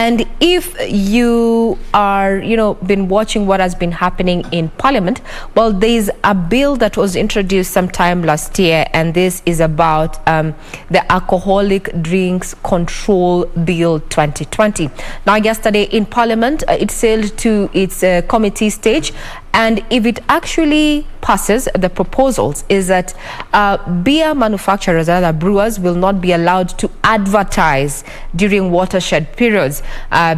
And if you are, been watching what has been happening in Parliament, well, there's a bill that was introduced sometime last year, and this is about the Alcoholic Drinks Control Bill 2020. Now, yesterday in Parliament, it sailed to its committee stage. And if it actually passes, the proposals is that beer manufacturers, other brewers, will not be allowed to advertise during watershed periods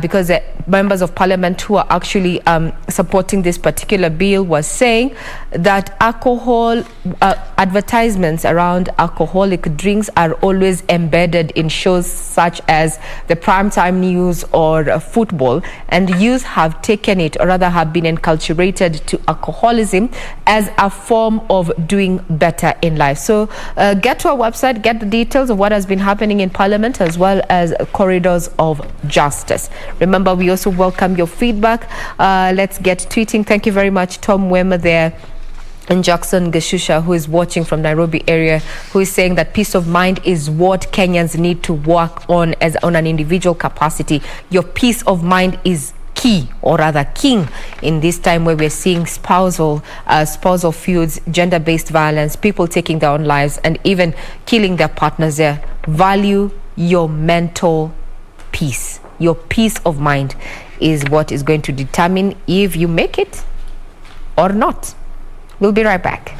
because the members of Parliament who are actually supporting this particular bill was saying that alcohol advertisements around alcoholic drinks are always embedded in shows such as the primetime news or football, and youth have taken it, or rather have been enculturated to alcoholism as a form of doing better in life. So get to our website, get the details of what has been happening in Parliament, as well as corridors of justice. Remember, we also welcome your feedback. Let's get tweeting. Thank you very much, Tom Wema there. And Jackson Gashusha, who is watching from Nairobi area, who is saying that peace of mind is what Kenyans need to work on as on an individual capacity. Your peace of mind is key, or rather king, in this time where we're seeing spousal feuds, gender-based violence, people taking their own lives and even killing their partners there. Value your mental peace. Your peace of mind is what is going to determine if you make it or not. We'll be right back.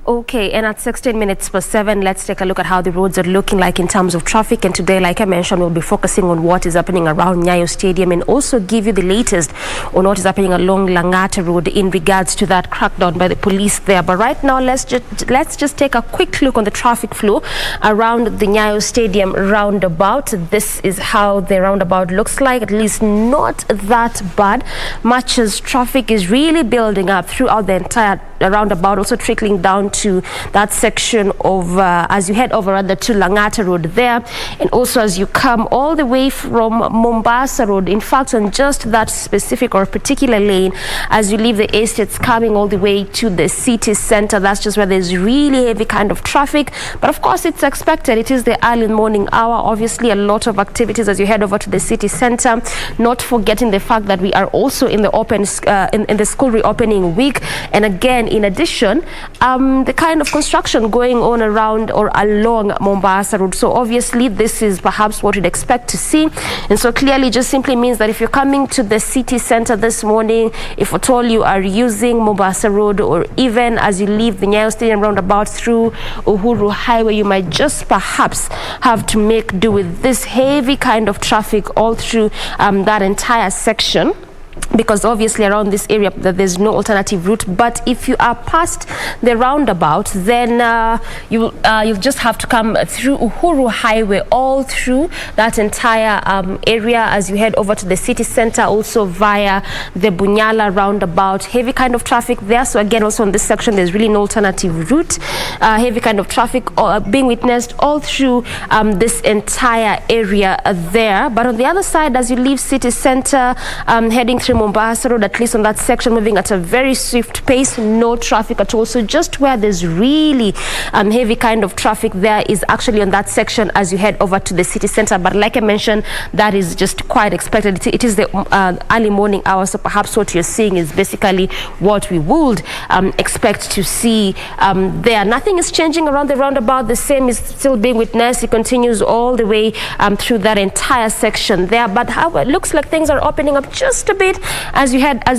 Okay, and at 16 minutes past 7, let's take a look at how the roads are looking like in terms of traffic. And today, like I mentioned, we'll be focusing on what is happening around Nyayo Stadium and also give you the latest on what is happening along Langata Road in regards to that crackdown by the police there. But right now, let's just take a quick look on the traffic flow around the Nyayo Stadium roundabout. This is how the roundabout looks like, at least not that bad. Much as traffic is really building up throughout the entire roundabout, also trickling down to that section of as you head over rather to Langata Road there, and also as you come all the way from Mombasa Road. In fact, on just that specific or particular lane, as you leave the estates coming all the way to the city center, that's just where there's really heavy kind of traffic. But of course, it's expected. It is the early morning hour. Obviously, a lot of activities as you head over to the city center. Not forgetting the fact that we are also in the in the school reopening week, and again, in addition, the kind of construction going on around or along Mombasa Road. So obviously this is perhaps what you'd expect to see, and so clearly just simply means that if you're coming to the city center this morning, if at all you are using Mombasa Road, or even as you leave the Nyayo Stadium roundabout through Uhuru Highway, you might just perhaps have to make do with this heavy kind of traffic all through that entire section, because obviously around this area there's no alternative route. But if you are past the roundabout, then you'll just have to come through Uhuru Highway all through that entire area as you head over to the city center, also via the Bunyala roundabout. Heavy kind of traffic there. So again, also on this section there's really no alternative route. Heavy kind of traffic being witnessed all through this entire area there. But on the other side, as you leave city center heading through Mombasa Road, at least on that section, moving at a very swift pace, no traffic at all. So just where there's really heavy kind of traffic there is actually on that section as you head over to the city center. But like I mentioned, that is just quite expected. It is the early morning hours, so perhaps what you're seeing is basically what we would expect to see there. Nothing is changing around the roundabout. The same is still being witnessed. It continues all the way through that entire section there. But how it looks like things are opening up just a bit as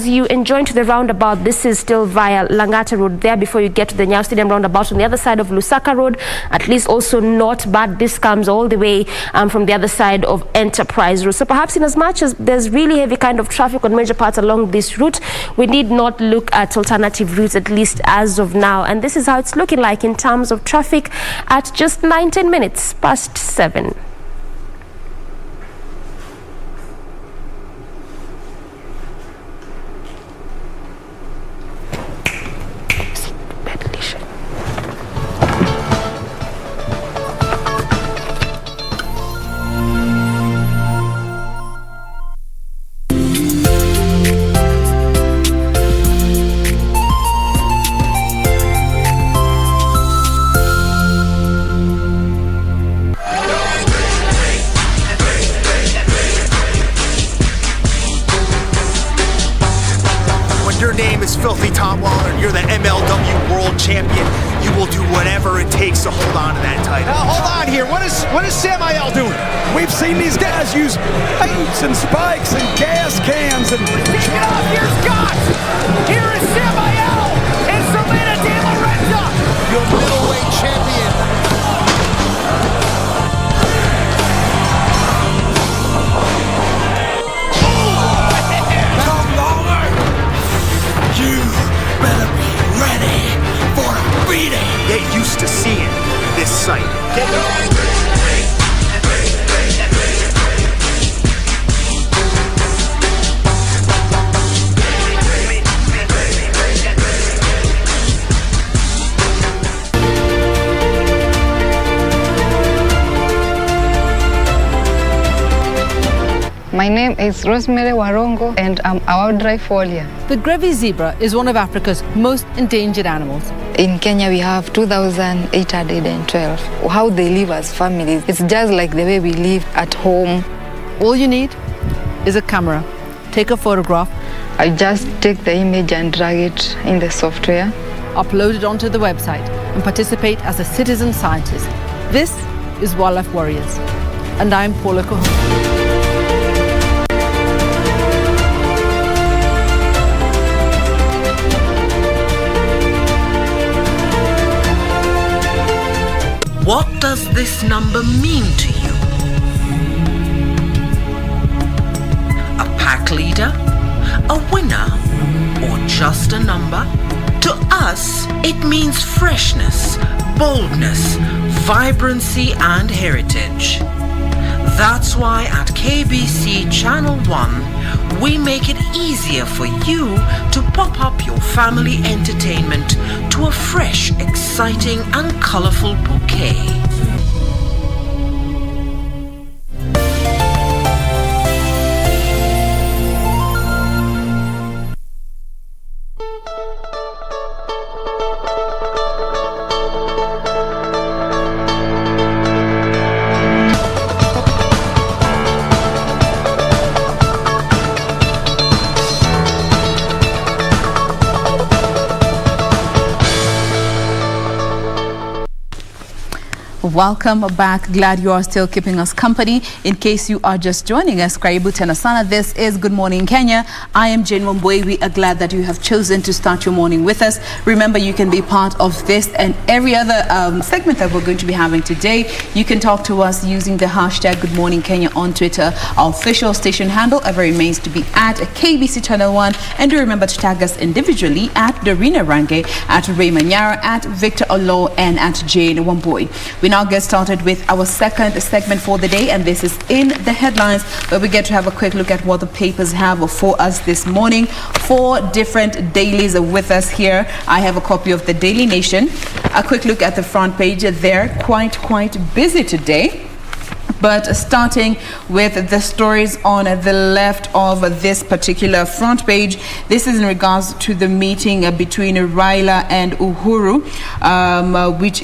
you enjoy to the roundabout. This is still via Langata Road there before you get to the Nyayo Stadium roundabout on the other side of Lusaka Road. At least also not bad. This comes all the way from the other side of Enterprise Road. So perhaps in as much as there's really heavy kind of traffic on major parts along this route, we need not look at alternative routes, at least as of now. And this is how it's looking like in terms of traffic at just 19 minutes past 7. takes to hold on to that title. Now hold on here. What is Samael doing? We've seen these guys use paints and spikes and gas cans and kick it off. Here's Scott. Here is Samael and Selena De La Renta, your middleweight champion. You better be ready for a beating. Get used to seeing this sight. My name is Rosemary Warongo and I'm a wildlife warrior. The Grevy's zebra is one of Africa's most endangered animals. In Kenya we have 2,812. How they live as families, it's just like the way we live at home. All you need is a camera. Take a photograph. I just take the image and drag it in the software. Upload it onto the website and participate as a citizen scientist. This is Wildlife Warriors. And I'm Paula Cohon. What does this number mean to you? A pack leader? A winner? Or just a number? To us, it means freshness, boldness, vibrancy and heritage. That's why at KBC Channel 1, we make it easier for you to pop up your family entertainment to a fresh, exciting and colorful bouquet. Welcome back. Glad you are still keeping us company. In case you are just joining us, Karibu tena sana. This is Good Morning Kenya. I am Jane Wambui. We are glad that you have chosen to start your morning with us. Remember, you can be part of this and every other segment that we're going to be having today. You can talk to us using the hashtag Good Morning Kenya on Twitter. Our official station handle ever remains to be at KBC Channel 1. And do remember to tag us individually at Dorina Range, at Ray Manyara, at Victor Olo, and at Jane Wambui. We now get started with our second segment for the day, and this is In the Headlines, where we get to have a quick look at what the papers have for us this morning. 4 different dailies are with us here. I have a copy of the Daily Nation. A quick look at the front page. They're quite busy today. But starting with the stories on the left of this particular front page, this is in regards to the meeting between Raila and Uhuru, which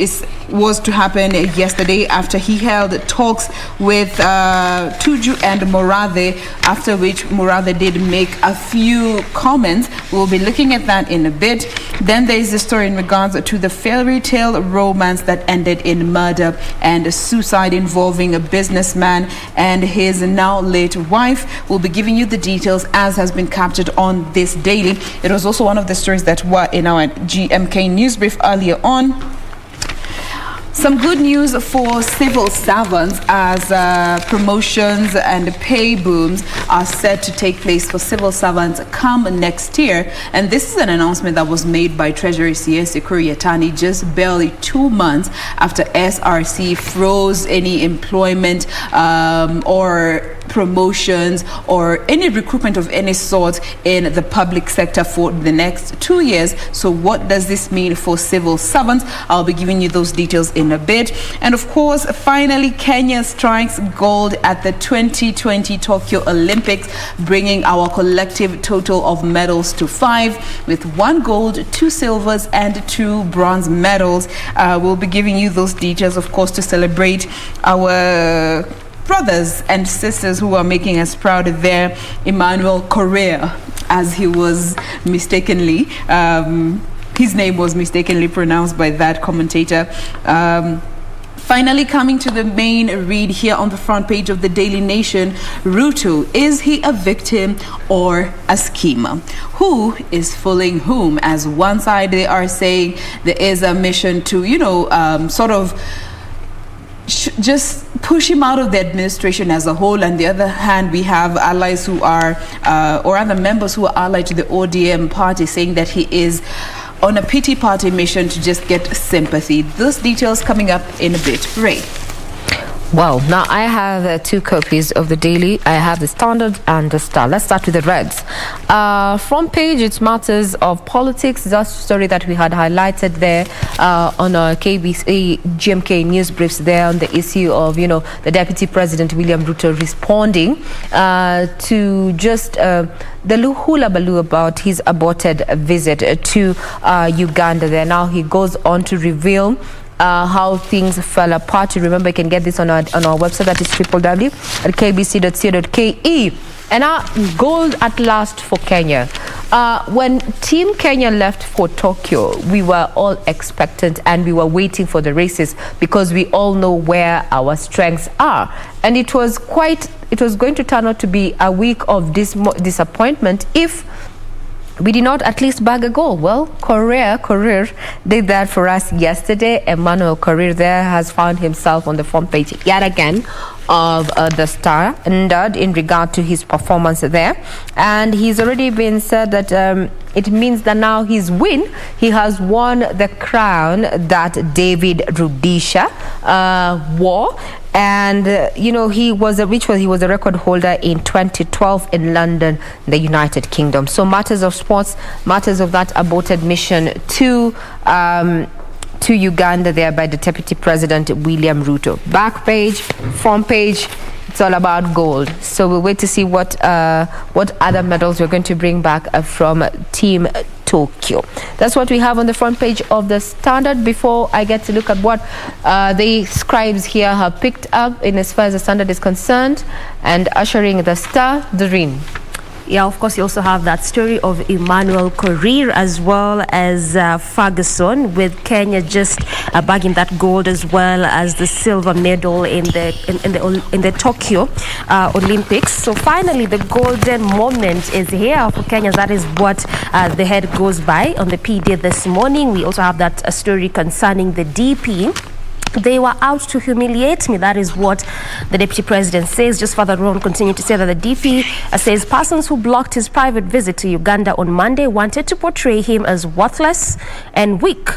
was to happen yesterday after he held talks with Tuju and Murathe, after which Murathe did make a few comments. We'll be looking at that in a bit. Then there is the story in regards to the fairy tale romance that ended in murder and suicide involving a businessman and his now late wife. We'll be giving you the details as has been captured on this daily. It was also one of the stories that were in our GMK news brief earlier on. Some good news for civil servants as promotions and pay booms are set to take place for civil servants come next year. And this is an announcement that was made by Treasury CS Kuriatani just barely 2 months after SRC froze any employment or promotions or any recruitment of any sort in the public sector for the next 2 years. So what does this mean for civil servants? I'll be giving you those details in a bit. And of course, finally, Kenya strikes gold at the 2020 Tokyo Olympics, bringing our collective total of medals to 5, with 1 gold, 2 silvers and 2 bronze medals. We'll be giving you those details, of course, to celebrate our brothers and sisters who are making us proud there. Emmanuel Correa, as he was mistakenly his name was mistakenly pronounced by that commentator. Finally, coming to the main read here on the front page of the Daily Nation, Ruto, is he a victim or a schemer? Who is fooling whom? As one side they are saying there is a mission to, sort of just push him out of the administration as a whole, and the other hand we have allies who are or other members who are allied to the ODM party saying that he is on a pity party mission to just get sympathy. Those details coming up in a bit. Ray. Well, now I have two copies of the Daily. I have the Standard and the Star. Let's start with the Reds. Front page, it's matters of politics. That's a story that we had highlighted there on our KBC GMK news briefs there on the issue of, the Deputy President William Ruto responding to just the hula baloo about his aborted visit to Uganda there. Now he goes on to reveal how things fell apart. You remember, you can get this on our website, that is www.kbc.co.ke. And our gold at last for Kenya. When Team Kenya left for Tokyo, we were all expectant and we were waiting for the races because we all know where our strengths are. And it was going to turn out to be a week of disappointment if we did not at least bag a goal. Well, Korir did that for us yesterday. Emmanuel Korir there has found himself on the front page yet again of the Star, and in regard to his performance there. And he's already been said that it means that now he has won the crown that David Rudisha wore. And he was a record holder in 2012 in London, the United Kingdom. So matters of sports, matters of that aborted mission to Uganda there by the Deputy President William Ruto. Back page, front page, it's all about gold. So we'll wait to see what other medals we're going to bring back from Team Tokyo. That's what we have on the front page of the Standard. Before I get to look at what the scribes here have picked up in as far as the Standard is concerned, and ushering the Star, Doreen. Yeah, of course, you also have that story of Emmanuel Korir as well as Ferguson, with Kenya just bagging that gold as well as the silver medal in the Tokyo Olympics. So finally, the golden moment is here for Kenya. That is what the head goes by on the PD this morning. We also have that story concerning the DP. They were out to humiliate me. That is what the Deputy President says. Just further on, continue to say that the DP says persons who blocked his private visit to Uganda on Monday wanted to portray him as worthless and weak.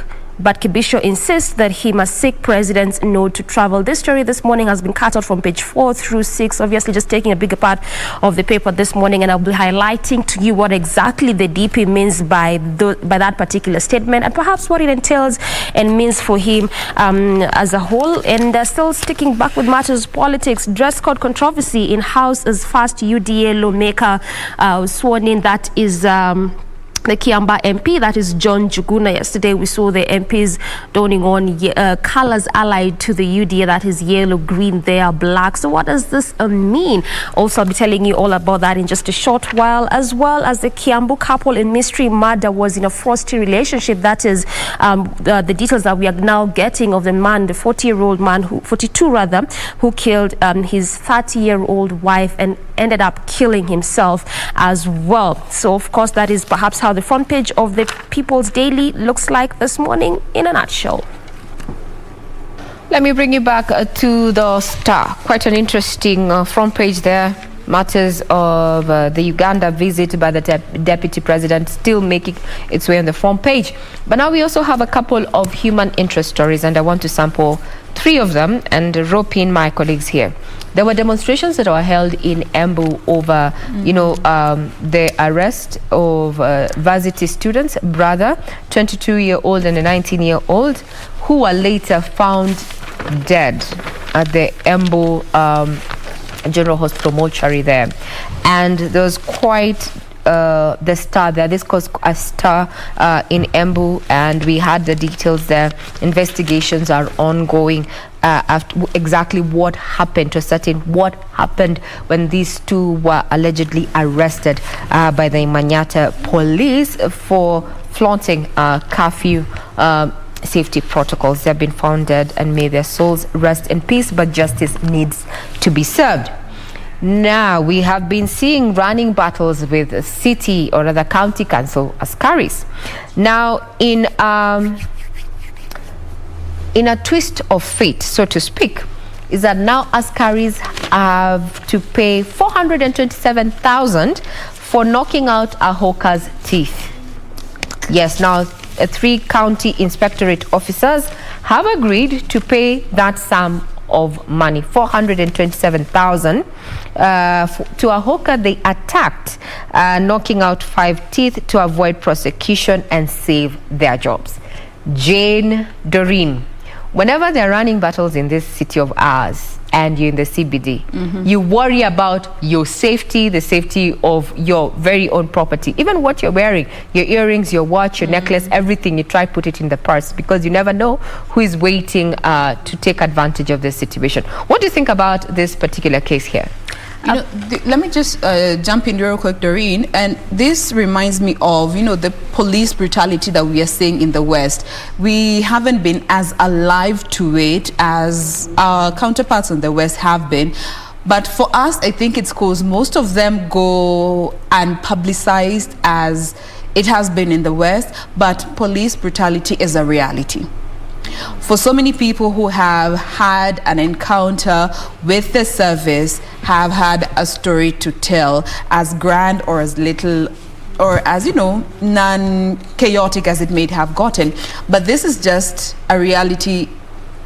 But Kibisho insists that he must seek President's nod to travel. This story this morning has been cut out from page 4 through 6, obviously just taking a bigger part of the paper this morning, and I'll be highlighting to you what exactly the DP means by that particular statement, and perhaps what it entails and means for him as a whole. And still sticking back with matters of politics, dress code controversy in House as first UDA lawmaker sworn in. That is the Kiamba MP, that is John Juguna. Yesterday we saw the MPs donning on colors allied to the UDA, that is yellow, green, there, black. So what does this mean? Also, I'll be telling you all about that in just a short while, as well as the Kiambu couple in mystery murder was in a frosty relationship. That is the details that we are now getting of the man, the 42 rather, who killed his 30-year-old wife and ended up killing himself as well. So of course that is perhaps how the front page of the People's Daily looks like this morning in a nutshell. Let me bring you back to the Star. Quite an interesting front page there. Matters of the Uganda visit by the Deputy President still making its way on the front page. But now we also have a couple of human interest stories, and I want to sample 3 of them and rope in my colleagues here. There were demonstrations that were held in Embu over, the arrest of varsity students, brother, 22-year-old and a 19-year-old, who were later found dead at the Embu General Hospital mortuary there. And there was quite the Star there. This caused a stir in Embu, and we had the details there. Investigations are ongoing after exactly what happened, to ascertain what happened when these two were allegedly arrested by the Manyata police for flaunting curfew safety protocols. They have been founded, and may their souls rest in peace, but justice needs to be served. Now, we have been seeing running battles with city or other county council askaris. Now, in a twist of fate, so to speak, is that now askaris have to pay 427,000 for knocking out a hawker's teeth. Yes, now 3 county inspectorate officers have agreed to pay that sum of money, 427,000, to a hawker they attacked, knocking out 5 teeth to avoid prosecution and save their jobs. Jane Doreen, whenever they're running battles in this city of ours and you're in the CBD, you worry about your safety, the safety of your very own property, even what you're wearing, your earrings, your watch, your necklace, everything. You try to put it in the purse because you never know who is waiting to take advantage of this situation. What do you think about this particular case here? You know, let me just jump in real quick, Doreen, and this reminds me of, you know, the police brutality that we are seeing in the West. We haven't been as alive to it as our counterparts in the West have been. But for us, I think it's because most of them go unpublicized as it has been in the West, but police brutality is a reality. For so many people who have had an encounter with the service, have had a story to tell, as grand or as little or as, you know, non-chaotic as it may have gotten. But this is just a reality.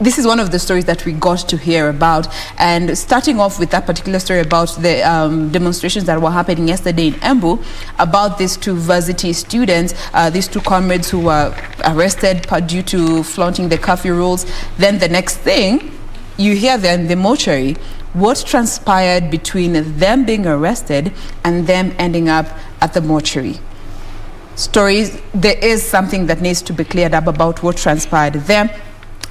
This is one of the stories that we got to hear about. And starting off with that particular story about the demonstrations that were happening yesterday in Embu about these 2 varsity students, these 2 comrades who were arrested due to flaunting the curfew rules. Then the next thing, you hear them in the mortuary, what transpired between them being arrested and them ending up at the mortuary. Stories, there is something that needs to be cleared up about what transpired there.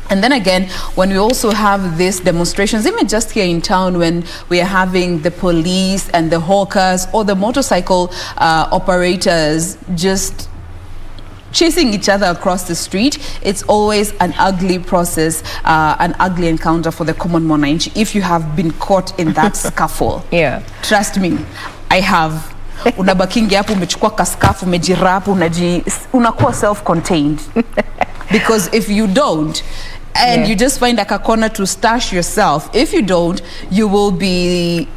And then again, when we also have these demonstrations, even just here in town, when we are having the police and the hawkers or the motorcycle operators just chasing each other across the street, it's always an ugly process, an ugly encounter for the common mwananchi if you have been caught in that scuffle. Yeah. Trust me, I have. Unabakingi hapo umechukua kaskafu umejirapu unakuwa self-contained. Because if you don't, and you just find like a corner to stash yourself, if you don't, you will be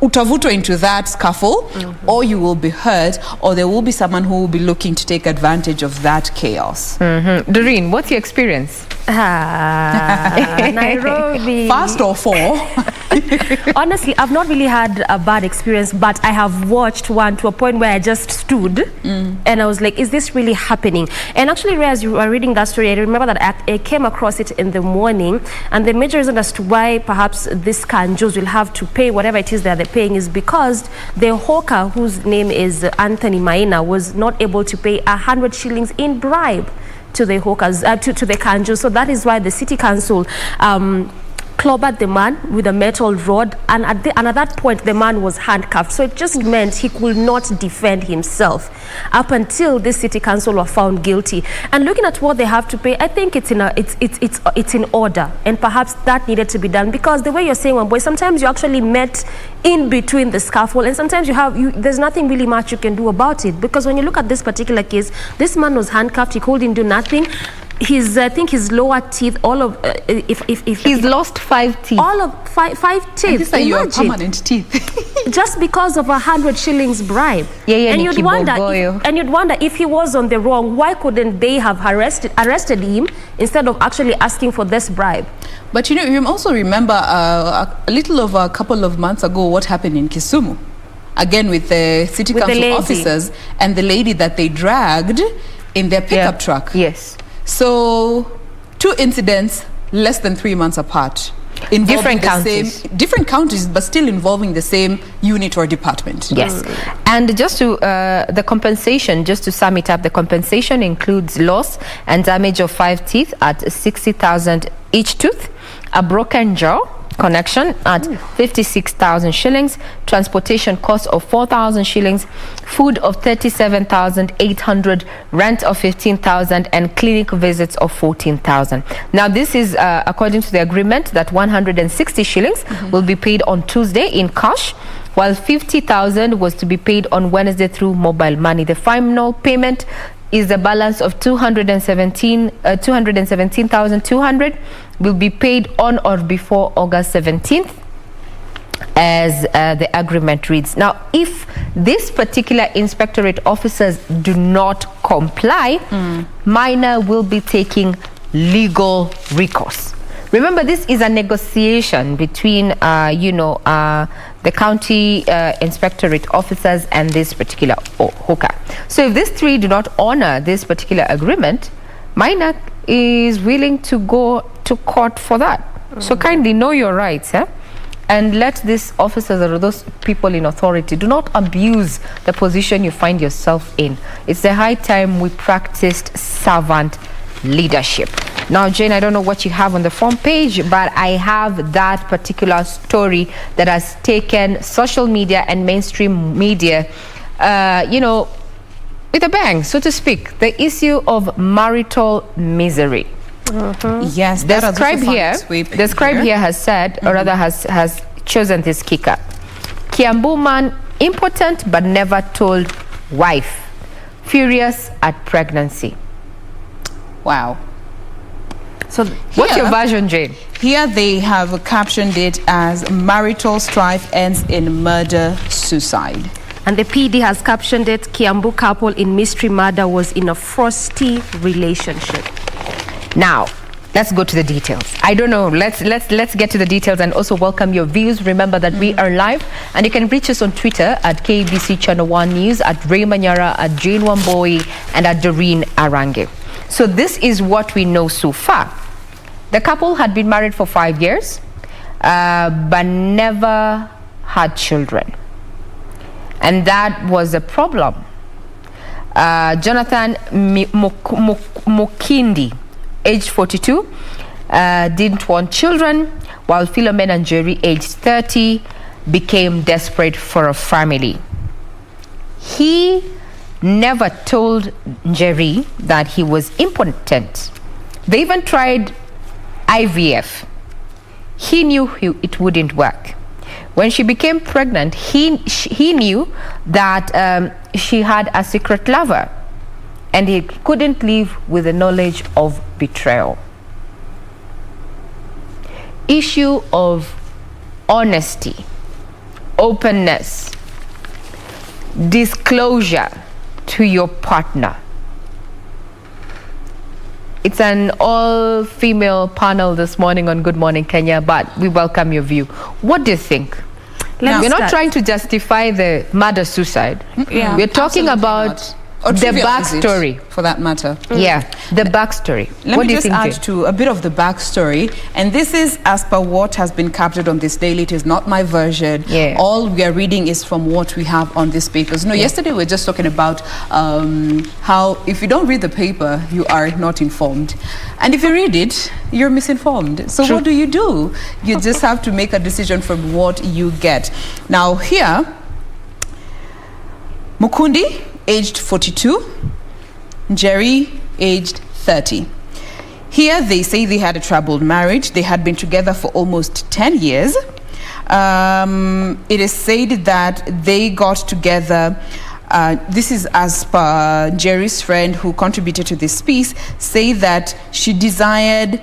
utavuto into that scuffle, or you will be hurt, or there will be someone who will be looking to take advantage of that chaos. Doreen, what's your experience? Nairobi. Fast or 4? Honestly, I've not really had a bad experience, but I have watched one to a point where I just stood and I was like, is this really happening? And actually, as you were reading that story, I remember that I came across it in the morning, and the major reason as to why perhaps these kanjos will have to pay whatever it is that they're paying is because the hawker, whose name is Anthony Maina, was not able to pay 100 shillings in bribe to the hawkers, to the kanjos. So that is why the city council clobbered the man with a metal rod, and at that point the man was handcuffed. So it just meant he could not defend himself up until the city council were found guilty. And looking at what they have to pay, I think it's in order, and perhaps that needed to be done, because the way you're saying, one boy, sometimes you actually met in between the scuffle, and sometimes there's nothing really much you can do about it, because when you look at this particular case, this man was handcuffed, he couldn't do nothing. I think his lower teeth, all of he's lost 5 teeth. All of five teeth. And these are your permanent teeth. Just because of 100 shillings bribe. Yeah, and you'd wonder if he was on the wrong, why couldn't they have arrested him instead of actually asking for this bribe? But you know, you also remember a little over a couple of months ago what happened in Kisumu. Again with the city council officers and the lady that they dragged in their pickup truck. Yes. So 2 incidents less than 3 months apart. Different counties. Different counties, but still involving the same unit or department. Yes. And just to the compensation, just to sum it up, the compensation includes loss and damage of 5 teeth at 60,000 each tooth, a broken jaw connection at 56,000 shillings, transportation cost of 4,000 shillings, food of 37,800, rent of 15,000, and clinic visits of 14,000. Now this is according to the agreement that 160 shillings will be paid on Tuesday in cash, while 50,000 was to be paid on Wednesday through mobile money. The final payment is the balance of 217,200 will be paid on or before August 17th, as the agreement reads. Now, if this particular inspectorate officers do not comply, minor will be taking legal recourse. Remember, this is a negotiation between, the county inspectorate officers and this particular hooker. So if these three do not honor this particular agreement, minor is willing to go to court for that. So kindly know your rights, and let these officers or those people in authority do not abuse the position you find yourself in. It's the high time we practiced servant leadership. Now, Jane, I don't know what you have on the front page, but I have that particular story that has taken social media and mainstream media, with a bang, so to speak. The issue of marital misery. Yes, the scribe here has said, or rather has chosen this kicker. Kiambu man impotent but never told wife, furious at pregnancy. Wow. So what's your version, Jane? Here they have captioned it as marital strife ends in murder-suicide. And the PD has captioned it, Kiambu couple in mystery murder was in a frosty relationship. Now, let's go to the details. I don't know, let's get to the details and also welcome your views. Remember that we are live and you can reach us on Twitter at KBC Channel 1 News, at Raymanyara, at Jane Wamboi, and at Doreen Arange. So this is what we know so far. The couple had been married for 5 years, but never had children. And that was a problem. Jonathan Mokindi, aged 42, didn't want children, while Philomena Njeri, aged 30, became desperate for a family. He never told Njeri that he was impotent. They even tried IVF. He knew it wouldn't work. When she became pregnant, he knew that she had a secret lover, and he couldn't live with the knowledge of betrayal. Issue of honesty, openness, disclosure to your partner. It's an all-female panel this morning on Good Morning Kenya, but we welcome your view. What do you think? We're not trying to justify the murder-suicide. Yeah, we're talking about the backstory, for that matter. Yeah, the backstory. Let me just add to a bit of the backstory, and this is as per what has been captured on this daily. It is not my version. Yeah. All we are reading is from what we have on these papers. Yesterday we were just talking about how if you don't read the paper, you are not informed, and if you read it, you're misinformed. So what do? You just have to make a decision from what you get. Now here, Mukundi, aged 42, Njeri, aged 30. Here they say they had a troubled marriage. They had been together for almost 10 years. It is said that they got together, this is as per Njeri's friend who contributed to this piece, say that she desired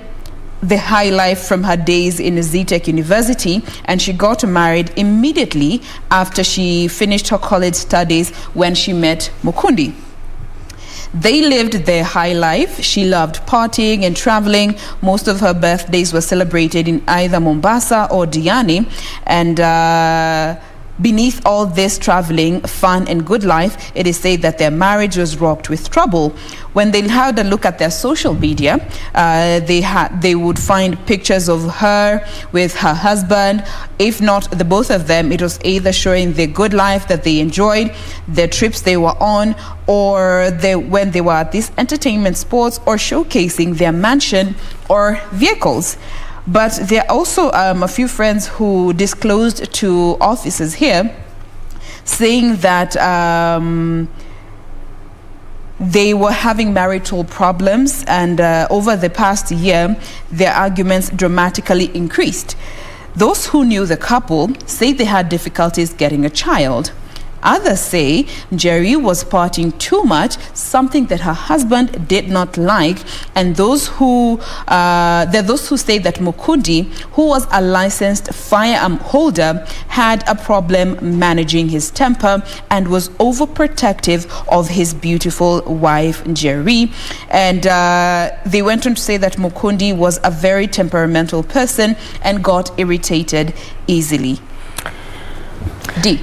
the high life from her days in Zitech University, and she got married immediately after she finished her college studies when she met Mukundi. They lived their high life. She loved partying and traveling. Most of her birthdays were celebrated in either Mombasa or Diani, and beneath all this traveling, fun, and good life, it is said that their marriage was rocked with trouble. When they had a look at their social media, they would find pictures of her with her husband. If not the both of them, it was either showing the good life that they enjoyed, the trips they were on, or when they were at these entertainment sports, or showcasing their mansion or vehicles. But there are also a few friends who disclosed to officers here saying that they were having marital problems, and over the past year, their arguments dramatically increased. Those who knew the couple say they had difficulties getting a child. Others say Jerry was partying too much, something that her husband did not like. And there are those who say that Mukundi, who was a licensed firearm holder, had a problem managing his temper and was overprotective of his beautiful wife, Jerry. And they went on to say that Mukundi was a very temperamental person and got irritated easily. D.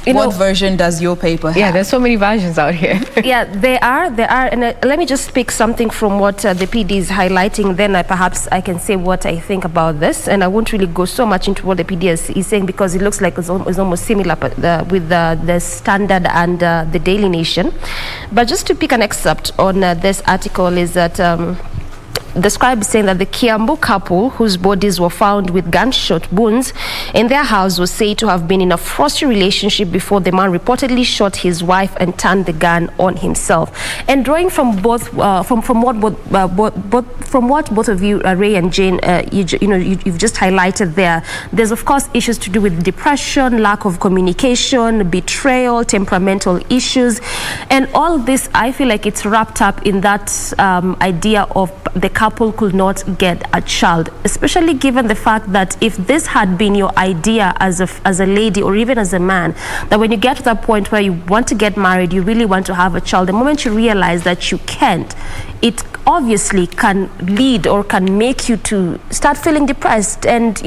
What version does your paper have? Yeah, there's so many versions out here. Yeah, there are. And let me just pick something from what the PD is highlighting. Then perhaps I can say what I think about this. And I won't really go so much into what the PD is saying, because it looks like it's almost similar with the Standard and the Daily Nation. But just to pick an excerpt on this article is that the Scribe is saying that the Kiambu couple, whose bodies were found with gunshot wounds in their house, was said to have been in a frosty relationship before the man reportedly shot his wife and turned the gun on himself. And drawing from both from what both of you, Ray and Jane, you've just highlighted there. There's of course issues to do with depression, lack of communication, betrayal, temperamental issues, and all this. I feel like it's wrapped up in that idea of the couple could not get a child, especially given the fact that if this had been your idea as a lady or even as a man, that when you get to that point where you want to get married, you really want to have a child, the moment you realize that you can't, it obviously can lead or can make you to start feeling depressed and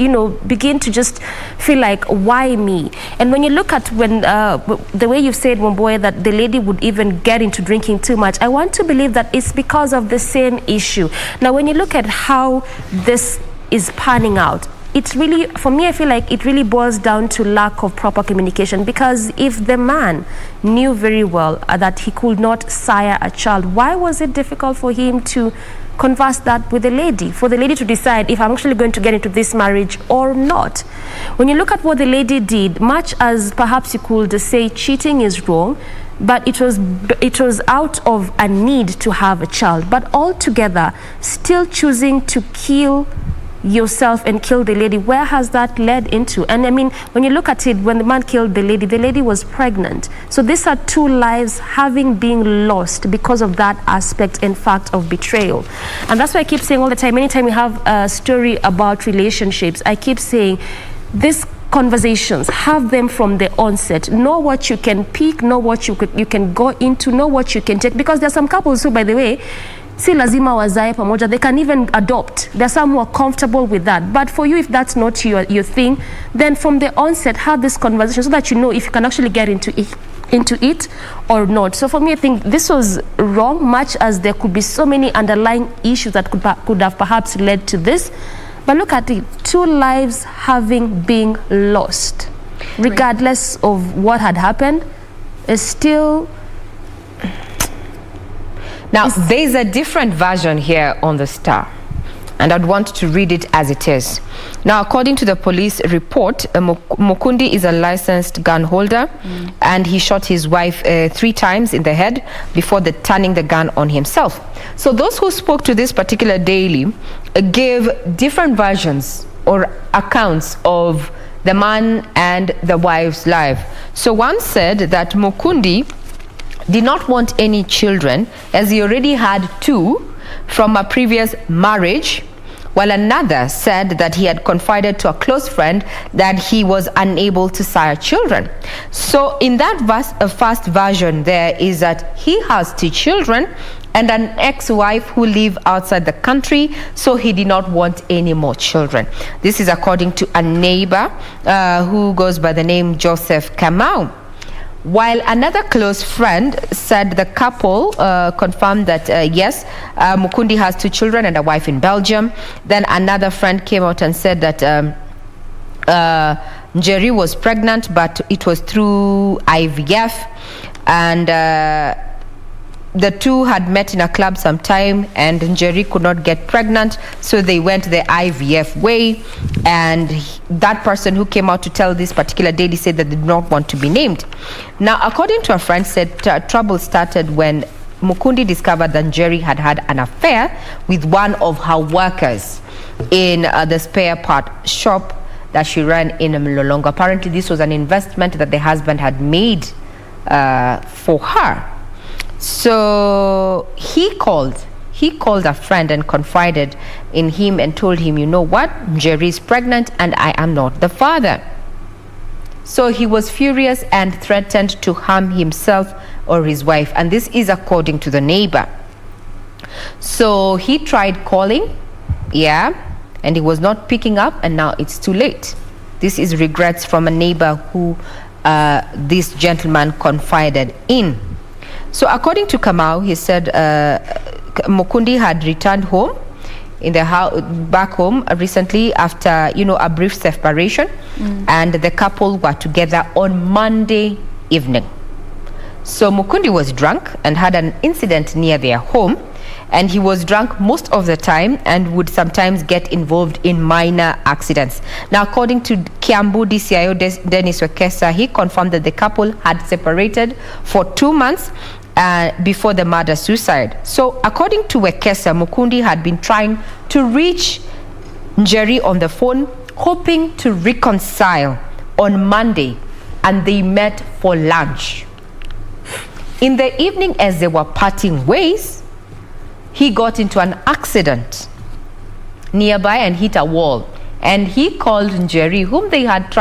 begin to just feel like, why me? And when you look at the way you've said, Wamboe, that the lady would even get into drinking too much, I want to believe that it's because of the same issue. Now when you look at how this is panning out, it's really, for me, I feel like it really boils down to lack of proper communication, because if the man knew very well that he could not sire a child, why was it difficult for him to converse that with the lady, for the lady to decide if I'm actually going to get into this marriage or not? When you look at what the lady did, much as perhaps you could say cheating is wrong, but it was out of a need to have a child, but altogether still choosing to kill yourself and kill the lady, where has that led into? And I mean, when you look at it, when the man killed the lady was pregnant. So these are two lives having been lost because of that aspect and fact of betrayal. And that's why I keep saying all the time, anytime we have a story about relationships, I keep saying these conversations, have them from the onset. Know what you can pick, know what you can go into, know what you can take, because there are some couples who, by the way, si lazima wazae pamoja, they can even adopt. There are some who are comfortable with that. But for you, if that's not your thing, then from the onset, have this conversation so that you know if you can actually get into it or not. So for me, I think this was wrong, much as there could be so many underlying issues that could have perhaps led to this. But look at it, two lives having been lost, regardless of what had happened, is still... Now, there's a different version here on the Star, and I'd want to read it as it is. Now, according to the police report, Mukundi is a licensed gun holder, and he shot his wife 3 times in the head before turning the gun on himself. So those who spoke to this particular daily gave different versions or accounts of the man and the wife's life. So one said that Mukundi did not want any children, as he already had 2 from a previous marriage, while another said that he had confided to a close friend that he was unable to sire children. So in that first version, there is that he has 2 children and an ex-wife who live outside the country, so he did not want any more children. This is according to a neighbor who goes by the name Joseph Kamau. While another close friend said the couple confirmed that yes, Mukundi has 2 children and a wife in Belgium. Then another friend came out and said that Njeri was pregnant, but it was through IVF. And the two had met in a club sometime, and Njeri could not get pregnant, so they went the IVF way. And that person who came out to tell this particular lady said that they did not want to be named. Now, according to a friend, said trouble started when Mukundi discovered that Njeri had had an affair with one of her workers in the spare part shop that she ran in Mlolongo. Apparently, this was an investment that the husband had made for her. So he called a friend and confided in him and told him, you know what, Njeri is pregnant and I am not the father. So he was furious and threatened to harm himself or his wife, and this is according to the neighbor. So he tried calling, and he was not picking up, and now it's too late. This is regrets from a neighbor who this gentleman confided in. So according to Kamau, he said Mukundi had returned home in the house back home recently after a brief separation, and the couple were together on Monday evening. So Mukundi was drunk and had an incident near their home, and he was drunk most of the time and would sometimes get involved in minor accidents. Now, according to Kiambu DCIO Dennis Wekesa, he confirmed that the couple had separated for 2 months before the murder-suicide. So according to Wekesa, Mukundi had been trying to reach Njeri on the phone, hoping to reconcile on Monday, and they met for lunch. In the evening, as they were parting ways, he got into an accident nearby and hit a wall. And he called Njeri, whom they had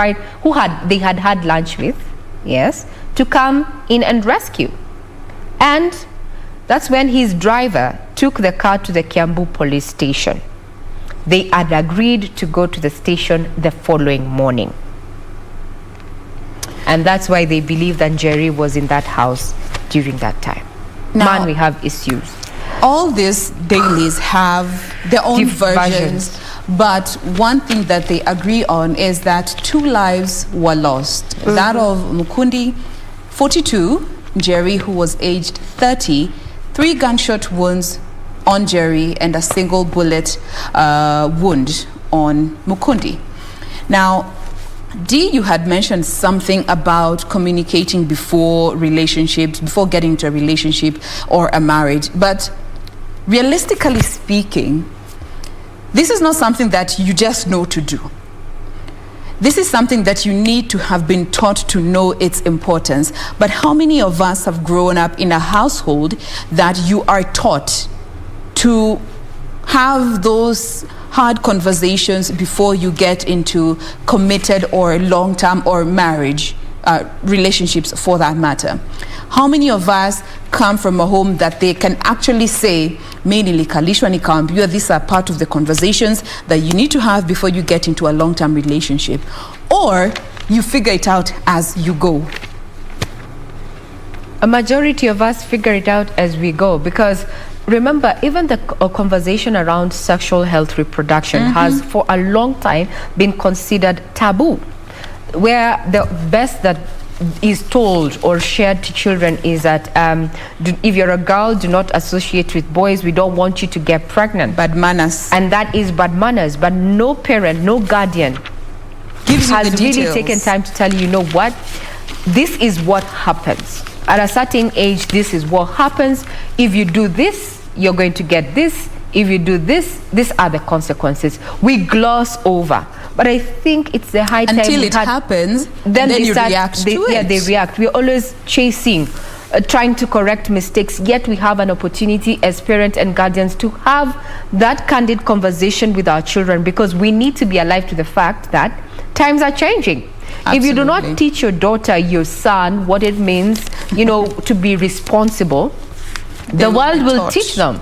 had lunch with, to come in and rescue. And that's when his driver took the car to the Kiambu police station. They had agreed to go to the station the following morning. And that's why they believe that Njeri was in that house during that time. Now, we have issues. All these dailies have their own versions, but one thing that they agree on is that 2 lives were lost. That of Mukundi, 42, Njeri, who was aged 30, 3 gunshot wounds on Njeri, and a single bullet wound on Mukundi. Now, Dee, you had mentioned something about communicating before relationships, before getting into a relationship or a marriage. But realistically speaking, this is not something that you just know to do. This is something that you need to have been taught to know its importance. But how many of us have grown up in a household that you are taught to have those hard conversations before you get into committed or long-term or marriage relationships, for that matter? How many of us come from a home that they can actually say, these are part of the conversations that you need to have before you get into a long-term relationship, or you figure it out as you go? A majority of us figure it out as we go, because remember, even the conversation around sexual health reproduction has for a long time been considered taboo, where the best that is told or shared to children is that if you're a girl, do not associate with boys. We don't want you to get pregnant. Bad manners. And that is bad manners. But no parent, no guardian has really taken time to tell you know what? This is what happens. At a certain age, this is what happens. If you do this, you're going to get this. If you do this, these are the consequences. We gloss over. But I think it's the high time until it happens, then you react to it. Yeah, they react. We're always chasing, trying to correct mistakes. Yet we have an opportunity as parents and guardians to have that candid conversation with our children, because we need to be alive to the fact that times are changing. Absolutely. If you do not teach your daughter, your son, what it means, to be responsible, the world will teach them.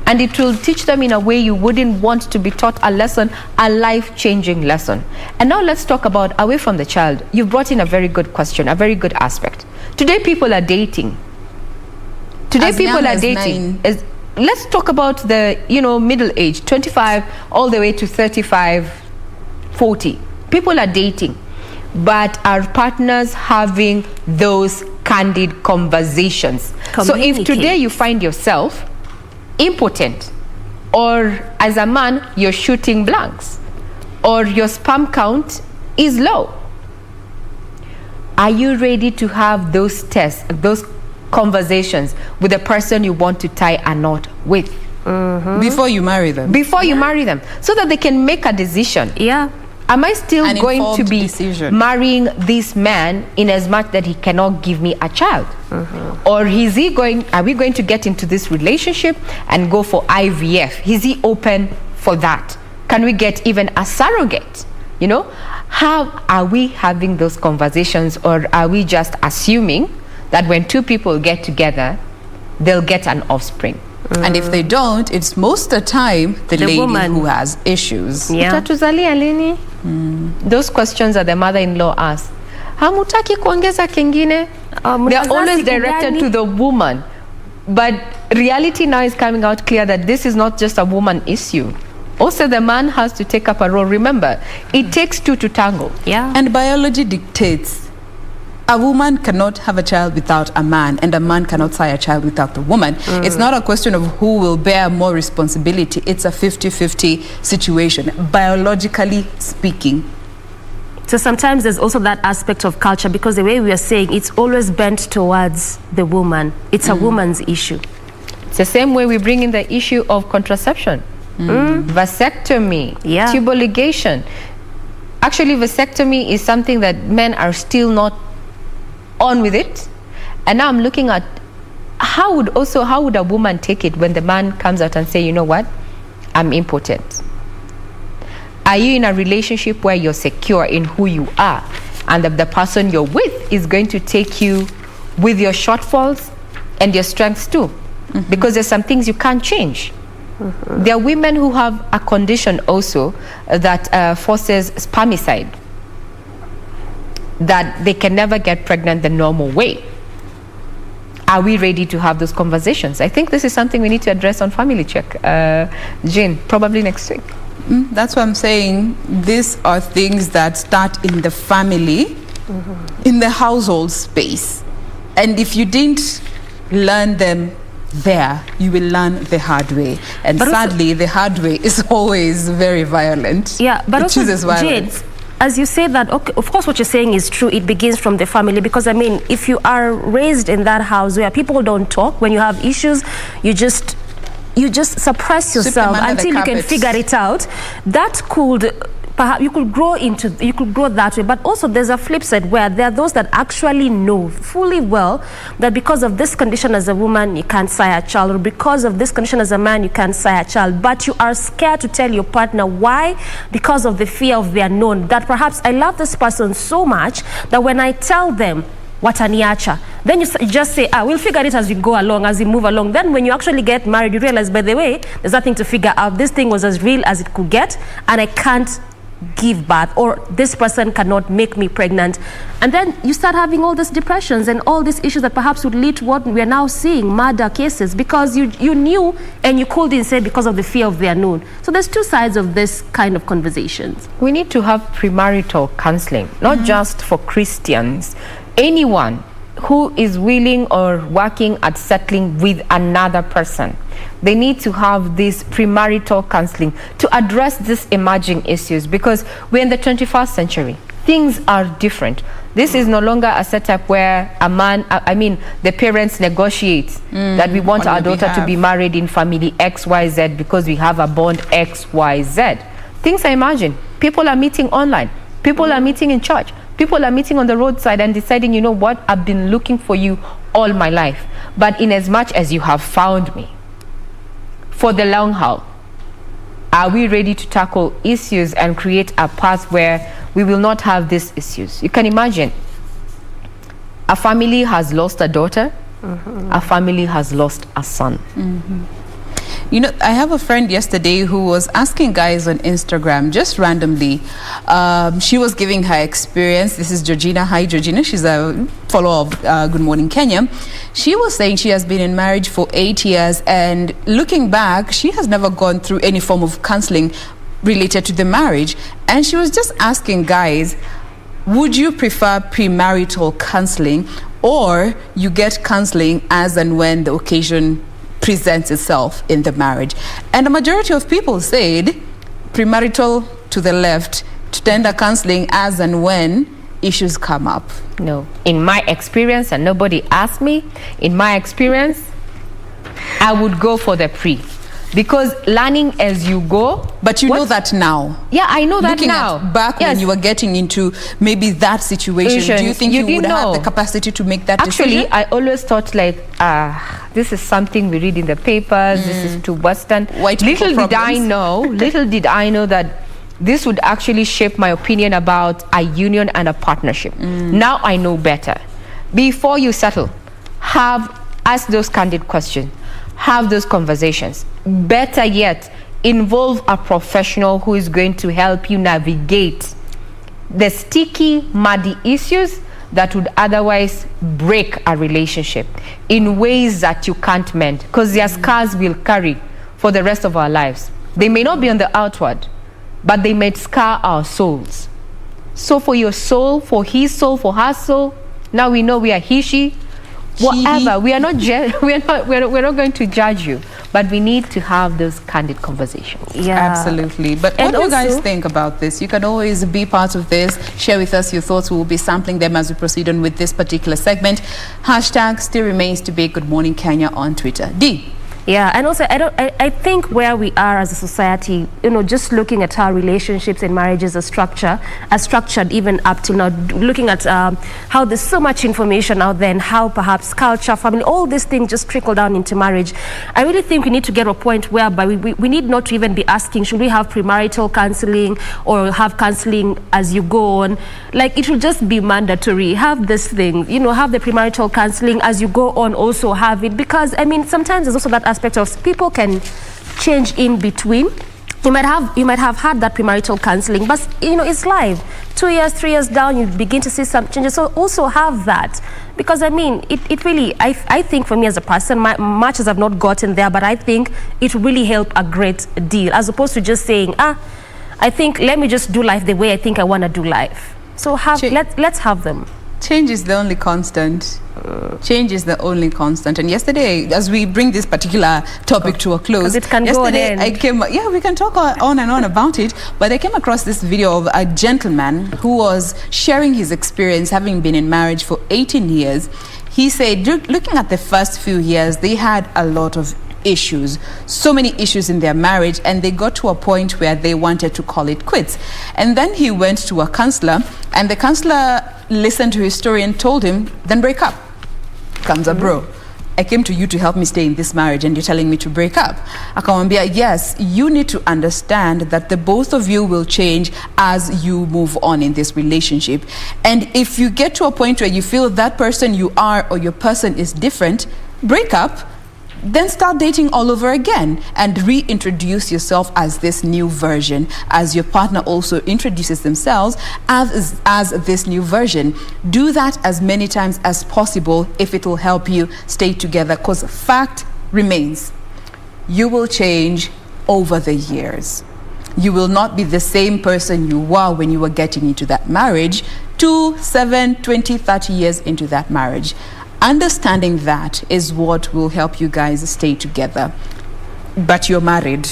And it will teach them in a way you wouldn't want to be taught a lesson, a life-changing lesson. And now let's talk about away from the child. You've brought in a very good question, a very good aspect. Today people are dating. Let's talk about the, middle age, 25 all the way to 35, 40. People are dating, but are partners having those candid conversations. So if today you find yourself impotent, or as a man you're shooting blanks, or your sperm count is low, are you ready to have those tests, those conversations with the person you want to tie a knot with? Before you marry them. Before you marry them, so that they can make a decision. Yeah. Am I still An going to informed be decision. marrying this man in as much that he cannot give me a child? Or are we going to get into this relationship and go for IVF? Is he open for that? Can we get even a surrogate? You know, how are we having those conversations, or are we just assuming that when two people get together, they'll get an offspring? And if they don't, it's most of the time the lady woman who has issues. Yeah. Utatuzalia lini? Those questions that the mother-in-law asks. Hamutaki kuongeza kingine? They're always directed to the woman. But reality now is coming out clear that this is not just a woman issue. Also, the man has to take up a role. Remember, it takes two to tango. Yeah. And biology dictates a woman cannot have a child without a man, and a man cannot sire a child without the woman. It's not a question of who will bear more responsibility. It's a 50-50 situation, biologically speaking. So sometimes there's also that aspect of culture, because the way we are saying, it's always bent towards the woman. It's a woman's issue. It's the same way we bring in the issue of contraception, vasectomy, tubal ligation. Actually, vasectomy is something that men are still not on with it. And now I'm looking at how would a woman take it when the man comes out and say, you know what, I'm impotent? Are you in a relationship where you're secure in who you are, and the person you're with is going to take you with your shortfalls and your strengths too? Because there's some things you can't change. There are women who have a condition also that forces spermicide, that they can never get pregnant the normal way. Are we ready to have those conversations? I think this is something we need to address on Family Check. Jane, probably next week. That's what I'm saying. These are things that start in the family, in the household space. And if you didn't learn them there, you will learn the hard way. And but sadly, the hard way is always very violent. Yeah, but it also, chooses violence. Jade, as you say that, okay, of course what you're saying is true. It begins from the family, because I mean, if you are raised in that house where people don't talk, when you have issues, you just suppress yourself until you can figure it out. That could perhaps you could grow that way. But also there's a flip side where there are those that actually know fully well that because of this condition as a woman you can't sire a child, or because of this condition as a man you can't sire a child, but you are scared to tell your partner. Why? Because of the fear of the unknown, that perhaps I love this person so much that when I tell them wataniacha, then you just say, we'll figure it as we go along, as we move along. Then when you actually get married, you realize, by the way, there's nothing to figure out. This thing was as real as it could get, and I can't give birth, or this person cannot make me pregnant. And then you start having all these depressions and all these issues that perhaps would lead to what we are now seeing, murder cases, because you knew and you couldn't say because of the fear of the unknown. So there's two sides of this kind of conversations. We need to have premarital counseling, not just for Christians. Anyone who is willing or working at settling with another person, they need to have this premarital counseling to address these emerging issues, because we're in the 21st century. Things are different. This is no longer a setup where the parents negotiate that we want our daughter to be married in family XYZ because we have a bond XYZ. Things are emerging. People are meeting online. People are meeting in church. People are meeting on the roadside and deciding, you know what, I've been looking for you all my life. But in as much as you have found me, for the long haul, are we ready to tackle issues and create a path where we will not have these issues? You can imagine, a family has lost a daughter, a family has lost a son. You know, I have a friend yesterday who was asking guys on Instagram, just randomly. She was giving her experience. This is Georgina. Hi, Georgina. She's a follower of Good Morning Kenya. She was saying she has been in marriage for 8 years, and looking back, she has never gone through any form of counseling related to the marriage. And she was just asking guys, would you prefer premarital counseling, or you get counseling as and when the occasion presents itself in the marriage? And the majority of people said premarital to the left, to tender counseling as and when issues come up. No, in my experience, and nobody asked me, in my experience, I would go for the pre. Because learning as you go. But you know that now. Yeah, I know that Looking now. At back when you were getting into maybe that situation, do you think you would have the capacity to make that decision? Actually, I always thought like, this is something we read in the papers, this is too Western. Little did I know that this would actually shape my opinion about a union and a partnership. Now I know better. Before you settle, ask those candid questions. Have those conversations. Better yet, involve a professional who is going to help you navigate the sticky, muddy issues that would otherwise break a relationship in ways that you can't mend, because their scars will carry for the rest of our lives. They may not be on the outward, but they may scar our souls. So for your soul, for his soul, for her soul, now we know we are he, she, whatever. We are not we're not going to judge you, but we need to have those candid conversations. Yeah, absolutely. But what do you guys think about this? You can always be part of this. Share with us your thoughts. We will be sampling them as we proceed on with this particular segment. Hashtag still remains to be Good Morning Kenya on Twitter. D. Yeah, and also I think where we are as a society, just looking at how relationships and marriages are structured even up till now, looking at how there's so much information out there and how perhaps culture, family, all these things just trickle down into marriage. I really think we need to get to a point whereby we need not to even be asking, should we have premarital counseling or have counseling as you go on? Like, it should just be mandatory. Have this thing, have the premarital counseling as you go on, also have it, because I mean, sometimes there's also that aspect of people can change in between. You might have had that premarital counseling, but it's live. 2 years, 3 years down, you begin to see some changes. So also have that, because I mean, it really, I think for me as a person, much as I've not gotten there, but I think it really helped a great deal, as opposed to just saying, I think let me just do life the way I think I want to do life. So let's have them. Change is the only constant. Change is the only constant. And yesterday, as we bring this particular topic to a close, it can go on in. We can talk on and on about it, but I came across this video of a gentleman who was sharing his experience having been in marriage for 18 years. He said, looking at the first few years, they had a lot of issues, so many issues in their marriage, and they got to a point where they wanted to call it quits. And then he went to a counselor, and the counselor listened to his story and told him, then break up. Comes a bro, I came to you to help me stay in this marriage and you're telling me to break up. Akamwambia, yes, you need to understand that the both of you will change as you move on in this relationship. And if you get to a point where you feel that person you are or your person is different, break up, then start dating all over again and reintroduce yourself as this new version, as your partner also introduces themselves as this new version. Do that as many times as possible if it will help you stay together, because fact remains, you will change over the years. You will not be the same person you were when you were getting into that marriage 2, 7, 20, 30 years into that marriage. Understanding that is what will help you guys stay together. But you're married.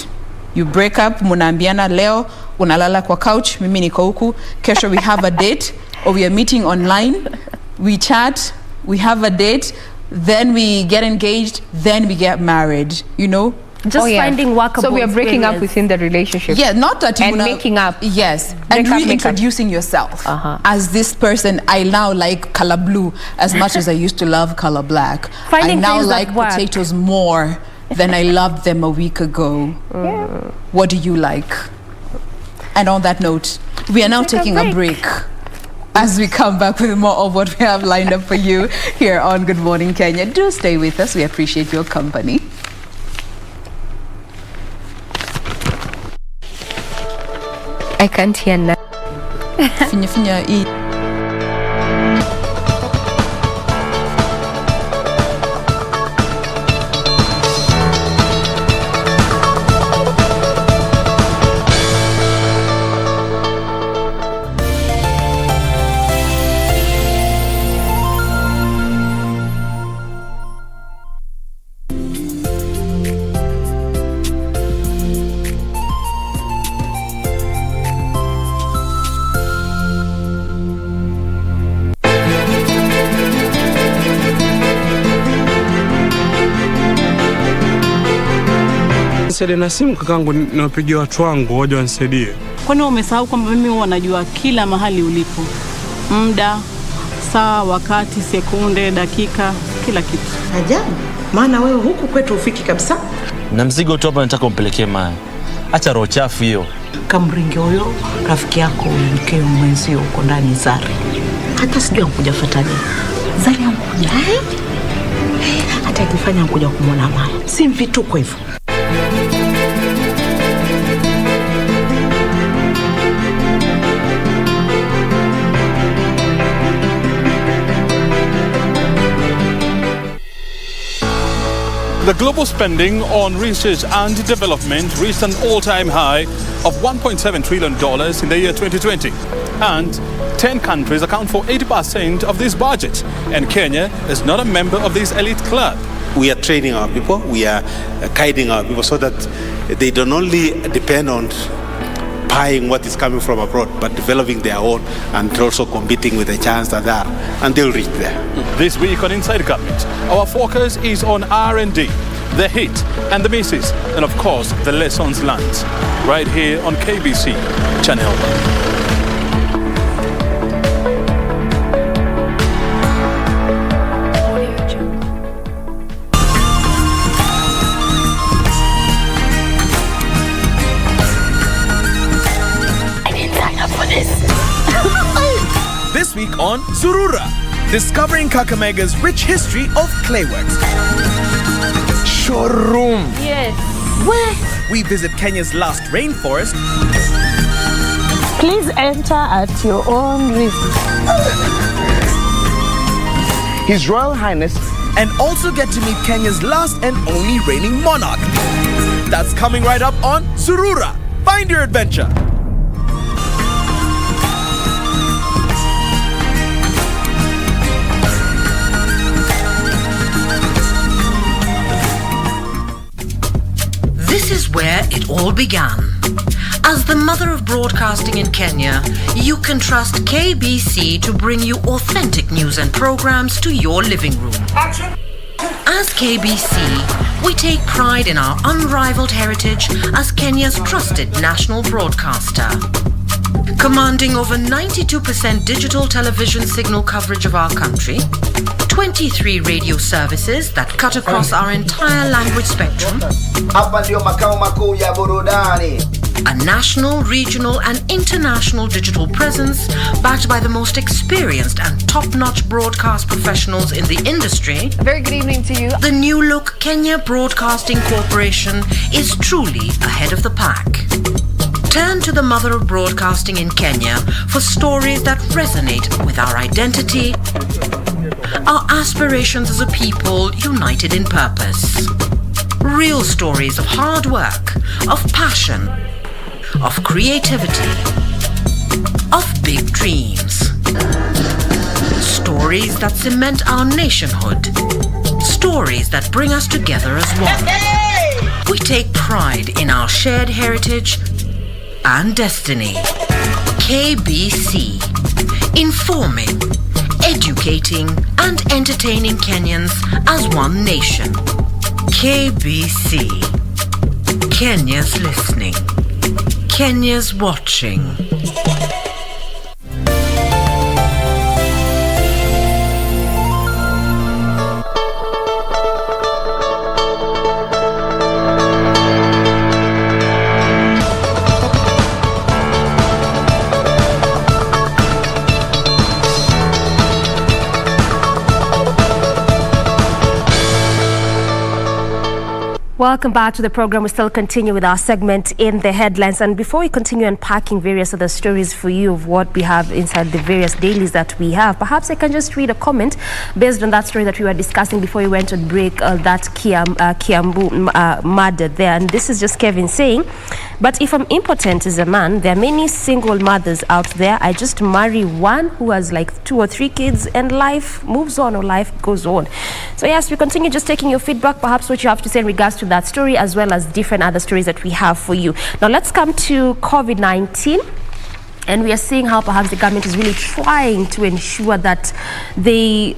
You break up, munaambiana leo, unalala kwa couch, mimi niko huku, kesho we have a date, or we are meeting online, we chat, we have a date, then we get engaged, then we get married, Just finding workable. So we are breaking up within the relationship. Yeah, not that you making up. Yes, and reintroducing yourself as this person. I now like color blue as much as I used to love color black. I now like potatoes more than I loved them a week ago. What do you like? And on that note, we are now taking a break. As we come back with more of what we have lined up for you here on Good Morning Kenya. Do stay with us. We appreciate your company. I can't hear now. Finya eat. nisaidie na simu kakangu, niwapigie watu wangu waje wanisaidie. Kwani umesahau kwamba mimi huwa najua kila mahali ulipo? Muda, saa, wakati, sekunde, dakika, kila kitu. Ajabu, maana wewe huku kwetu ufiki kabisa. Na mzigo tu hapa nataka umpelekee Maya. Acha roho chafu hiyo. Kamringe huyo rafiki yako mkeo mwenzio uko ndani Zari. Hata sijui ankuja fuataje. Zari ankuja. Hata akifanya ankuja kumwona Maya. Si mvituko hivyo. The global spending on research and development reached an all-time high of $1.7 trillion in the year 2020. And 10 countries account for 80% of this budget. And Kenya is not a member of this elite club. We are training our people, we are guiding our people so that they don't only depend on buying what is coming from abroad, but developing their own and also competing with the giants that are, and they'll reach there. This week on Inside Government, our focus is on R&D, the hit and the misses, and of course, the lessons learned. Right here on KBC Channel. This week on Surura, discovering Kakamaga's rich history of clayworks. Showroom. Yes. Where we visit Kenya's last rainforest. Please enter at your own risk. His Royal Highness, and also get to meet Kenya's last and only reigning monarch. That's coming right up on Surura. Find your adventure. This is where it all began. As the mother of broadcasting in Kenya, you can trust KBC to bring you authentic news and programs to your living room. As KBC, we take pride in our unrivaled heritage as Kenya's trusted national broadcaster. Commanding over 92% digital television signal coverage of our country, 23 radio services that cut across our entire language spectrum, a national, regional and international digital presence backed by the most experienced and top-notch broadcast professionals in the industry. A very good evening to you. The new look Kenya Broadcasting Corporation is truly ahead of the pack. Turn to the mother of broadcasting in Kenya for stories that resonate with our identity, our aspirations as a people united in purpose. Real stories of hard work, of passion, of creativity, of big dreams. Stories that cement our nationhood. Stories that bring us together as one. We take pride in our shared heritage and destiny. KBC. Informing, educating and entertaining Kenyans as one nation. KBC. Kenya's listening. Kenya's watching. Welcome back to the program. We still continue with our segment in the headlines. And before we continue unpacking various other stories for you of what we have inside the various dailies that we have, perhaps I can just read a comment based on that story that we were discussing before we went on break, that Kiambu murder there. And this is just Kevin saying, but if I'm impotent as a man, there are many single mothers out there. I just marry one who has like 2 or 3 kids and life moves on, or life goes on. So yes, we continue just taking your feedback, perhaps what you have to say in regards to that story, as well as different other stories that we have for you. Now let's come to COVID-19. And we are seeing how perhaps the government is really trying to ensure that they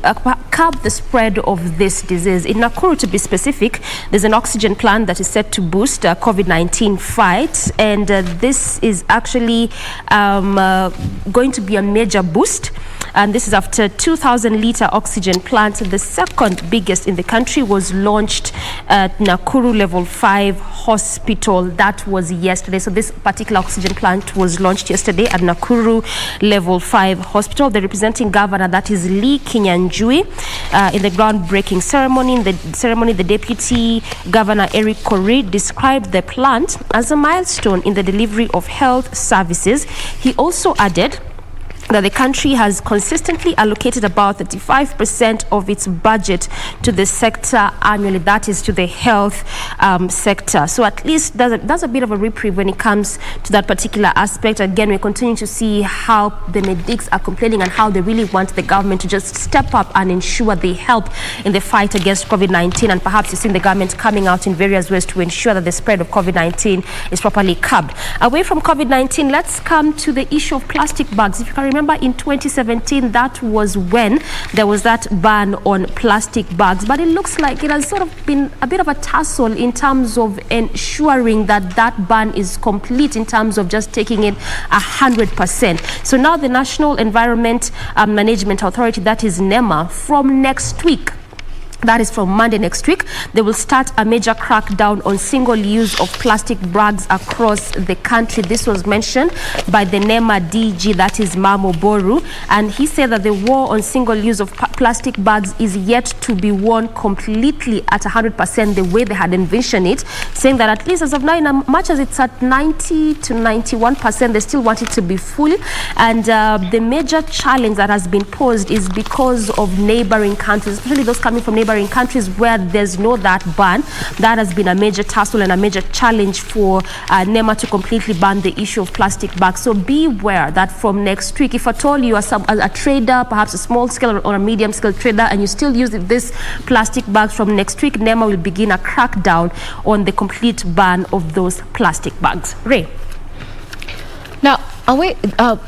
curb the spread of this disease. In Nakuru, to be specific, there's an oxygen plant that is set to boost COVID-19 fight. And this is actually going to be a major boost. And this is after 2,000-litre oxygen plant, the second biggest in the country, was launched at Nakuru Level 5 Hospital. That was yesterday. So this particular oxygen plant was launched yesterday at Nakuru Level 5 Hospital. The representing governor, that is Lee Kinyanjui, in the groundbreaking ceremony. The deputy governor, Eric Korir, described the plant as a milestone in the delivery of health services. He also added that the country has consistently allocated about 35% of its budget to the sector annually, that is to the health sector. So at least that's a bit of a reprieve when it comes to that particular aspect. Again, we continue to see how the medics are complaining and how they really want the government to just step up and ensure they help in the fight against COVID-19. And perhaps you've seen the government coming out in various ways to ensure that the spread of COVID-19 is properly curbed. Away from COVID-19, let's come to the issue of plastic bags. If you can remember, in 2017, that was when there was that ban on plastic bags. But it looks like it has sort of been a bit of a tussle in terms of ensuring that that ban is complete, in terms of just taking it 100%. So now the National Environment Management Authority, that is NEMA, from next week, that is from Monday next week, they will start a major crackdown on single use of plastic bags across the country. This was mentioned by the NEMA DG, that is Mamo Boru, and he said that the war on single use of plastic bags is yet to be won completely at 100% the way they had envisioned it, saying that at least as of now, in as much as it's at 90 to 91%, they still want it to be full. And the major challenge that has been posed is because of neighboring countries, especially those coming from neighboring countries where there's no that ban. That has been a major tussle and a major challenge for NEMA to completely ban the issue of plastic bags. So beware that from next week, if at all you are a trader, perhaps a small scale or a medium scale trader, and you still use this plastic bags, from next week NEMA will begin a crackdown on the complete ban of those plastic bags. Ray. Now,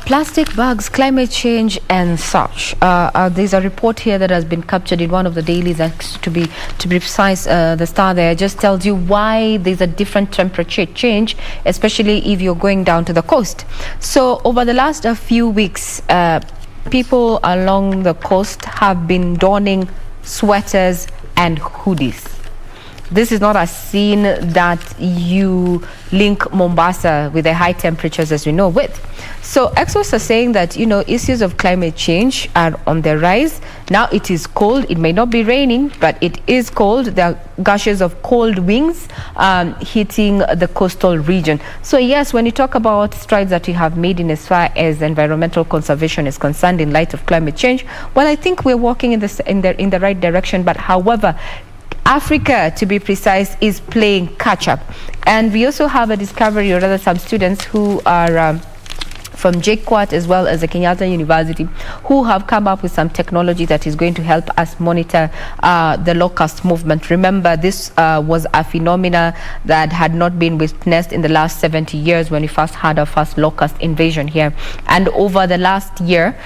plastic bags, climate change and such. There's a report here that has been captured in one of the dailies, to be precise. The Star there just tells you why there's a different temperature change, especially if you're going down to the coast. So over the last few weeks, people along the coast have been donning sweaters and hoodies. This is not a scene that you link Mombasa with the high temperatures as we know with. So experts are saying that, issues of climate change are on the rise. Now it is cold. It may not be raining, but it is cold. There are gushes of cold winds hitting the coastal region. So yes, when you talk about strides that we have made in as far as environmental conservation is concerned in light of climate change, well, I think we're walking in the right direction. But however, Africa, to be precise, is playing catch-up. And we also have a discovery, or rather some students who are from JKUAT as well as the Kenyatta University, who have come up with some technology that is going to help us monitor the locust movement. Remember, this was a phenomena that had not been witnessed in the last 70 years when we first had our first locust invasion here. And over the last year,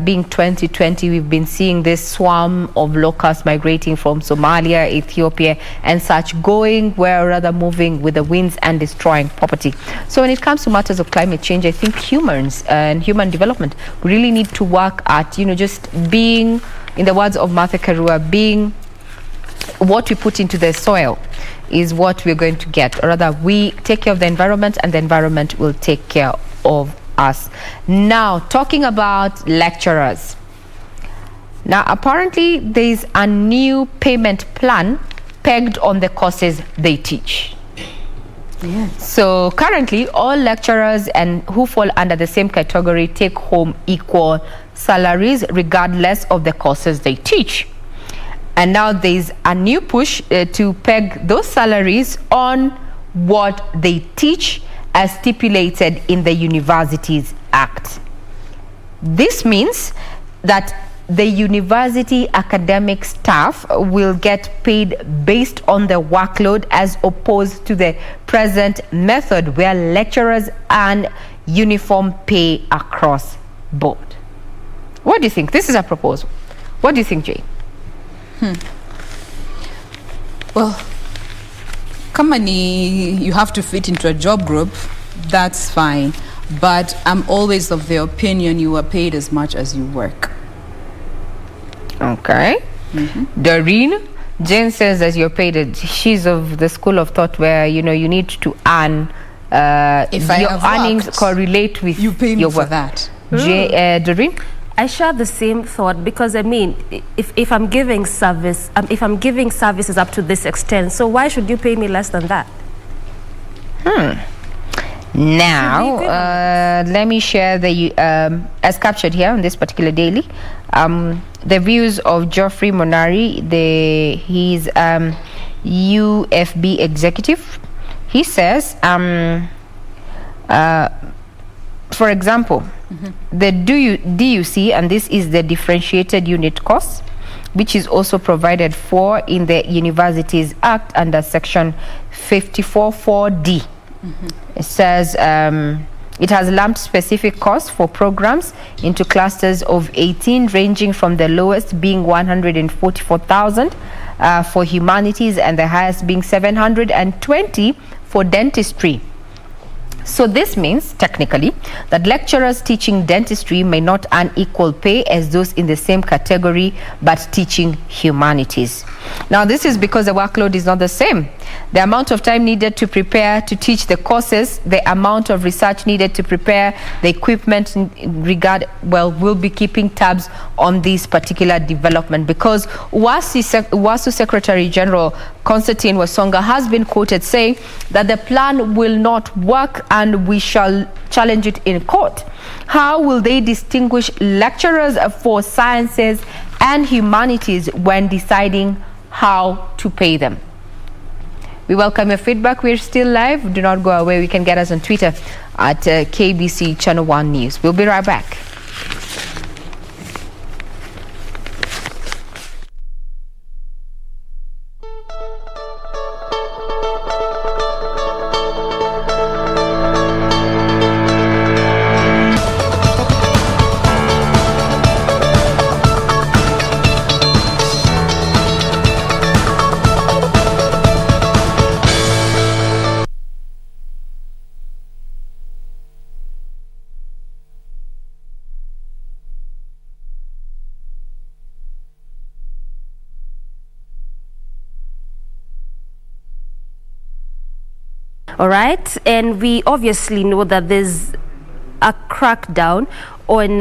being 2020, we've been seeing this swarm of locusts migrating from Somalia, Ethiopia, and such, going where rather moving with the winds and destroying property. So when it comes to matters of climate change, I think humans and human development, we really need to work at, just being, in the words of Martha Karua, being what we put into the soil is what we're going to get. Or rather, we take care of the environment and the environment will take care of us. Now, talking about lecturers. Now, apparently, there's a new payment plan pegged on the courses they teach. Yes. So currently, all lecturers and who fall under the same category take home equal salaries regardless of the courses they teach. And now there's a new push to peg those salaries on what they teach as stipulated in the Universities Act. This means that the university academic staff will get paid based on the workload as opposed to the present method where lecturers earn uniform pay across board. What do you think? This is a proposal. What do you think, Jay? Well, company, you have to fit into a job group, that's fine. But I'm always of the opinion you are paid as much as you work. Okay. Doreen, Jane says that you're paid. She's of the school of thought where, you know, you need to earn. If your earnings correlate with you pay me your for work. that. Doreen? I share the same thought because I mean, if I'm giving service, if I'm giving services up to this extent, so why should you pay me less than that? Now, let me share the as captured here on this particular daily, the views of Geoffrey Monari. He's UFB executive. He says, for example, the DUC, and this is the differentiated unit cost, which is also provided for in the Universities Act under section 54(4)D. It says it has lumped specific costs for programs into clusters of 18, ranging from the lowest being 144,000 for humanities and the highest being 720 for dentistry. So this means, technically, that lecturers teaching dentistry may not earn equal pay as those in the same category but teaching humanities. Now, this is because the workload is not the same. The amount of time needed to prepare to teach the courses, the amount of research needed to prepare, the equipment we'll be keeping tabs on this particular development because WASU Secretary General Constantine Wasonga has been quoted saying that the plan will not work and we shall challenge it in court. How will they distinguish lecturers for sciences and humanities when deciding how to pay them? We welcome your feedback. We're still live. Do not go away. We can get us on Twitter at KBC Channel 1 News. We'll be right back. All right, and we obviously know that there's a crackdown on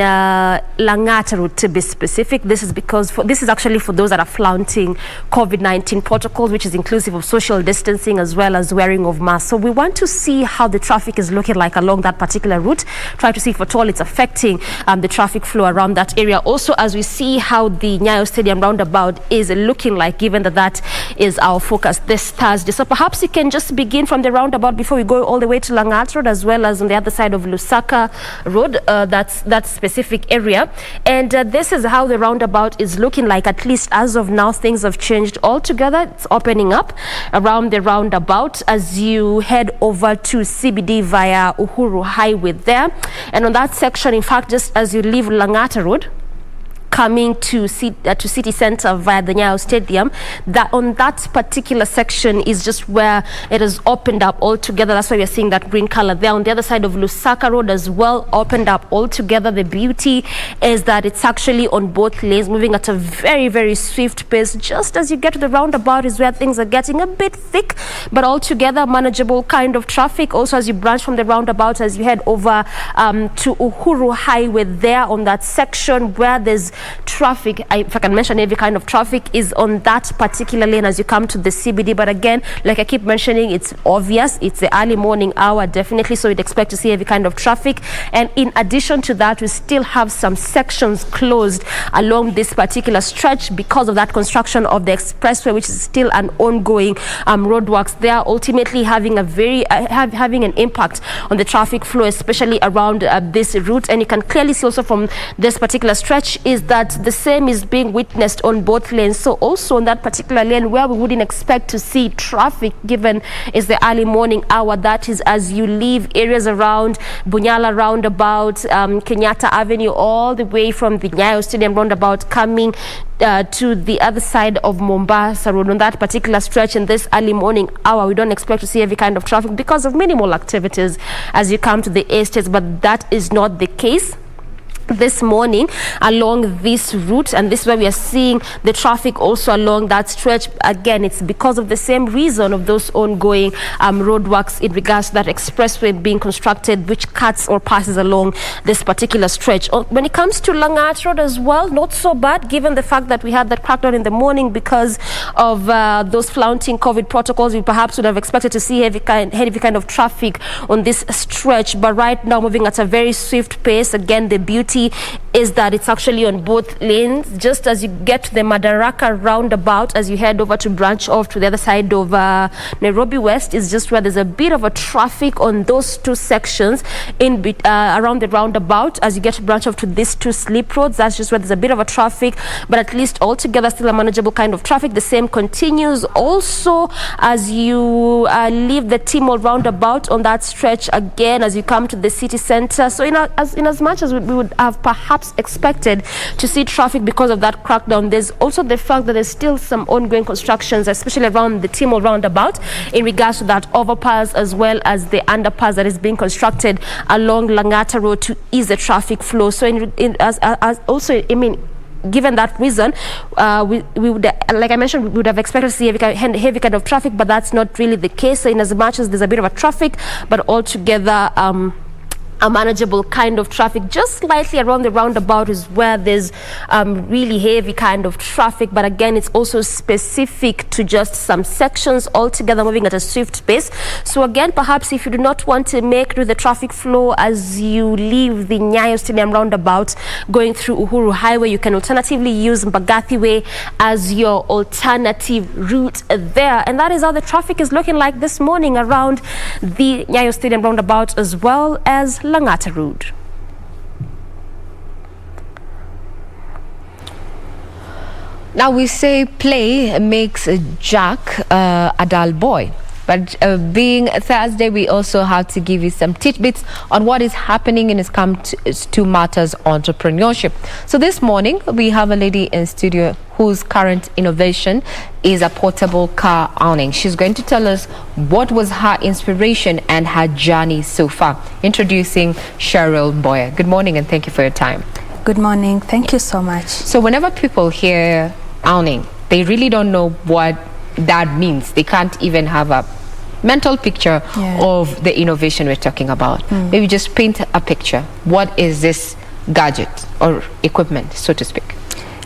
Langata route, to be specific. This is because this is actually for those that are flaunting COVID-19 protocols, which is inclusive of social distancing as well as wearing of masks. So we want to see how the traffic is looking like along that particular route, try to see if at all it's affecting the traffic flow around that area. Also, as we see how the Nyayo Stadium roundabout is looking like, given that that is our focus this Thursday. So perhaps you can just begin from the roundabout before we go all the way to Langata Road, as well as on the other side of Lusaka Road. That's that specific area, and this is how the roundabout is looking like. At least as of now, things have changed altogether. It's opening up around the roundabout as you head over to CBD via Uhuru Highway there, and on that section, in fact, just as you leave Langata Road coming to city center via the Nyayo Stadium, that on that particular section is just where it has opened up altogether. That's why we're seeing that green color there. On the other side of Lusaka Road as well, opened up altogether. The beauty is that it's actually on both lanes, moving at a very, very swift pace. Just as you get to the roundabout is where things are getting a bit thick, but altogether manageable kind of traffic. Also, as you branch from the roundabout, as you head over to Uhuru Highway there, on that section where there's traffic, if I can mention every kind of traffic, is on that particular lane as you come to the CBD. But again, like I keep mentioning, it's obvious, it's the early morning hour, definitely, so we'd expect to see every kind of traffic. And in addition to that, we still have some sections closed along this particular stretch because of that construction of the expressway, which is still an ongoing roadworks there, ultimately having a very having an impact on the traffic flow, especially around this route. And you can clearly see also from this particular stretch is that that the same is being witnessed on both lanes. So also on that particular lane where we wouldn't expect to see traffic, given is the early morning hour, that is as you leave areas around Bunyala roundabout, Kenyatta Avenue, all the way from the Nyayo Stadium roundabout coming to the other side of Mombasa Road. On that particular stretch in this early morning hour, we don't expect to see every kind of traffic because of minimal activities as you come to the estates, but that is not the case this morning along this route, and this is where we are seeing the traffic also along that stretch. Again, it's because of the same reason of those ongoing roadworks in regards to that expressway being constructed, which cuts or passes along this particular stretch. When it comes to Langat Road as well, not so bad, given the fact that we had that crackdown in the morning because of those flaunting COVID protocols. We perhaps would have expected to see heavy kind of traffic on this stretch, but right now moving at a very swift pace. Again, the beauty is that it's actually on both lanes. Just as you get to the Madaraka roundabout, as you head over to branch off to the other side of Nairobi West, is just where there's a bit of a traffic on those two sections in around the roundabout. As you get to branch off to these two slip roads, that's just where there's a bit of a traffic, but at least altogether still a manageable kind of traffic. The same continues also as you leave the Timor roundabout on that stretch, again as you come to the city center. So in as much as we would have perhaps expected to see traffic because of that crackdown, there's also the fact that there's still some ongoing constructions, especially around the Timor roundabout, in regards to that overpass as well as the underpass that is being constructed along Langata Road to ease the traffic flow. So given that reason, we would, like I mentioned, we would have expected to see heavy kind of traffic, but that's not really the case. So in as much as there's a bit of a traffic, but altogether a manageable kind of traffic. Just slightly around the roundabout is where there's really heavy kind of traffic, but again it's also specific to just some sections, altogether moving at a swift pace. So again, perhaps if you do not want to make through the traffic flow as you leave the Nyayo Stadium roundabout going through Uhuru Highway, you can alternatively use Mbagathi Way as your alternative route there. And that is how the traffic is looking like this morning around the Nyayo Stadium roundabout as well as Langata Road. Now we say play makes Jack a dull boy. But being Thursday, we also have to give you some tidbits on what is happening when it comes to matters entrepreneurship. So this morning, we have a lady in studio whose current innovation is a portable car awning. She's going to tell us what was her inspiration and her journey so far. Introducing Cheryl Boyer. Good morning and thank you for your time. Good morning. Thank you so much. So whenever people hear awning, they really don't know what that means. They can't even have a mental picture of the innovation we're talking about. Maybe just paint a picture. What is this gadget or equipment, so to speak?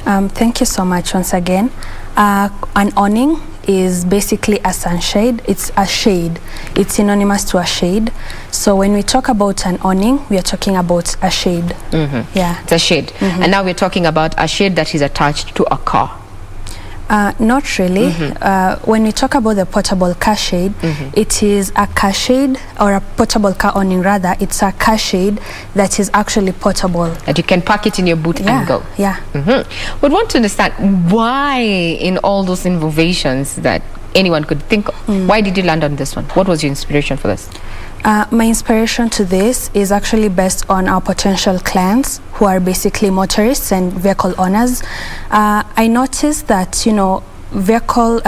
Thank you so much once again. An awning is basically a sunshade. It's a shade. It's synonymous to a shade. So when we talk about an awning, we are talking about a shade. Yeah, it's a shade. And now we're talking about a shade that is attached to a car. Not really. When we talk about the portable car shade, it is a car shade, or a portable car awning rather. It's a car shade that is actually portable. That you can pack it in your boot and go. Yeah. We'd want to understand why in all those innovations that anyone could think of, why did you land on this one? What was your inspiration for this? My inspiration to this is actually based on our potential clients who are basically motorists and vehicle owners. I noticed that, you know, vehicle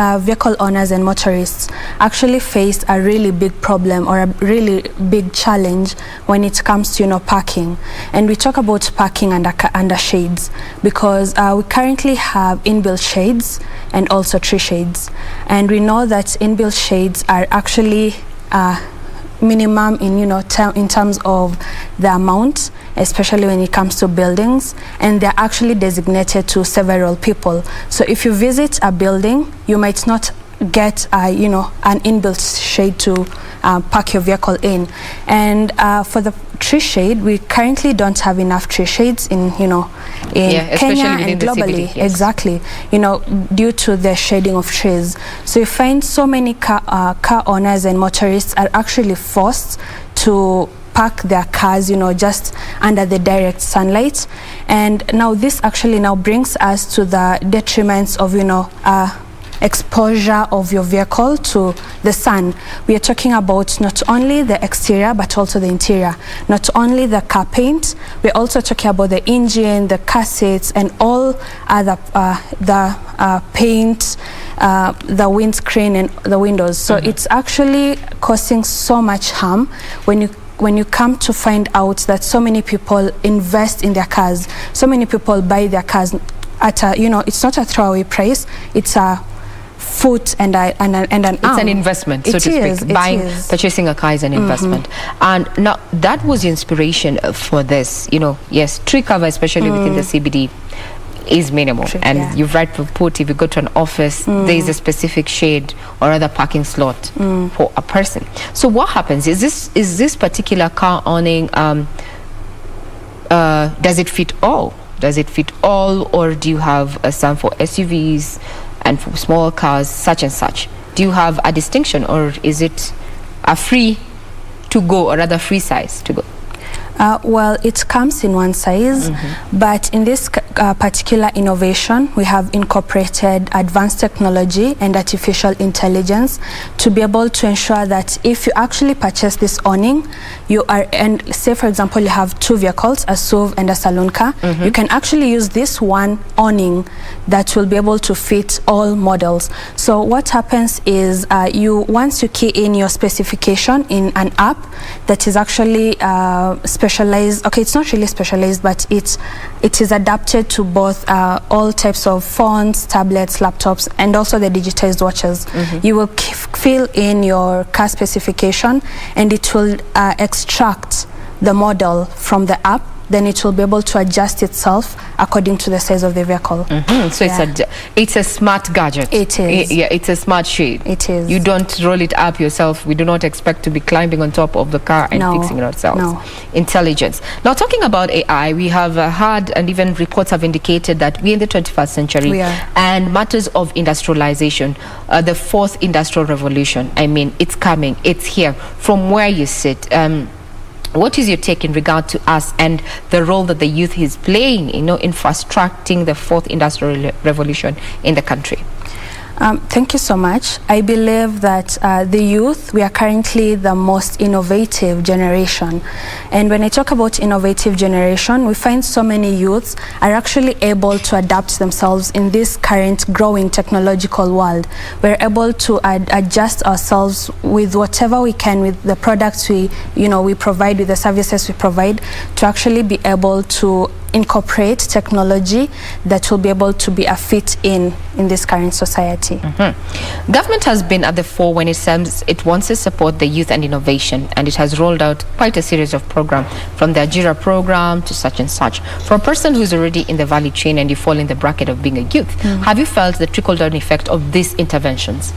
owners and motorists actually face a really big problem or a really big challenge when it comes to, you know, parking. And we talk about parking under shades because we currently have inbuilt shades and also tree shades. And we know that inbuilt shades are actually minimum in, you know, in terms of the amount, especially when it comes to buildings, and they're actually designated to several people. So if you visit a building, you might not get you know, an inbuilt shade to park your vehicle in. And for the tree shade, we currently don't have enough tree shades in, you know, in Kenya and globally. CBD, yes. Exactly, you know, due to the shading of trees. So you find so many car owners and motorists are actually forced to park their cars, just under the direct sunlight. And now this actually now brings us to the detriments of, exposure of your vehicle to the sun. We are talking about not only the exterior but also the interior, not only the car paint, we're also talking about the engine, the car seats, and all other paint, the windscreen and the windows. So it's actually causing so much harm when you come to find out that so many people invest in their cars, so many people buy their cars at a, it's not a throwaway price, it's a foot and an arm. It's an investment, so to speak. Purchasing a car is an investment. And now that was the inspiration for this. Yes, tree cover, especially within the CBD, is minimal. And you've rightfully put, if you go to an office, there is a specific shade or other parking slot for a person. So what happens? Is this particular car awning, does it fit all? Does it fit all, or do you have some for SUVs and for small cars, such and such? Do you have a distinction, or is it a free to go, or rather free size to go? Well, it comes in one size, but in this particular innovation, we have incorporated advanced technology and artificial intelligence to be able to ensure that if you actually purchase this awning, and say for example you have two vehicles, a SUV and a saloon car, you can actually use this one awning that will be able to fit all models. So what happens is once you key in your specification in an app that is actually specialized, okay, it's not really specialized, but it is adapted to both all types of phones, tablets, laptops, and also the digitized watches. You will fill in your car specification, and it will extract the model from the app. Then it will be able to adjust itself according to the size of the vehicle. So it's a smart gadget. It is. It's a smart shade. It is. You don't roll it up yourself. We do not expect to be climbing on top of the car and fixing it ourselves. No. Intelligence. Now, talking about AI, we have heard, and even reports have indicated that we're in the 21st century. We are. And matters of industrialization, the fourth industrial revolution, it's coming. It's here. From where you sit, what is your take in regard to us and the role that the youth is playing, in fast-tracking the fourth industrial revolution in the country? Thank you so much. I believe that the youth, we are currently the most innovative generation. And when I talk about innovative generation, we find so many youths are actually able to adapt themselves in this current growing technological world. We're able to adjust ourselves with whatever we can, with the products we provide, with the services we provide, to actually be able to incorporate technology that will be able to be a fit in this current society. Government has been at the fore when it says it wants to support the youth and innovation, and it has rolled out quite a series of programs, from the Ajira program to such and such. For a person who's already in the value chain and you fall in the bracket of being a youth, have you felt the trickle-down effect of these interventions?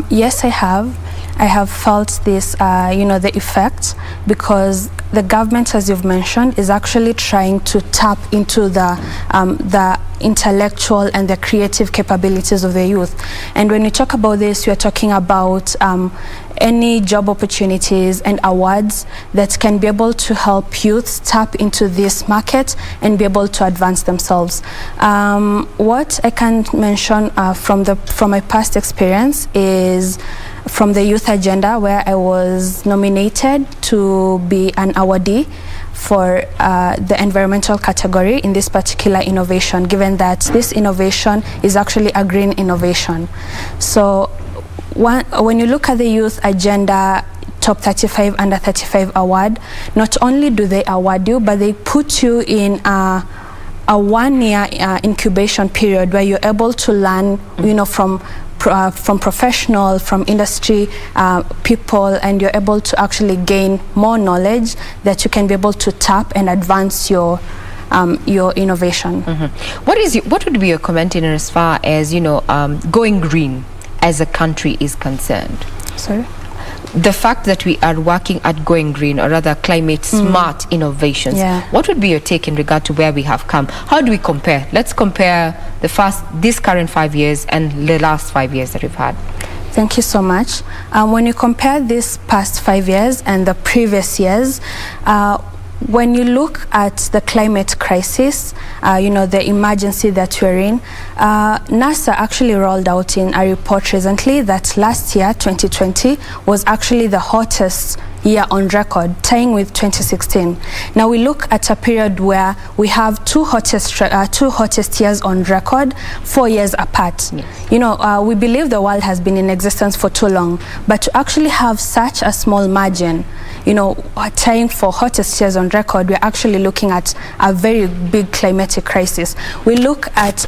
Yes, I have. I have felt this, the effect, because the government, as you've mentioned, is actually trying to tap into the intellectual and the creative capabilities of the youth. And when we talk about this, we are talking about any job opportunities and awards that can be able to help youths tap into this market and be able to advance themselves. What I can mention from my past experience is from the youth agenda, where I was nominated to be an awardee for the environmental category in this particular innovation, given that this innovation is actually a green innovation. So when you look at the youth agenda top 35 under 35 award, not only do they award you, but they put you in a 1 year incubation period where you're able to learn, from professional, from industry people, and you're able to actually gain more knowledge that you can be able to tap and advance your innovation. What would be your comment in as far as going green as a country is concerned? Sorry? The fact that we are working at going green, or rather climate smart innovations, what would be your take in regard to where we have come? How do we compare? Let's compare this current 5 years and the last 5 years that we've had. Thank you so much. When you compare this past 5 years and the previous years, when you look at the climate crisis, the emergency that we're in, NASA actually rolled out in a report recently that last year, 2020, was actually the hottest year on record, tying with 2016. Now we look at a period where we have two hottest years on record, 4 years apart. Yes. We believe the world has been in existence for too long, but to actually have such a small margin, tying for hottest years on record, we're actually looking at a very big climatic crisis. We look at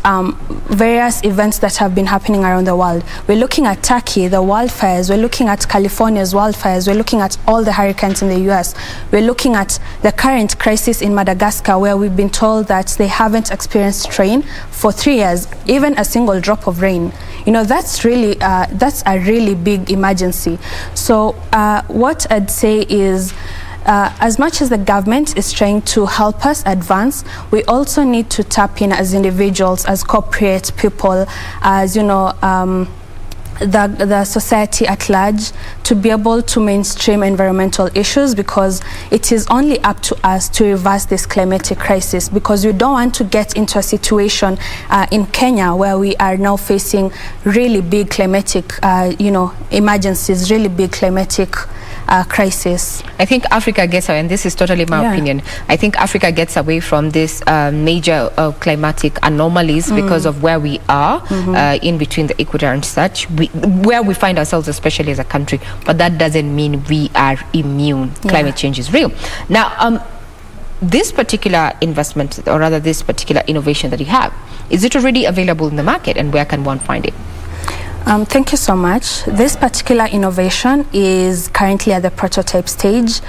various events that have been happening around the world. We're looking at Turkey, the wildfires. We're looking at California's wildfires. We're looking at all the hurricanes in the US. We're looking at the current crisis in Madagascar, where we've been told that they haven't experienced rain for 3 years, even a single drop of rain. That's a really big emergency. So what I'd say is, as much as the government is trying to help us advance, we also need to tap in as individuals, as corporate people, as the society at large, to be able to mainstream environmental issues, because it is only up to us to reverse this climatic crisis, because we don't want to get into a situation in Kenya where we are now facing really big climatic emergencies, really big climatic crisis. I think Africa gets away, and this is totally my opinion, I think Africa gets away from this major climatic anomalies because of where we are in between the equator and such, where we find ourselves, especially as a country. But that doesn't mean we are immune. Climate change is real. Now, this particular investment, or rather this particular innovation that you have, is it already available in the market, and where can one find it? Thank you so much. This particular innovation is currently at the prototype stage.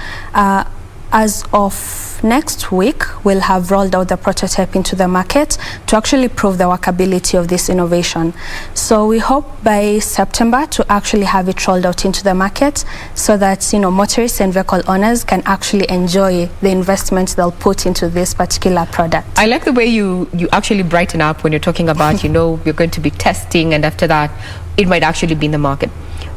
As of next week, we'll have rolled out the prototype into the market to actually prove the workability of this innovation. So we hope by September to actually have it rolled out into the market, so that motorists and vehicle owners can actually enjoy the investment they'll put into this particular product. I like the way you actually brighten up when you're talking about we're going to be testing, and after that it might actually be in the market.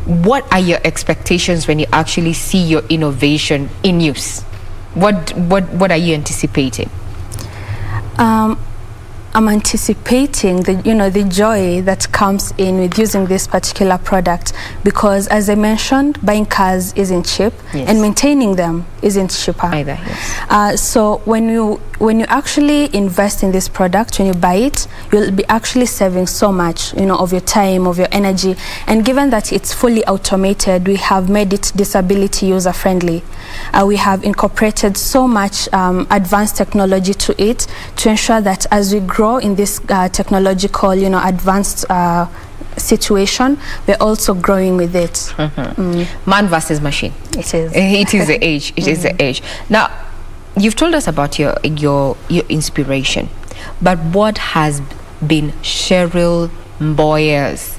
What are your expectations when you actually see your innovation in use? What are you anticipating? I'm anticipating the joy that comes in with using this particular product, because as I mentioned, buying cars isn't cheap, and maintaining them isn't cheaper either. Yes. So when you actually invest in this product, when you buy it, you'll be actually saving so much of your time, of your energy. And given that it's fully automated, we have made it disability user friendly. We have incorporated so much advanced technology to it, to ensure that as we grow in this technological advanced situation, we're also growing with it. Man versus machine. It is. It is the age. It is the age. Now, you've told us about your inspiration, but what has been Cheryl Mboya's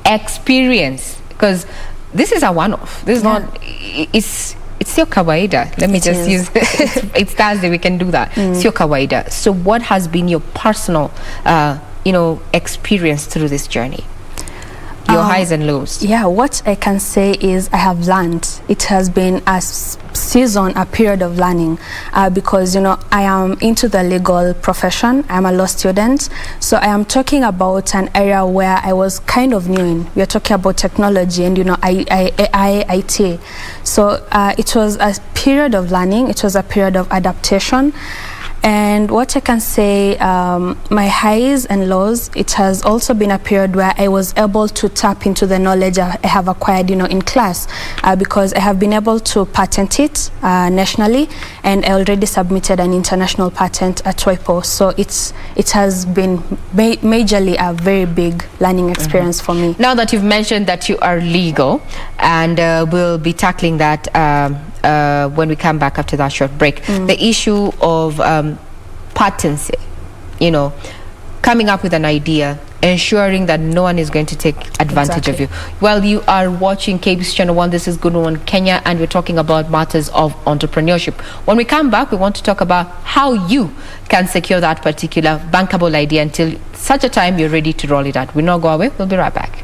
experience? Because this is a one-off. This is not. It's still kawaida. Let me just use it's Thursday, we can do that. It's your kawaida. So what has been your personal experience through this journey? Your highs and lows. Yeah, what I can say is I have learned. It has been a period of learning, because I am into the legal profession. I'm a law student, so I am talking about an area where I was kind of new in. We are talking about technology and IT. So it was a period of learning. It was a period of adaptation. And what I can say, my highs and lows, it has also been a period where I was able to tap into the knowledge I have acquired, in class, because I have been able to patent it nationally, and I already submitted an international patent at WIPO. So it has been majorly a very big learning experience for me. Now that you've mentioned that you are legal, and we'll be tackling that when we come back after that short break, the issue of patency, coming up with an idea, ensuring that no one is going to take advantage of you. Well, you are watching KBC Channel 1. This is Good Morning Kenya, and we're talking about matters of entrepreneurship. When we come back, we want to talk about how you can secure that particular bankable idea until such a time you're ready to roll it out. We'll not go away. We'll be right back.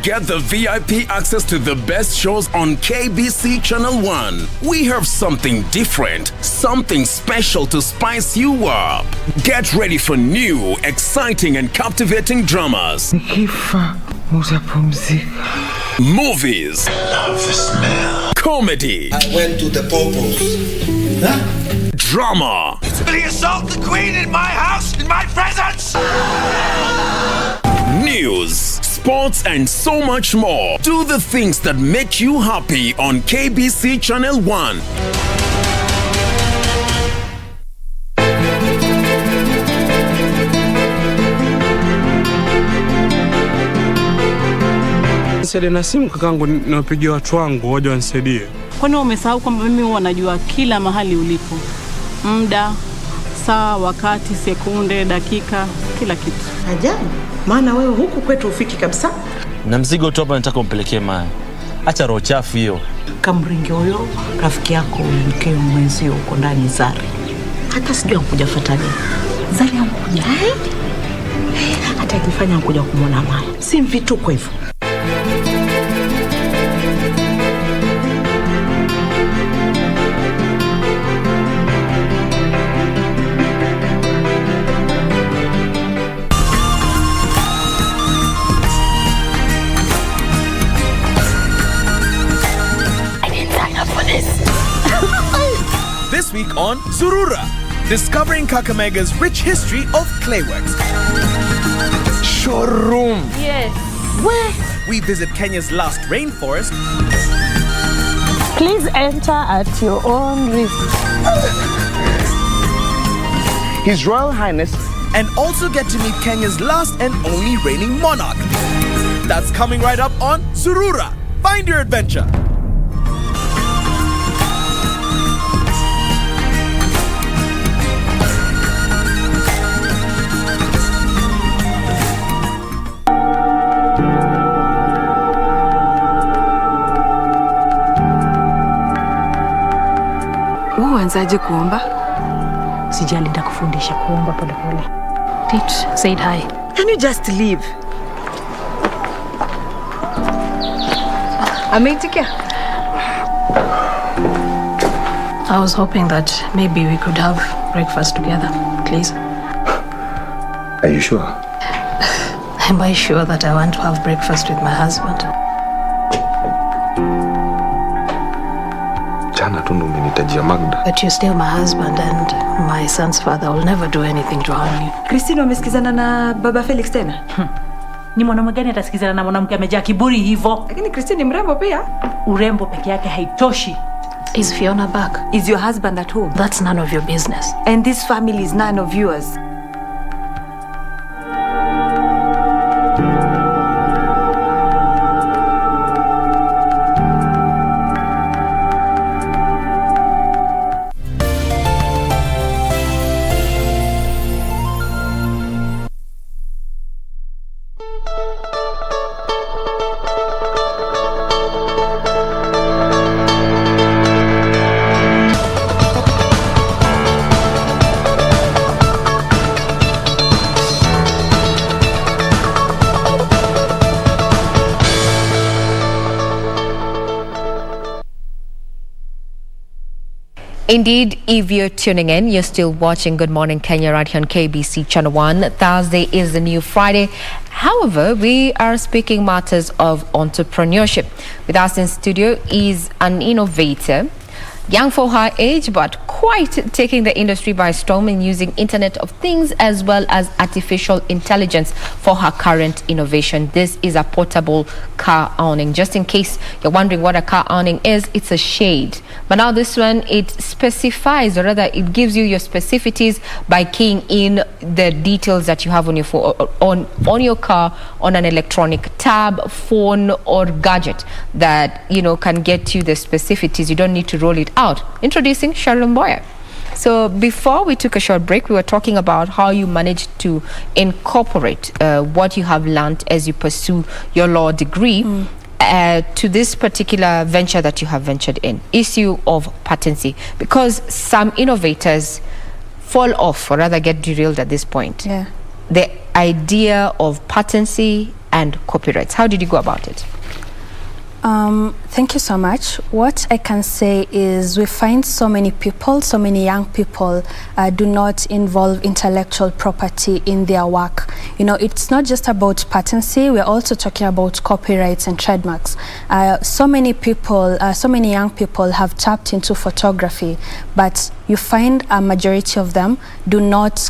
get the VIP access to the best shows on KBC Channel 1. We have something different, something special to spice you up. Get ready for new, exciting and captivating dramas. Movies. I love the smell. Comedy. I went to the popos. Huh? Drama. Did he assault the queen in my house, in my presence? News, sports, and so much more. Do the things that make you happy on KBC Channel 1. Nisaidie na simu kakangu, napigia watu wangu waje wanisaidie. Kwani umesahau kwamba mimi huwa najua kila mahali ulipo? Muda, saa, wakati, sekunde, dakika, kila kitu. Ajabu, maana wewe huku kwetu ufiki kabisa. Na mzigo tu hapa nataka umpelekee Maya. Acha roho chafu hiyo. Kamringe huyo rafiki yako mke mwenzio uko ndani Zari. Hata sijui kuja fuata nini. Zari amkuja. Hata ikifanya kuja kumwona Maya. Si mvituko hivyo. This week on Surura, discovering Kakamaga's rich history of clayworks. Showroom. Yes. Where we visit Kenya's last rainforest. Please enter at your own risk. His Royal Highness, and also get to meet Kenya's last and only reigning monarch. That's coming right up on Surura. Find your adventure. Uanzaje kuomba? Sijali nitakufundisha kuomba pole pole. Pete said hi. Can you just leave? Ameitikia? I was hoping that maybe we could have breakfast together, please. Are you sure? Am I sure that I want to have breakfast with my husband? Jana tu ndo umenitajia Magda. But you're still my husband and my son's father. I will never do anything to harm you. Christine wamesikizana na baba Felix tena? Ni mwanamke gani atasikizana na mwanamke amejaa kiburi hivyo? Lakini Christine ni mrembo pia. Urembo peke yake haitoshi. Is Fiona back? Is your husband at home? That's none of your business. And this family is none of yours. Indeed, if you're tuning in, you're still watching Good Morning Kenya right here on KBC Channel 1. Thursday is the new Friday. However, we are speaking matters of entrepreneurship. With us in studio is an innovator, young for her age, but quite taking the industry by storm and using Internet of Things as well as artificial intelligence for her current innovation. This is a portable car awning. Just in case you're wondering what a car awning is, it's a shade. But now this one, it specifies, or rather it gives you your specificities by keying in the details that you have on your phone, on your car, on an electronic tab, phone or gadget that, you know, can get you the specificities. You don't need to roll it out. Introducing Cheryl Mboya. So before we took a short break, we were talking about how you managed to incorporate what you have learned as you pursue your law degree to this particular venture that you have ventured in, issue of patency, because some innovators fall off or rather get derailed at this point. Yeah. The idea of patency and copyrights. How did you go about it? Thank you so much. What I can say is we find so many people, so many young people do not involve intellectual property in their work. You know, it's not just about patency, we're also talking about copyrights and trademarks. So many people, so many young people have tapped into photography, but you find a majority of them do not,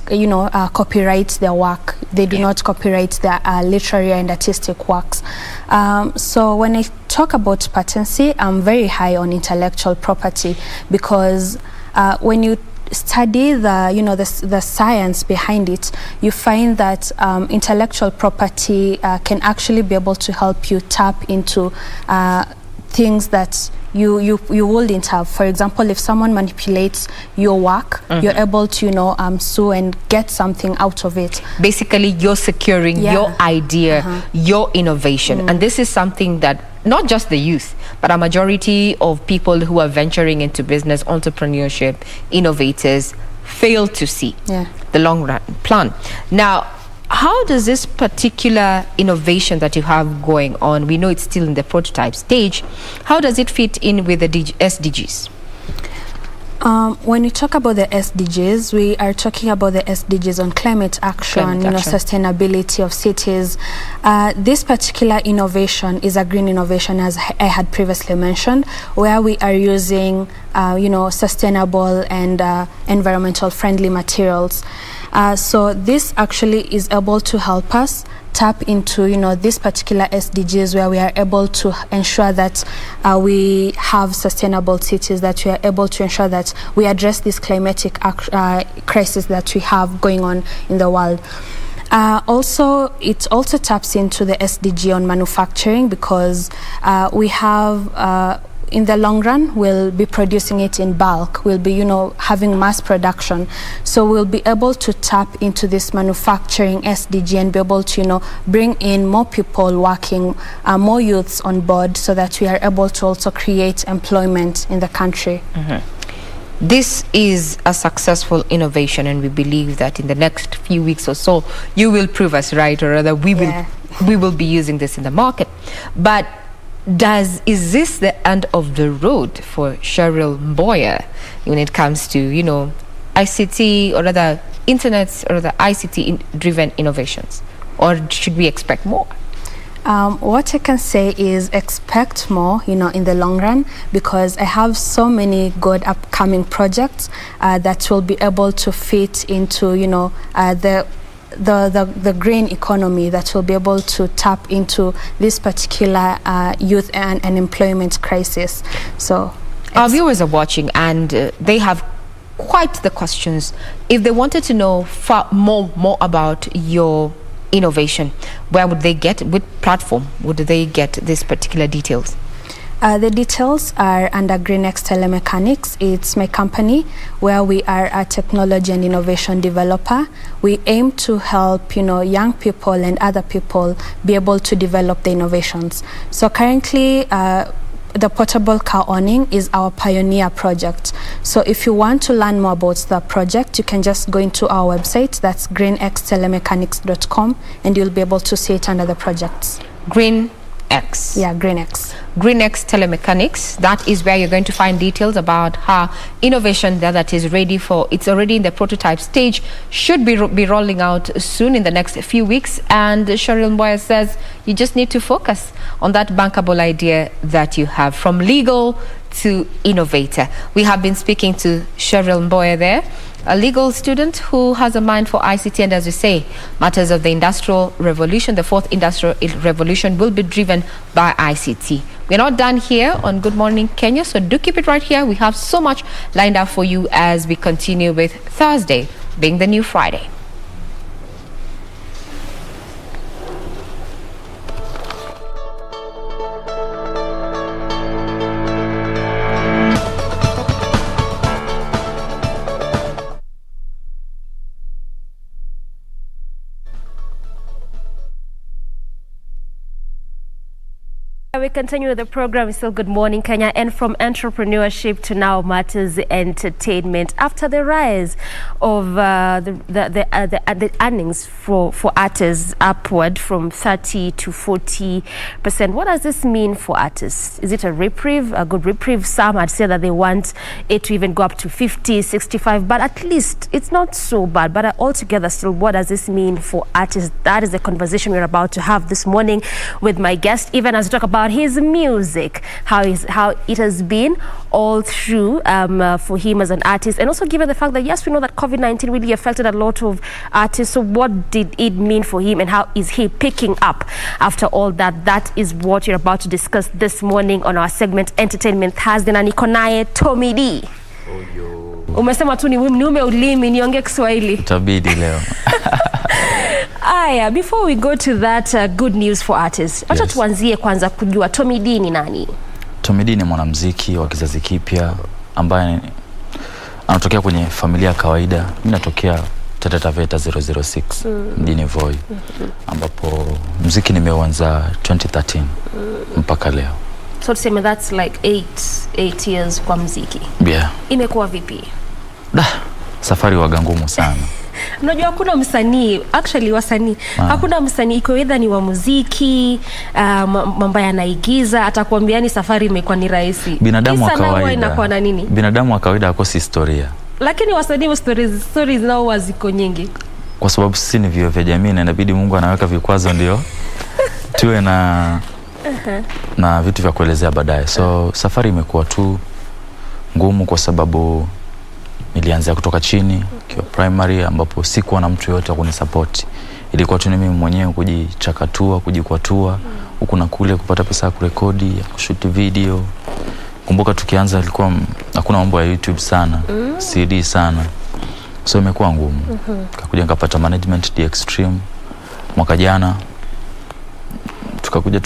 copyright their work. They do not copyright their literary and artistic works. So when I talk about patency, I'm very high on intellectual property, because when you study the science behind it, you find that intellectual property can actually be able to help you tap into things that you wouldn't have. For example, if someone manipulates your work, you're able to sue and get something out of it. Basically, you're securing your idea, your innovation, and this is something that not just the youth, but a majority of people who are venturing into business, entrepreneurship, innovators fail to see the long run plan. Now, how does this particular innovation that you have going on, we know it's still in the prototype stage, how does it fit in with the SDGs? When we talk about the SDGs, we are talking about the SDGs on climate action, sustainability of cities. This particular innovation is a green innovation, as I had previously mentioned, where we are using, sustainable and environmental friendly materials. So this actually is able to help us tap into this particular SDGs, where we are able to ensure that we have sustainable cities, that we are able to ensure that we address this climatic crisis that we have going on in the world. Also, it also taps into the SDG on manufacturing, because we have in the long run, we'll be producing it in bulk. We'll be, having mass production. So we'll be able to tap into this manufacturing SDG and be able to, bring in more people working, more youths on board, so that we are able to also create employment in the country. This is a successful innovation, and we believe that in the next few weeks or so, you will prove us right, or rather we will be using this in the market. But is this the end of the road for Cheryl Mboya when it comes to, ICT, or rather internet, or rather ICT driven innovations? Or should we expect more? What I can say is expect more, in the long run, because I have so many good upcoming projects that will be able to fit into, the green economy, that will be able to tap into this particular youth and employment crisis. So our viewers are watching, and they have quite the questions. If they wanted to know more about your innovation, where would they get, which platform would they get these particular details? The details are under GreenX Telemechanics. It's my company, where we are a technology and innovation developer. We aim to help, young people and other people be able to develop the innovations. So currently, the portable car awning is our pioneer project. So if you want to learn more about the project, you can just go into our website. That's greenxtelemechanics.com, and you'll be able to see it under the projects. GreenX. Yeah, GreenX. GreenX Telemechanics. That is where you're going to find details about how innovation that is ready for. It's already in the prototype stage. Should be rolling out soon in the next few weeks. And Cheryl Mboya says you just need to focus on that bankable idea that you have, from legal to innovator. We have been speaking to Cheryl Mboya there, a legal student who has a mind for ICT, and as we say, matters of the industrial revolution, the fourth industrial revolution, will be driven by ICT. We're not done here on Good Morning Kenya, so do keep it right here. We have so much lined up for you as we continue with Thursday being the new Friday. We continue with the program. Still Good Morning Kenya, and from entrepreneurship to now matters entertainment. After the rise of the earnings for artists upward from 30 to 40%, what does this mean for artists? Is it a reprieve, a good reprieve? Some had said that they want it to even go up to 50, 65, but at least it's not so bad. But altogether still, what does this mean for artists? That is the conversation we're about to have this morning with my guest, even as we talk about his music, how it has been all through for him as an artist, and also given the fact that yes, we know that COVID-19 really affected a lot of artists. So what did it mean for him, and how is he picking up after all that? That is what you're about to discuss this morning on our segment Entertainment Thursday, na niko naye Tommy D. Umesema tu ni mnume ulimi, niongee Kiswahili. Tabidi leo. Aya, before we go to that good news for artists, acha tuanzie kwanza kujua Tommy D ni nani? Tommy D ni mwanamuziki wa kizazi kipya ambaye anatokea kwenye familia ya kawaida. Mimi natokea Taita Taveta 006 mjini Voi, ambapo muziki nimeuanza 2013 mpaka leo. So tuseme that's like 8 years kwa muziki. Yeah. Imekuwa vipi? Safari waga ngumu sana. Unajua hakuna msanii, actually wasanii, hakuna msanii iko either ni wa muziki, mambo yanaigiza, atakwambia ni safari imekuwa ni rahisi. Binadamu wa kawaida inakuwa na nini? Binadamu wa kawaida hakosi historia. Lakini wasanii stories nao waziko nyingi. Kwa sababu sisi ni vioo vya jamii na inabidi Mungu anaweka vikwazo ndio tuwe na vitu vya kuelezea baadaye. So safari imekuwa tu ngumu kwa sababu nilianza kutoka chini kwa primary, ambapo sikuwa na mtu yote kunisupport. Ilikuwa tu mimi mwenyewe kujichakatua, kujikwatua huku na kule, kupata pesa ya kurekodi, ya kushoot video. Kumbuka tukianza ilikuwa hakuna mambo ya YouTube sana, CD sana. So imekuwa ngumu. Nikakuja nikapata management the extreme mwaka jana. Tukakuja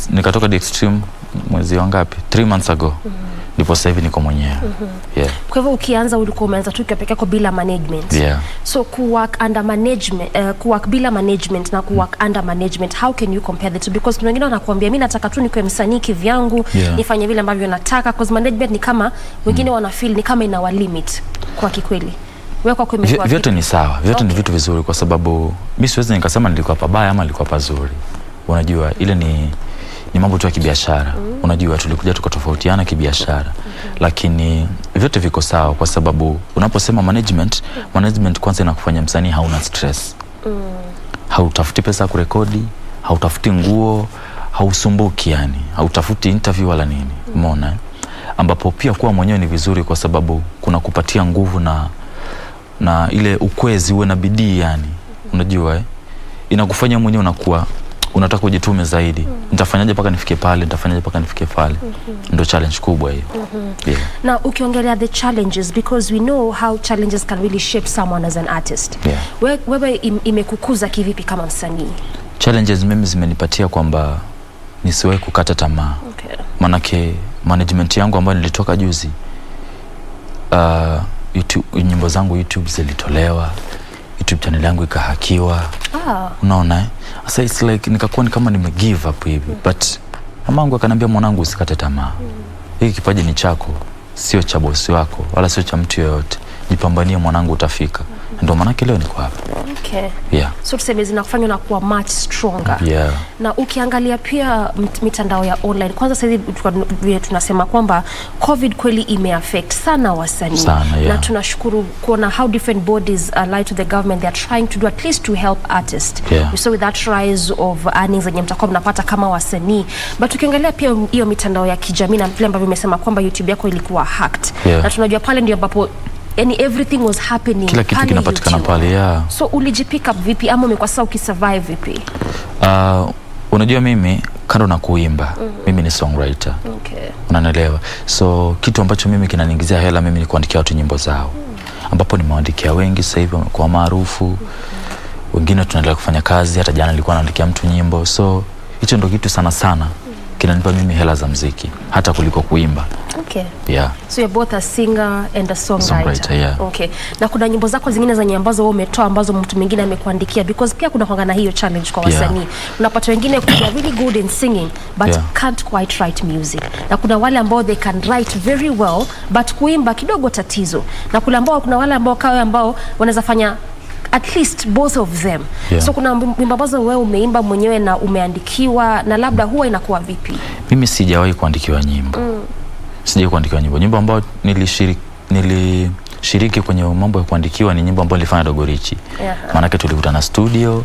nikatoka the extreme mwezi wangapi? 3 months ago. Ndipo sasa hivi niko mwenyewe. Yeah. Kwa hivyo ukianza ulikuwa umeanza tu peke yako bila management. Yeah. So kuwork under management, kuwork bila management na kuwork under management, how can you compare the two? Because kuna wengine wanakuambia mimi nataka tu nikuwe msanii kivyangu, nifanye vile ambavyo nataka, because management ni kama wengine wana feel ni kama inawa limit kwa kikweli. Wewe kwa kweli vyote ni sawa. Vyote ni vitu vizuri kwa sababu mimi siwezi nikasema nilikuwa pabaya ama nilikuwa pazuri. Unajua ile ni mambo tu ya kibiashara. Unajua tulikuja tukatofautiana kibiashara. Lakini vyote viko sawa kwa sababu unaposema management kwanza inakufanya msanii hauna stress. Hautafuti pesa kurekodi, hautafuti nguo, hausumbuki yani, hautafuti interview wala nini. Umeona? Ambapo pia kuwa mwenyewe ni vizuri kwa sababu kuna kupatia nguvu na ile ukwezi uwe na bidii yani. Unajua inakufanya mwenyewe unakuwa unataka kujitume zaidi. Nitafanyaje mpaka nifike pale, nitafanyaje mpaka nifike pale. Ndio challenge kubwa hiyo. Yeah. Now ukiongelea the challenges, because we know how challenges can really shape someone as an artist. Yeah. Wewe imekukuza kivipi kama msanii? Challenges mimi zimenipatia kwamba nisiwahi kukata tamaa. Okay. Manake management yangu ambayo nilitoka juzi, YouTube, nyimbo zangu YouTube zilitolewa, YouTube channel yangu ikahakiwa. Unaona sasa it's like nikakuwa kama give up hivi. But mamangu akaniambia, mwanangu usikate tamaa. Hiki kipaji ni chako, sio cha bosi wako wala sio cha mtu yoyote. Jipambanie mwanangu, utafika. Ndio maana leo niko hapa. Okay. Yeah. So tuseme zinakufanya na kuwa much stronger. Yeah. Na ukiangalia pia mitandao ya online, kwanza sasa hivi tunasema kwamba COVID kweli imeaffect sana wasanii. Na tunashukuru kuona how different bodies allied to the government, they are trying to do at least to help artists. Yeah. We saw with that rise of earnings zenye mtakuwa mnapata kama wasanii. But ukiangalia pia hiyo mitandao ya kijamii na vile ambavyo umesema kwamba YouTube yako ilikuwa hacked. Yeah. Na tunajua pale ndio ambapo everything was happening. Kila kitu kinapatikana pale. Yeah. So ulijipick up vipi ama umekuwa sasa ukisurvive vipi? Unajua mimi kando na kuimba, mimi ni songwriter. Okay. Unanielewa? So kitu ambacho mimi kinaniingizia hela mimi ni kuandikia watu nyimbo zao. Ambapo nimeandikia wengi sasa hivi wamekuwa maarufu. Wengine tunaendelea kufanya kazi, hata jana nilikuwa naandikia mtu nyimbo. So hicho ndio kitu sana kinanipa mimi hela za muziki hata kuliko kuimba. Okay. Yeah. So you're both a singer and a songwriter. Yeah. Okay. Na kuna nyimbo zako zingine za ambazo wewe umetoa ambazo mtu mwingine amekuandikia, because pia kuna kwanga na hiyo challenge kwa wasanii. Unapata wengine kuwa really good in singing but can't quite write music. Na kuna wale ambao they can write very well but kuimba kidogo tatizo. Na kuna wale ambao wanaweza fanya at least both of them. So kuna wimbo ambazo wewe umeimba mwenyewe na umeandikiwa, na labda huwa inakuwa vipi? Mimi sijawahi kuandikiwa nyimbo. Sijawahi kuandikiwa nyimbo. Nyimbo ambayo nilishiriki kwenye mambo ya kuandikiwa ni nyimbo ambayo nilifanya Dogorichi. Maana yake tulikutana studio,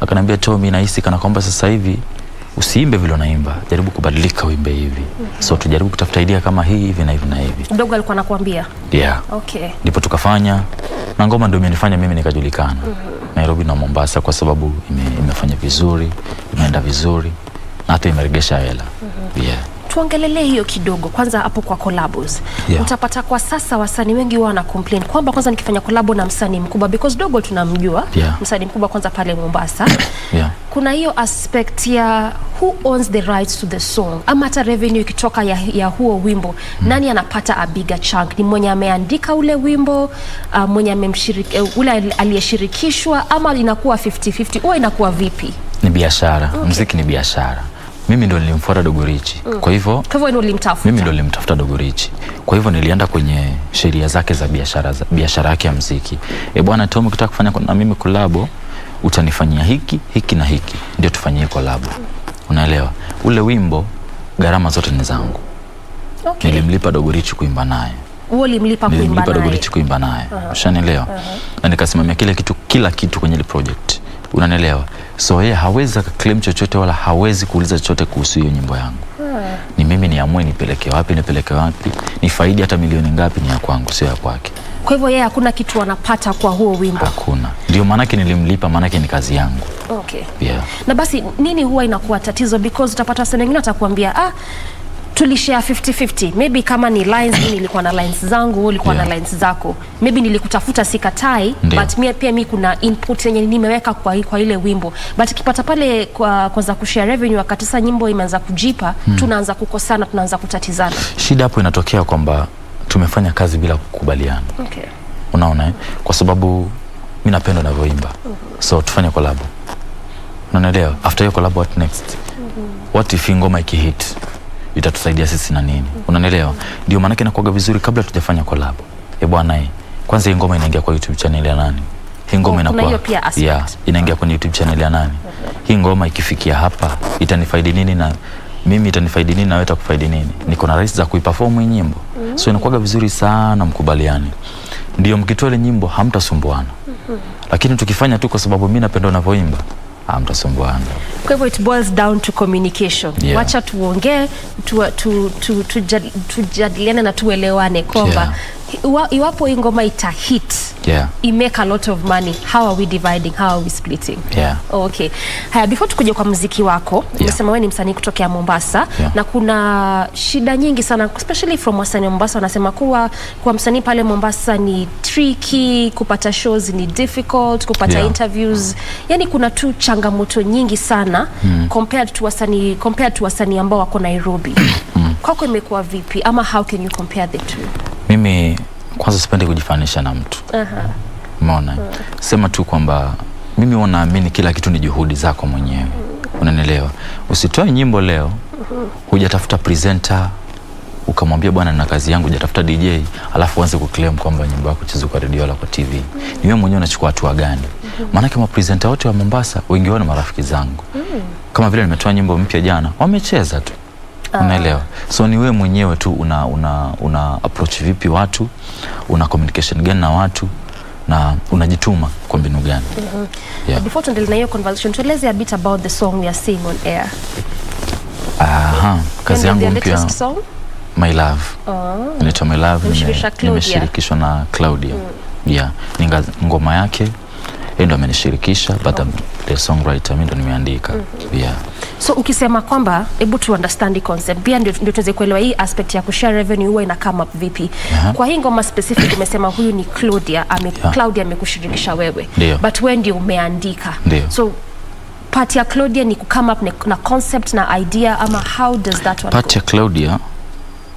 akaniambia Tommy, nahisi kana kwamba sasa hivi usiimbe vile unaimba, jaribu kubadilika uimbe hivi. So tujaribu kutafuta idea kama hii hivi na hivi na hivi. Dogo alikuwa anakuambia? Yeah. Okay. Ndipo tukafanya na ngoma ndio imenifanya mimi nikajulikana Nairobi na Mombasa, kwa sababu imefanya vizuri, imeenda vizuri na hata imeregesha hela. Yeah. Tuongelele hiyo kidogo kwanza hapo kwa collabs. Utapata kwa sasa wasanii wengi wana complain kwamba kwanza nikifanya collab na msanii mkubwa, because Dogo tunamjua, msanii mkubwa kwanza pale Mombasa. Kuna hiyo aspect ya who owns the rights to the song, ama hata revenue ikitoka ya huo wimbo, nani anapata a bigger chunk? Ni mwenye ameandika ule wimbo, mwenye amemshiriki ule aliyeshirikishwa, ama inakuwa 50-50 au inakuwa vipi? Ni biashara. Muziki ni biashara. Mimi ndo nilimfuata Dogorichi. Kwa hivyo mimi ndo nilimtafuta Dogorichi. Kwa hivyo nilienda kwenye sheria zake za biashara yake ya muziki. Bwana Tom, ukitaka kufanya na mimi collab, utanifanyia hiki na hiki, ndio tufanyie collab. Unaelewa? Ule wimbo gharama zote ni zangu. Nilimlipa Dogorichi kuimba naye. Nilimlipa Dogorichi kuimba naye. Ushanielewa? Na nikasimamia kila kitu kwenye ile project. Unanielewa? So yeye hawezi claim chochote wala hawezi kuuliza chochote kuhusu hiyo nyimbo yangu. Ni mimi niamue nipeleke wapi, ni faidi hata milioni ngapi ni ya kwangu, sio ya kwake. Kwa hivyo yeye hakuna kitu anapata kwa huo wimbo? Hakuna. Ndio maana yake nilimlipa, maana yake ni kazi yangu. Okay. Na basi nini huwa inakuwa tatizo? Because utapata wasanii wengine watakwambia tulishare 50-50. Maybe kama ni lines, mimi nilikuwa na lines zangu, ulikuwa na lines zako. Maybe nilikutafuta sikatai, but mimi kuna input yenye nimeweka kwa ile wimbo. But ikipata pale kwanza kushare revenue, wakati sasa nyimbo imeanza kujipa, tunaanza kukosana, tunaanza kutatizana. Shida hapo inatokea kwamba tumefanya kazi bila kukubaliana. Okay. Unaona kwa sababu mimi napenda ninavyoimba. So tufanye collab. Unaelewa? After hiyo collab, what next? What if ngoma ikihit? Itatusaidia sisi na nini? Unanielewa? Ndio maana inakuwa vizuri kabla tujafanya collab. Bwana kwanza hii ngoma inaingia kwa YouTube channel ya nani? Hii ngoma inakuwa inaingia kwenye YouTube channel ya nani? Hii ngoma ikifikia hapa itanifaidi nini, na mimi itanifaidi nini, na wewe utakufaidi nini? Niko na rights za kuiperform hii nyimbo. So inakuwa vizuri sana mkubaliane. Ndio mkitoa ile nyimbo hamtasumbuana. Lakini tukifanya tu kwa sababu mimi napenda unavyoimba, hamtasumbuana. Kwa hivyo it boils down to communication. Wacha tuongee, tujadiliane na tuelewane kwamba iwapo hii ngoma ita hit, I make a lot of money, how are we dividing, how are we splitting? Okay. Haya, before tukuje kwa muziki wako, umesema wewe ni msanii kutokea Mombasa, na kuna shida nyingi sana, especially from wasanii wa Mombasa, wanasema kuwa kwa msanii pale Mombasa ni tricky, kupata shows ni difficult, kupata interviews. Yani kuna tu changamoto nyingi sana compared to wasanii ambao wako Nairobi. Kwako imekuwa vipi, ama how can you compare the two? Mimi kwanza sipendi kujifanisha na mtu. Umeona? Sema tu kwamba mimi naamini kila kitu ni juhudi zako mwenyewe. Unanielewa? Usitoe nyimbo leo, hujatafuta presenter, ukamwambia bwana na kazi yangu, hujatafuta DJ, alafu uanze kuclaim kwamba nyimbo yako ichezwe kwa radio la kwa TV. Ni wewe mwenyewe unachukua hatua gani? Maana kama presenter wote wa Mombasa wengi wao ni marafiki zangu. Kama vile nimetoa nyimbo mpya jana, wamecheza tu. Unaelewa? So ni wewe mwenyewe tu una approach vipi watu, una communication gani na watu, na unajituma kwa mbinu gani. Before tuendelee na hiyo conversation, tueleze a bit about the song we are seeing on air. Kazi yangu mpya, My Love. Inaitwa My Love, nimeshirikishwa na Claudia. Ni ngoma yake, yeye ndo amenishirikisha, but the songwriter mimi ndo nimeandika. So ukisema kwamba hebu tu understand the concept, pia ndio tuweze kuelewa hii aspect ya kushare revenue huwa ina come up vipi. Kwa hii ngoma specific umesema huyu ni Claudia, Claudia amekushirikisha wewe. But wewe ndio umeandika. So part ya Claudia ni come up na concept na idea, ama how does that one? Part ya Claudia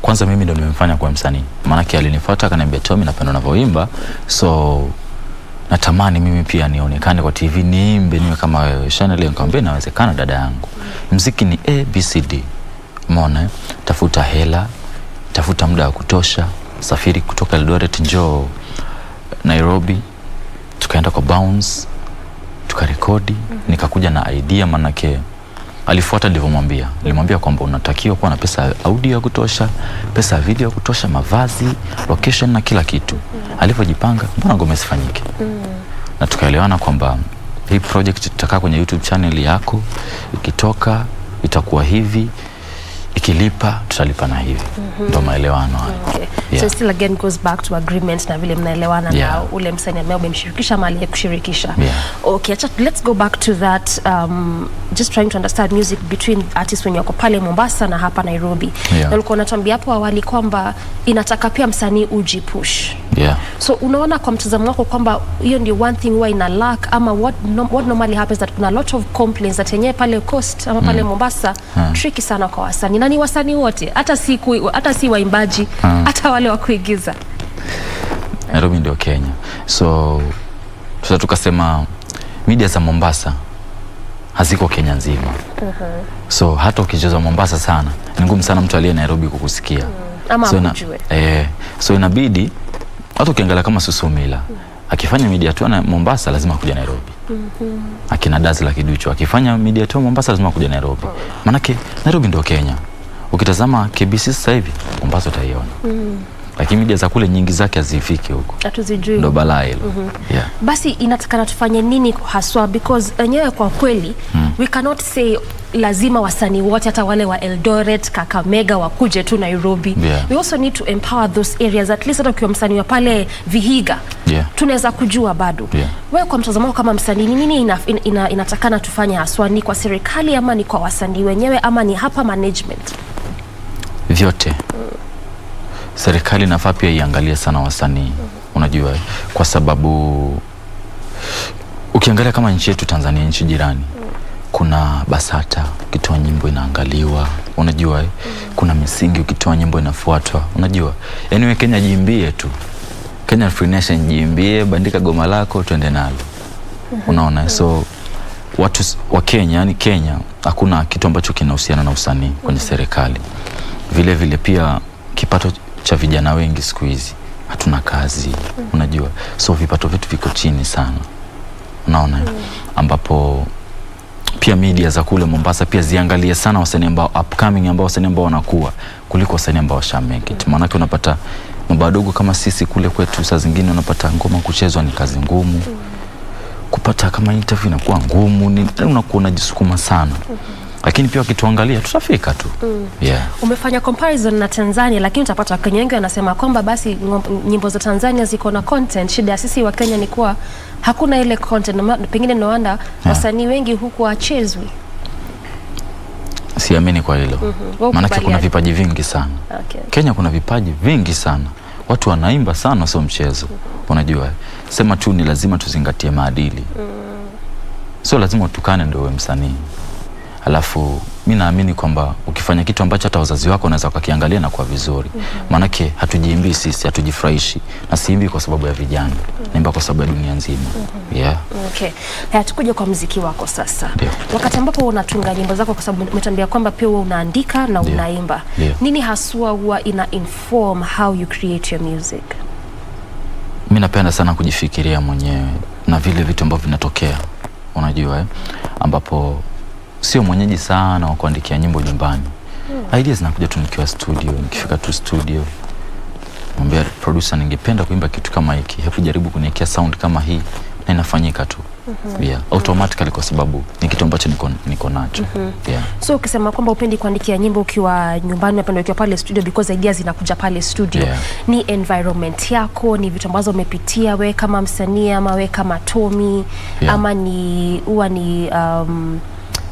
kwanza mimi ndo nimemfanya kuwa msanii. Maana alinifuata akaniambia Tommy, napenda unavyoimba, so natamani mimi pia nionekane kwa TV, niimbe niwe kama wewe. Channel nikamwambia inawezekana dada yangu. Muziki ni ABCD. Umeona? Tafuta hela, tafuta muda wa kutosha, safiri kutoka Eldoret njoo Nairobi, tukaenda kwa Bounce, tukarekodi, nikakuja na idea. Manake alifuata nilivyomwambia. Nilimwambia kwamba unatakiwa kuwa na pesa ya audio ya kutosha, pesa ya video ya kutosha, mavazi, location na kila kitu. Alivyojipanga, mbona ngoma isifanyike? Na tukaelewana kwamba hii project tutakaa kwenye YouTube channel yako, ikitoka itakuwa hivi, ikilipa tutalipa na hivi. Ndio maelewano hayo. Okay. So still again goes back to agreement na vile mnaelewana na ule msanii ambaye umemshirikisha mali ya kushirikisha. Okay, let's go back to that, just trying to understand music between artists when wako pale Mombasa na hapa Nairobi. Na ulikuwa unatuambia hapo awali kwamba inataka pia msanii ujipush. So unaona kwa mtazamo wako kwamba hiyo ndio one thing why ina lack, ama what normally happens that kuna a lot of complaints that yenyewe pale Coast ama pale Mombasa tricky sana kwa wasanii. Na ni wasanii wote, hata si waimbaji, hata wale wa kuigiza. Nairobi ndio Kenya. So tukasema media za Mombasa haziko Kenya nzima. So hata ukicheza Mombasa sana, ni ngumu sana mtu aliye Nairobi kukusikia. Ama kujue. So inabidi hata ukiangalia kama Susumila akifanya media tour na Mombasa lazima kuja Nairobi. Akina Dazla Kiduchu akifanya media tour Mombasa lazima kuja Nairobi. Manake Nairobi ndio Kenya. Ukitazama KBC sasa hivi Mombasa utaiona. Lakini media za kule nyingi zake hazifiki huko. Hatuzijui. Ndio balaa hilo. Basi inatakana tufanye nini haswa, because wenyewe kwa kweli we cannot say lazima wasanii wote hata wale wa Eldoret, Kakamega wakuje tu Nairobi. We also need to empower those areas, at least hata ukiwa msanii wa pale Vihiga. Tunaweza kujua bado. Wewe kwa mtazamo wako kama msanii, nini inatakana tufanye haswa, ni kwa serikali ama ni kwa wasanii wenyewe ama ni hapa management? Vyote. Serikali inafaa pia iangalie sana wasanii. Unajua, kwa sababu ukiangalia kama nchi yetu Tanzania, nchi jirani, kuna BASATA ukitoa nyimbo inaangaliwa. Unajua, kuna misingi ukitoa nyimbo inafuatwa. Unajua, anyway Kenya jiimbie tu. Kenya Free Nation jiimbie, bandika goma lako tuende nalo. Unaona, so watu wa Kenya, yani Kenya hakuna kitu ambacho kinahusiana na usanii kwenye serikali. Vile vile pia kipato cha vijana wengi siku hizi hatuna kazi. Unajua, so vipato vitu viko chini sana. Unaona, ambapo pia media za kule Mombasa pia ziangalie sana wasanii ambao upcoming, ambao wasanii ambao wanakuwa kuliko wasanii ambao washamake it. Maana unapata mabadogo kama sisi kule kwetu, saa zingine unapata ngoma kuchezwa ni kazi ngumu. Kupata kama interview inakuwa ngumu, ni unakuwa unajisukuma sana. Lakini pia wakituangalia tutafika tu. Umefanya comparison na Tanzania, lakini utapata Wakenya wengi wanasema kwamba basi nyimbo za Tanzania ziko na content. Shida ya sisi wa Kenya ni kuwa hakuna ile content. Pengine ndoanda wasanii wengi huku wachezwi. Siamini kwa hilo. Maana kuna vipaji vingi sana. Kenya kuna vipaji vingi sana. Watu wanaimba sana, sio mchezo. Unajua, sema tu ni lazima tuzingatie maadili. Sio lazima utukane ndio uwe msanii. Alafu mimi naamini kwamba ukifanya kitu ambacho hata wazazi wako wanaweza kukiangalia na kwa vizuri. Maanake hatujiimbii sisi, hatujifurahishi. Na siimbi kwa sababu ya vijana. Naimba kwa sababu ya dunia nzima. Okay. Tukuje kwa muziki wako sasa. Wakati ambapo unatunga nyimbo zako, kwa sababu umetambia kwamba pia wewe unaandika na unaimba. Nini haswa huwa ina inform how you create your music? Mimi napenda sana kujifikiria mwenyewe na vile vitu ambavyo vinatokea. Unajua, ambapo sio mwenyeji sana wa kuandikia nyimbo nyumbani. Ideas zinakuja tu nikiwa studio, nikifika tu studio. Mwambia producer, ningependa kuimba kitu kama hiki. Hebu jaribu kuniwekea sound kama hii, na inafanyika tu. Automatically, kwa sababu ni kitu ambacho niko nacho. So ukisema kwamba upendi kuandikia nyimbo ukiwa nyumbani, unapenda ukiwa pale studio because ideas zinakuja pale studio. Ni environment yako, ni vitu ambazo umepitia we kama msanii ama we kama Tommy, ama ni huwa ni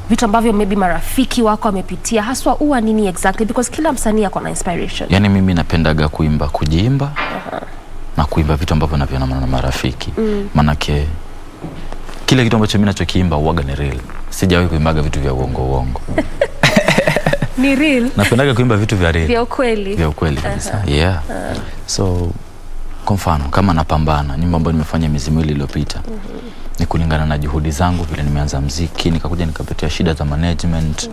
vitu ambavyo maybe marafiki wako wamepitia, haswa huwa nini exactly, because kila msanii ako na inspiration? Yani mimi napendaga kuimba, kujiimba na kuimba vitu ambavyo naviona na marafiki. Manake kile kitu ambacho mimi nachokiimba huaga ni real. Sijawahi kuimbaga vitu vya uongo. Ni real. Napendaga kuimba vitu vya real. Vya ukweli. Vya ukweli kabisa. Yeah. So kwa mfano kama napambana, nyimbo ambayo nimefanya miezi miwili iliyopita. Ni kulingana na juhudi zangu vile nimeanza muziki, nikakuja nikapitia shida za management.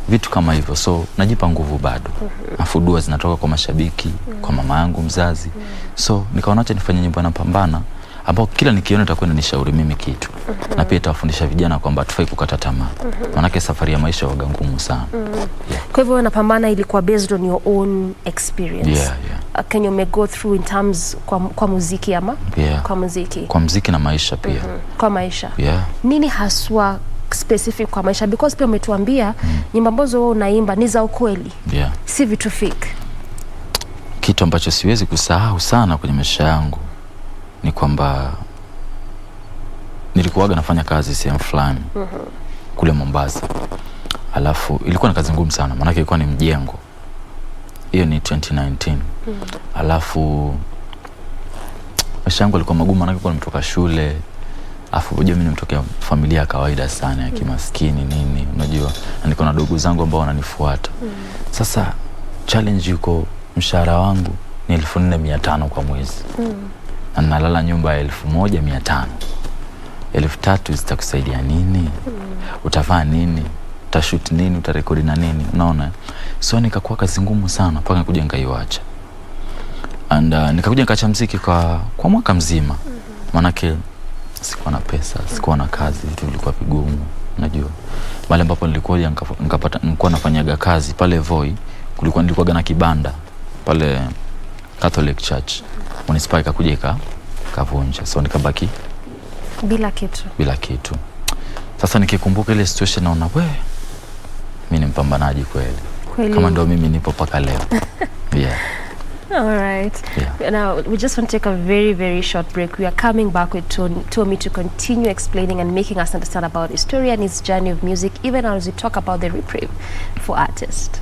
Vitu kama hivyo. So najipa nguvu bado. Afu dua zinatoka kwa mashabiki, kwa mama yangu mzazi. So nikaona acha nifanye nyimbo na pambana ambao kila nikiona itakuwa inanishauri mimi kitu. Na pia itawafundisha vijana kwamba tufai kukata tamaa. Maana safari ya maisha huwa ngumu sana. Kwa hivyo napambana ilikuwa based on your own experience. Yeah. Can you may go through in terms kwa muziki ama? Yeah. Kwa muziki. Kwa muziki na maisha pia. Kwa maisha. Yeah. Nini haswa specific kwa maisha? Because pia umetuambia nyimbo ambazo wewe unaimba ni za ukweli. Yeah. Si vitu fake. Kitu ambacho siwezi kusahau sana kwenye maisha yangu ni kwamba nilikuwaga nafanya kazi sehemu fulani kule Mombasa. Alafu ilikuwa na kazi ngumu sana, maana ilikuwa ni mjengo. Hiyo ni 2019. Alafu maisha yangu yalikuwa magumu, maana nilikuwa nimetoka shule. Alafu unajua mimi nimetoka familia ya kawaida sana ya kimaskini nini, unajua. Na niko na ndugu zangu ambao wananifuata. Sasa challenge yuko mshahara wangu ni 1400 kwa mwezi. Na nalala nyumba ya 1500. 3000 zitakusaidia nini? Utafanya nini? Utashoot nini? Utarekodi na nini? Unaona? So nikakuwa kazi ngumu sana mpaka nikuja nikaiacha. And nikakuja nikaacha muziki kwa mwaka mzima. Manake sikuwa na pesa, sikuwa na kazi, vitu vilikuwa vigumu, unajua. Mahali ambapo nilikuwa nafanyaga kazi pale Voi, nilikuwa na kibanda pale Catholic Church. Municipal ikakuja ikavunja. So nikabaki bila kitu. Sasa nikikumbuka ile situation naona mimi ni mpambanaji kweli. Kama ndio mimi nipo paka leo. Yeah. All right. Yeah. Now, we just want to take a very, very short break. We are coming back with Tommy to continue explaining and making us understand about his story and his journey of music, even as we talk about the reprieve for artists.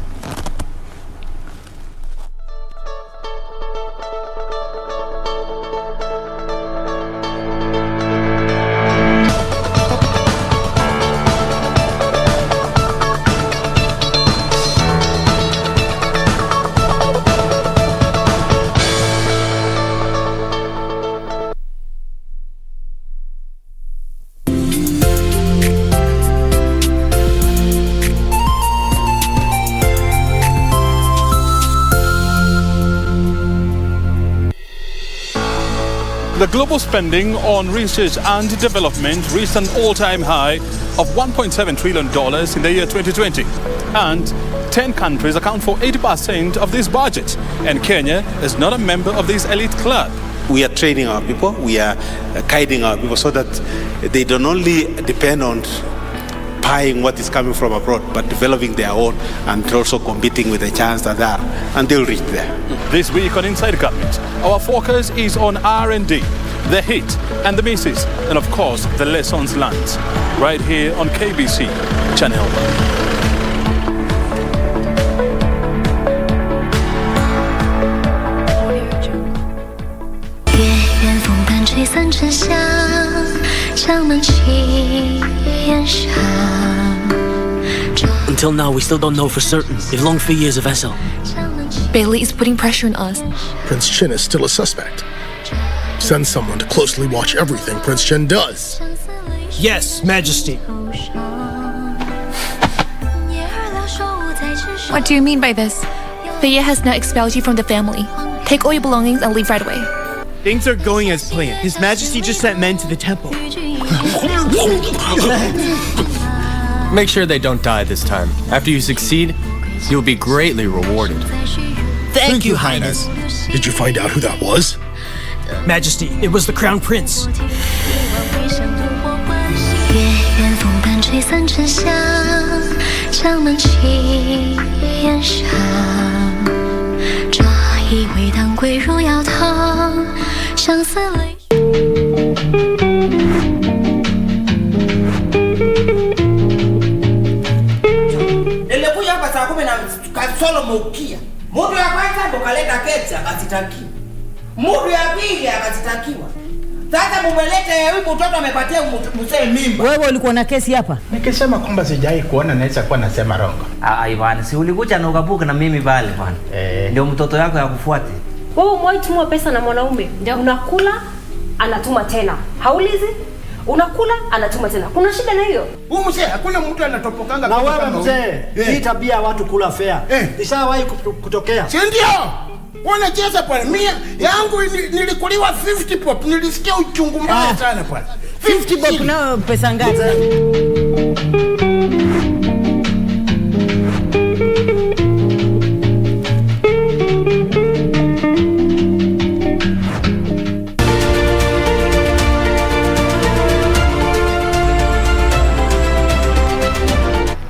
The global spending on research and development reached an all-time high of $1.7 trillion in the year 2020. And 10 countries account for 80% of this budget. And Kenya is not a member of this elite club. We are training our people, we are guiding our people so that they don't only depend on buying what is coming from abroad, but developing their own and also competing with the chance that they are, and they'll reach there. This week on Inside Government, our focus is on R&D, the hit and the misses, and of course, the lessons learned, right here on KBC Channel 1. Until now, we still don't know for certain if Longfi is a vessel. Bailey is putting pressure on us. Prince Chin is still a suspect. Send someone to closely watch everything Prince Chin does. Yes, Majesty. What do you mean by this? Thea has now expelled you from the family. Take all your belongings and leave right away. Things are going as planned. His Majesty just sent men to the temple. Make sure they don't die this time. After you succeed, you'll be greatly rewarded. Thank you, Highness. Did you find out who that was? Majesty, it was the Crown Prince. Nilikuja hapa saa 10 na kasolo maukia. Mudu ya kwanza ndo kaleta keti akazitakiwa. Mudu ya pili akazitakiwa. Sasa mumelete huyu mtoto amepatia mzee mimba. Wewe ulikuwa na kesi hapa? Nikisema kwamba sijai kuona naweza kuwa nasema rongo. Bwana, si ulikuja na ukabuka na mimi pale bwana. Ndio mtoto yako ya kufuate. Wewe umeitumwa pesa na mwanaume. Unakula, anatuma tena. Haulizi? Unakula, anatuma tena. Kuna shida na hiyo? Huyu mzee hakuna mtu anatopokanga na wewe mzee. Hii tabia watu kula fair. Ishawahi kutokea. Si ndio? Wanacheza pale. Mimi yangu nilikuliwa 50 pop. Nilisikia uchungu mbaya sana pale. 50 pop na pesa ngapi?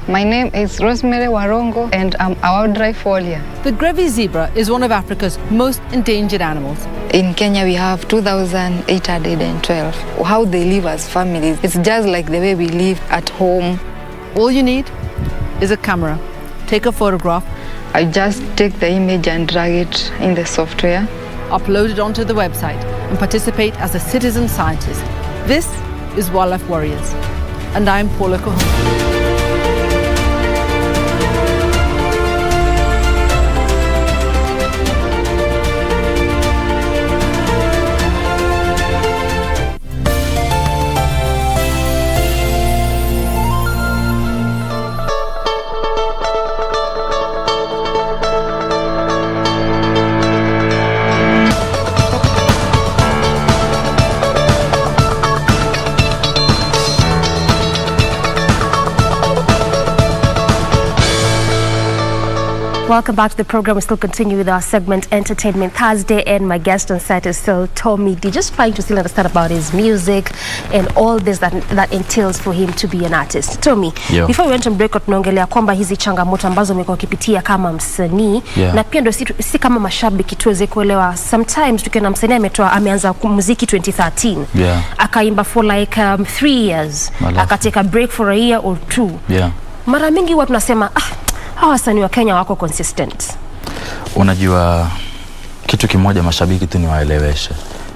My name is Rosemary Warongo and I'm a wildlife warrior. The Grevy's zebra is one of Africa's most endangered animals. In Kenya we have 2,812. How they live as families, it's just like the way we live at home. All you need is a camera. Take a photograph. I just take the image and drag it in the software. Upload it onto the website and participate as a citizen scientist. This is Wildlife Warriors. And I'm Paula Cohon. Welcome back to the program. We still continue with our segment Entertainment Thursday, and my guest on set is still Tommy D. Just trying to still understand about his music and all this that entails for him to be an artist. Tommy, before we went on break, tunaongelea kwamba hizi changamoto ambazo umekuwa ukipitia kama msanii na pia ndio si kama mashabiki tuweze kuelewa. Sometimes tukiona msanii ameanza muziki 2013 akaimba for like 3 years akateka break for a year or 2. Mara mingi watu tunasema hawa wasanii wa Kenya wako consistent. Unajua kitu kimoja mashabiki tu niwaeleweshe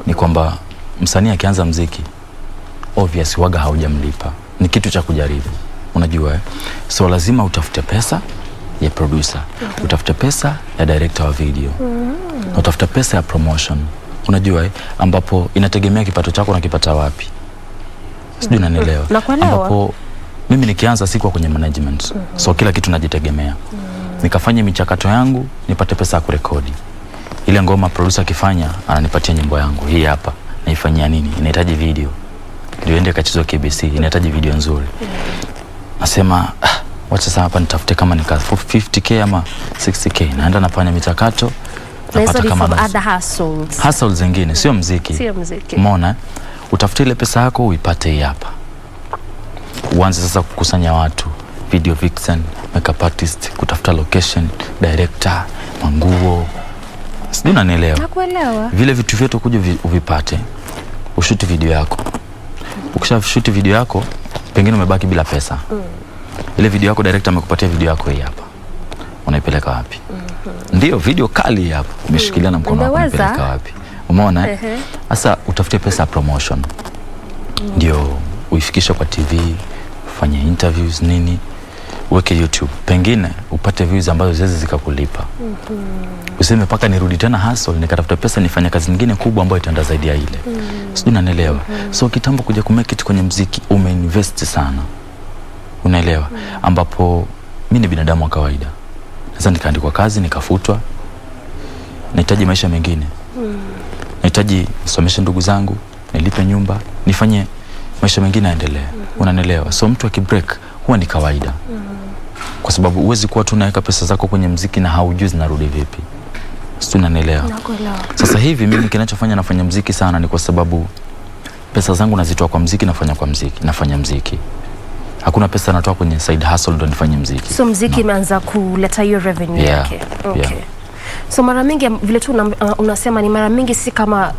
ni kwamba msanii akianza muziki obvious waga haujamlipa. Ni kitu cha kujaribu. Unajua so lazima utafute pesa ya producer, utafute pesa ya director wa video, utafute pesa ya promotion. Unajua ambapo inategemea kipato chako na kipata wapi. Sijui unanielewa. Ambapo mimi nikianza sikuwa kwenye management. So kila kitu najitegemea. Nikafanya michakato yangu, nipate pesa ya kurekodi. Ile ngoma producer akifanya, ananipatia nyimbo yangu. Hii hapa, naifanyia nini? Inahitaji video. Ndio ende kachezwa KBC, inahitaji video nzuri. Nasema, wacha sasa hapa nitafute kama nika 50k ama 60k. Naenda nafanya michakato. Napata kama other hustles zingine, sio muziki. Sio muziki. Umeona? Utafute ile pesa yako uipate hii hapa. Uanze sasa kukusanya watu, video vixen, makeup artist, kutafuta location, director, manguo. Sijui unanielewa. Nakuelewa. Vile vitu vyote kuja uvipate, ushoot video yako. Ukisha-shoot video yako, pengine umebaki bila pesa. Ile video yako director amekupatia video yako hii hapa. Unaipeleka wapi? Ndio video kali hapa. Umeshikilia na mkono wako unapeleka wapi? Umeona? Sasa utafute pesa promotion. Ndio uifikisha kwa TV, ufanye interviews nini, uweke YouTube. Pengine upate views ambazo ziweze zikakulipa. Useme paka nirudi tena hustle nikatafuta pesa nifanye kazi nyingine kubwa ambayo itaenda zaidi ya ile. Sijui unanielewa. So kitambo kuja kumake it kwenye muziki umeinvest sana. Unaelewa? Ambapo mimi ni binadamu wa kawaida. Sasa nikaandikwa kazi nikafutwa. Nahitaji maisha mengine. Nahitaji nisomeshe ndugu zangu, nilipe nyumba, nifanye maisha mengine yaendelee. Unanielewa? So mtu akibreak huwa ni kawaida. Kwa sababu huwezi kuwa tu unaweka pesa zako kwenye muziki na haujui zinarudi vipi. Sio, unanielewa? Sasa hivi mimi kinachofanya nafanya muziki sana ni kwa sababu pesa zangu nazitoa kwa muziki, nafanya muziki. Hakuna pesa natoa kwenye side hustle ndo nifanye muziki. So muziki imeanza kuleta hiyo revenue yake. Okay. So mara mingi vile tu unasema ni mara mingi si kama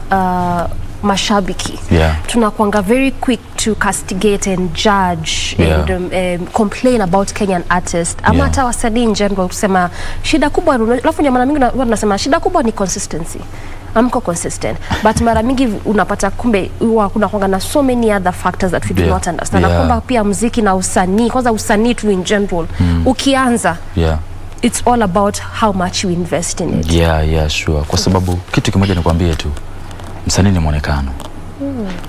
mashabiki. Tunakuanga very quick to castigate and judge and complain about Kenyan artists. Ama hata wasanii in general kusema shida kubwa, alafu mara mingi tunasema shida kubwa ni consistency. amko consistent, but mara mingi unapata kumbe kuna kwanga na so many other factors that we do not understand. Na kwamba pia muziki na usanii, kwanza usanii tu in general, ukianza it's all about how much you invest in it. Sure. Kwa sababu kitu kimoja nikwambie tu, msanii ni muonekano.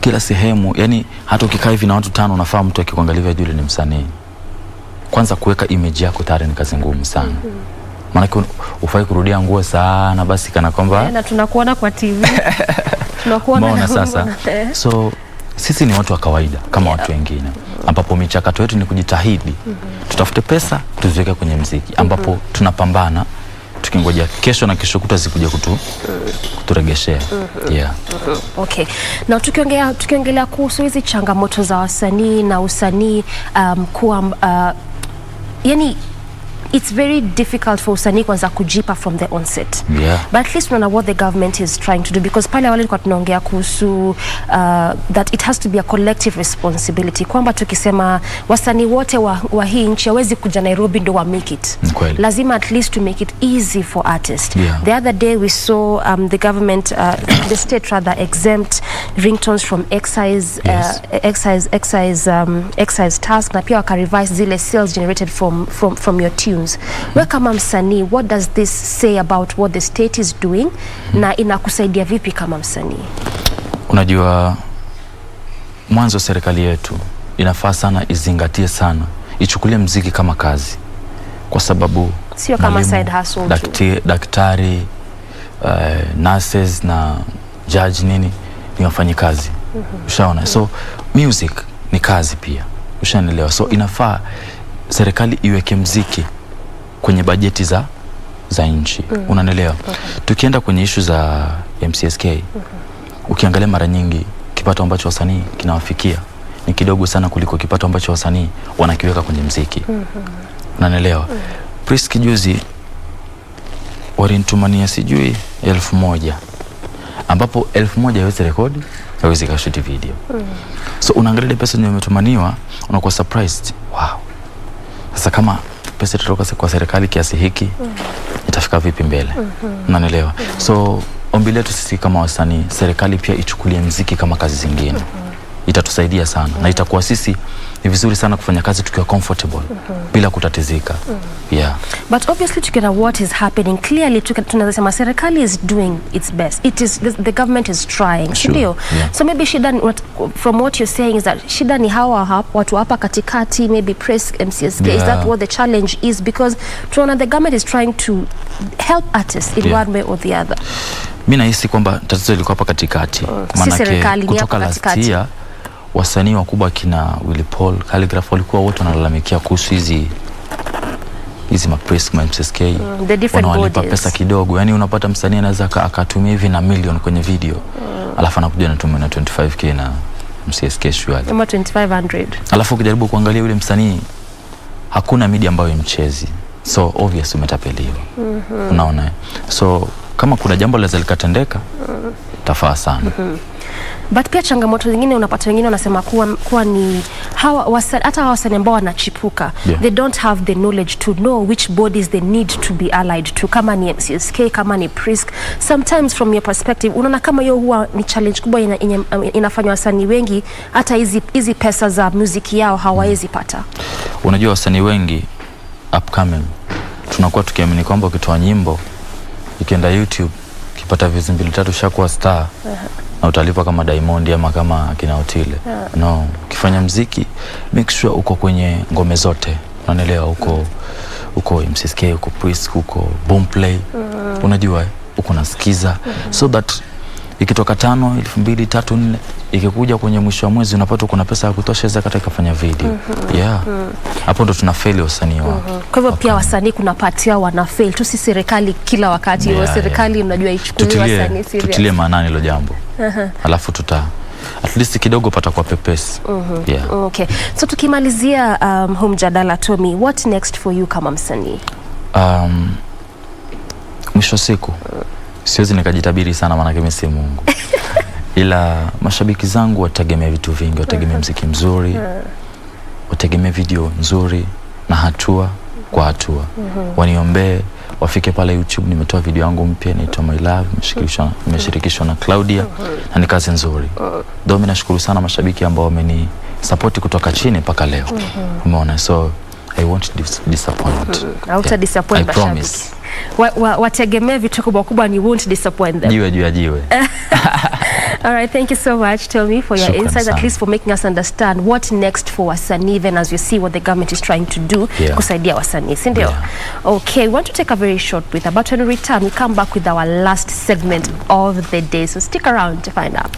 Kila sehemu, yani hata ukikaa hivi na watu 5 unafahamu mtu akikuangalia yule ni msanii. Kwanza kuweka image yako tayari ni kazi ngumu sana. Maana ufai kurudia nguo sana basi kana kwamba na tunakuona kwa TV. Tunakuona sasa. So sisi ni watu wa kawaida kama watu wengine, ambapo michakato yetu ni kujitahidi tutafute pesa tuziweke kwenye muziki, ambapo tunapambana tukingoja kesho na kesho kutwa zikuja kuturegeshea. Okay. Na tukiongelea kuhusu hizi changamoto za wasanii na usanii kuwa yani it's very difficult for usanii kwanza kujipa from the onset. But at least we know what the government is trying to do, because pale awali kwa tunaongea kuhusu that it has to be a collective responsibility, kwamba tukisema wasanii wote wa hii nchi hawezi kuja Nairobi ndo wa make it. Lazima at least to make it easy for artists. The other day we saw the government the state rather exempt ringtones from excise tax, na pia waka revise zile sales generated from your tune. Wewe kama msanii, what does this say about what the state is doing na inakusaidia vipi kama msanii? Unajua, mwanzo serikali yetu inafaa sana izingatie sana, ichukulie muziki kama kazi, kwa sababu sio kama side hustle. Daktari, nurses na judge ni wafanyikazi. Ushaona? So music ni kazi pia. Ushaelewa? So inafaa serikali iweke muziki kwenye bajeti za nchi. Unanielewa? Tukienda kwenye issue za MCSK, ukiangalia mara nyingi kipato ambacho wasanii kinawafikia ni kidogo sana kuliko kipato ambacho wasanii wanakiweka kwenye muziki. Unanielewa? Prisk juzi walintumania sijui 1,000, ambapo 1,000 haiwezi rekodi, haiwezi kashuti video. So unaangalia pesa yenye umetumaniwa, unakuwa surprised. Wow. Sasa kama pesa itatoka kwa serikali kiasi hiki, itafika vipi mbele? Unanielewa? So ombi letu sisi kama wasanii, serikali pia ichukulie muziki kama kazi zingine. Itatusaidia sana na itakuwa sisi ni vizuri sana kufanya kazi tukiwa comfortable bila kutatizika. But obviously together what is happening clearly tunasema serikali is doing its best. It is the government is trying. Sure. So maybe shida from what you're saying is that shida ni hawa watu hapa katikati, maybe press MCSK. Is that what the challenge is? Because the government is trying to help artists in one way or the other. Mimi nahisi kwamba tatizo liko hapa katikati. Maana kutoka last year wasanii wakubwa kina Willy Paul, Calligraph walikuwa wote wanalalamikia kuhusu hizi mapress MCSK, wanawalipa pesa kidogo. Yani unapata msanii anaweza akatumia hivi na milioni kwenye video, alafu anakuja anatumia na 25k na MCSK shwari. Kama 2500. Alafu ukijaribu kuangalia yule msanii hakuna media ambayo imchezi. So obvious umetapeliwa. Unaona? So kama kuna jambo lazima likatendeka, tafaa sana. But pia changamoto zingine unapata wengine wanasema kuwa ni hata wasanii ambao wanachipuka, they don't have the knowledge to know which bodies they need to be allied to, kama ni MCSK, kama ni Prisk. Sometimes from your perspective unaona kama hiyo huwa ni challenge kubwa inafanywa wasanii wengi, hata hizi pesa za muziki yao hawawezi pata. Unajua wasanii wengi upcoming tunakuwa tukiamini kwamba ukitoa nyimbo ikienda YouTube ukipata views 2-3 shakuwa star. Na utalipa kama Diamond ama kama kina Otile. No, ukifanya muziki make sure uko kwenye ngome zote. Unaelewa? Uko MCSK, uko Prisk, uko Boomplay. Unajua uko nasikiza, so that ikitoka 5, 2,000, 3, 4 ikikuja kwenye mwisho wa mwezi unapata kuna pesa ya kutosha za katika kufanya video. Hapo ndo tunafail wasanii wao. Kwa hivyo pia wasanii kuna part yao wana-fail tu, si serikali kila wakati. Serikali mnajua ichukulie wasanii serious. Tutilie maanani hilo jambo. Alafu at least kidogo pata kwa pepesi. Okay. So tukimalizia huu mjadala, Tommy, what next for you kama msanii? Mwisho siku siwezi nikajitabiri sana, maana mimi si Mungu. Ila mashabiki zangu wategemea vitu vingi, wategemea muziki mzuri, wategemea video nzuri na hatua kwa hatua. Waniombee, wafike pale YouTube. Nimetoa video yangu mpya inaitwa My Love, nimeshirikishwa na Claudia na ni kazi nzuri. Ndio mimi nashukuru sana mashabiki ambao wameni support kutoka chini mpaka leo. Umeona, so I won't disappoint. Hauta disappoint I promise. Wategemea vitu kubwa ni won't disappoint them. Jiwe. All right, thank you so much, Tommy, for your insights, at least for making us understand what next for wasanii, then as you see what the government is trying to do kusaidia wasanii, si ndio? Okay, we want to take a very short break, but when we return, we come back with our last segment of the day, so stick around to find out.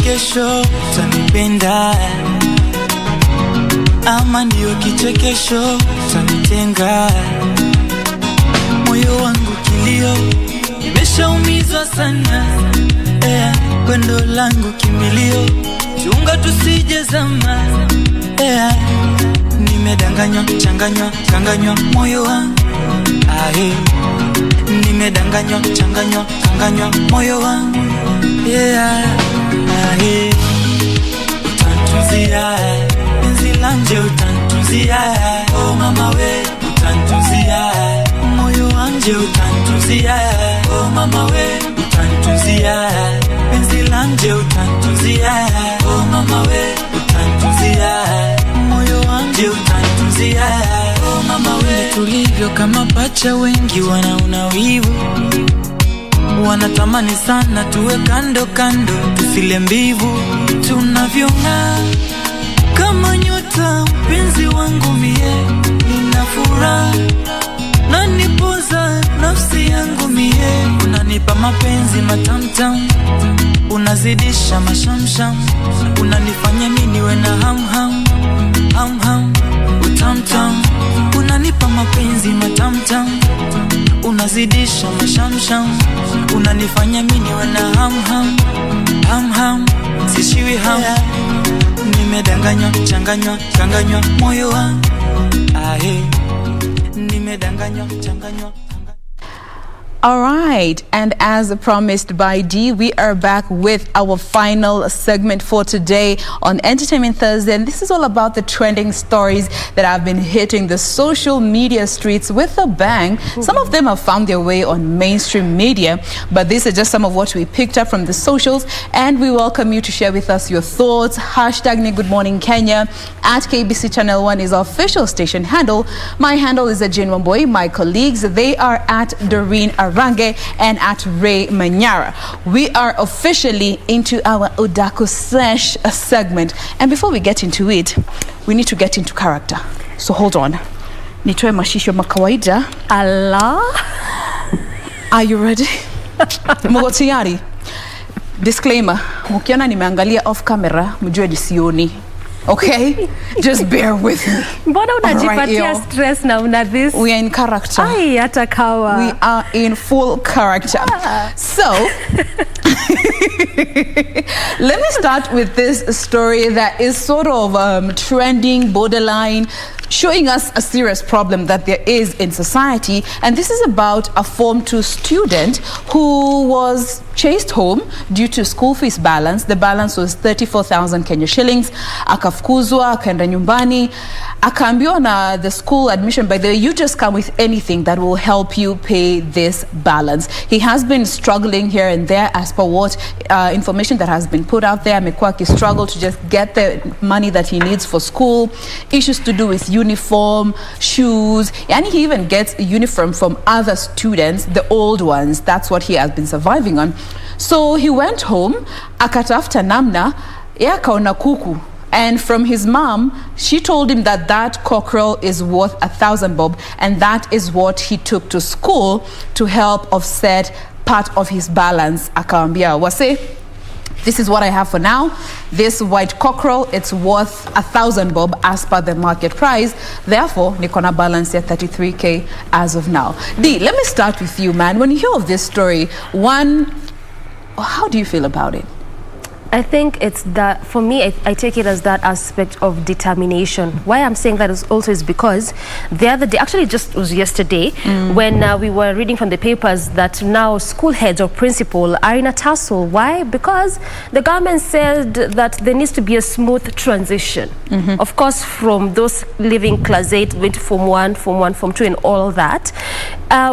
Kesho utanipenda ama ndio kichekesho utanitenga, moyo wangu kilio nimeshaumizwa sana, pendo langu kimbilio chunga tusije zama, nimedanganywa changanywa moyo wangu, nimedanganywa changanywa moyo wangu, utantunzia penzi lanje, utantunzia oh mama we, utantunzia moyo wanje, utantunzia oh mama we, utantunzia penzi lanje, utantunzia oh mama we, utantunzia moyo wanje, utantunzia oh mama we. Tulivyo kama pacha, wengi wanaona wivu, wanatamani sana tuwe kando tusile mbivu, tunavyong'aa kama nyota, mpenzi wangu mie nina furaha, na nipoza nafsi yangu mie, unanipa mapenzi matamtam, unazidisha mashamsham, unanifanya mimi niwe na ham utamtam, unanipa mapenzi matamtam, unazidisha mashamsham, unanifanya mimi niwe na ham sishiwi ham, nimedanganywa changanywa moyo wangu, nimedanganywa changanywa. All right, and as promised by Dee, we are back with our final segment for today on Entertainment Thursday, and this is all about the trending stories that have been hitting the social media streets with a bang. Some of them have found their way on mainstream media, but these are just some of what we picked up from the socials, and we welcome you to share with us your thoughts. Hashtag Good Morning Kenya at KBC Channel 1 is our official station handle. My handle is Jane Wamboy. My colleagues, they are at Doreen Range and at Ray Manyara. We are officially into our Udaku Sesh segment, and before we get into it, we need to get into character. So hold on. Nitoe mashisho makawaida. Allah. Are you ready? Mko tayari? Disclaimer, mukiona nimeangalia off camera, mjue disioni. Okay? Just bear with me. Mbona unajipatia stress na una this? We are in character. Ai, hata kawa. We are in full character. So, let me start with this story that is sort of trending, borderline, showing us a serious problem that there is in society. And this is about a Form 2 student who was chased home due to school fees balance. The balance was 34,000 Kenya shillings. Akafukuzwa, akaenda nyumbani, akaambiwa na the school admission, by the way, you just come with anything that will help you pay this balance. He has been struggling here and there as per what information that has been put out there. Amekuwa akistruggle to just get the money that he needs for school, issues to do with uniform, shoes, and he even gets a uniform from other students, the old ones. That's what he has been surviving on. So he went home, akatafuta namna, akaona kuku. And from his mom, she told him that that cockerel is worth 1,000 bob, and that is what he took to school to help offset part of his balance. Akaambia wase, this is what I have for now. This white cockerel, it's worth 1,000 bob as per the market price. Therefore, nikona balance at 33K as of now. Dee, let me start with you, man. When you hear of this story, one, how do you feel about it? I think it's that, for me, I take it as that aspect of determination. Why I'm saying that is because the other day, actually just was yesterday, when we were reading from the papers that now school heads or principal are in a tussle. Why? Because the government said that there needs to be a smooth transition. Of course, from those living class 8, going to Form 1, Form 2 and all that,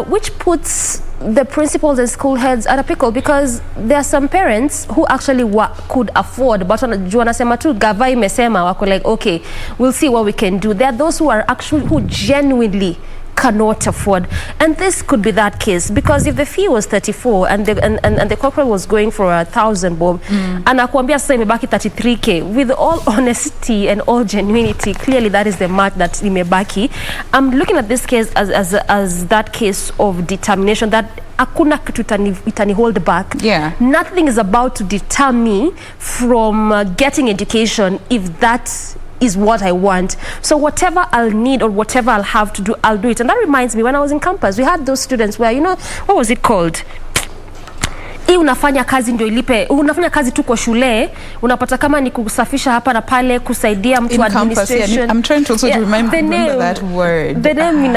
which puts the principals and school heads at a pickle, because there are some parents who actually could afford, but wanasema tu gava imesema, wako like, okay, we'll see what we can do. There are those who are actually, who genuinely cannot afford, and this could be that case, because if the fee was 34 and the corporate was going for 1,000 bob, and akuambia sasa imebaki 33k, with all honesty and all genuinity, clearly that is the math that imebaki. I'm looking at this case as that case of determination, that hakuna kitu itani hold back. Yeah. Nothing is about to deter me from getting education if that is what I want. So whatever I'll need or whatever I'll have to do, I'll do it. And that reminds me, when I was in campus, we had those students where, you know, what was it called? Unafanya kazi ndio ilipe, unafanya kazi tu kwa shule, unapata kama ni kusafisha hapa na pale, kusaidia mtu administration. Yeah, I'm trying to also remember that word. The name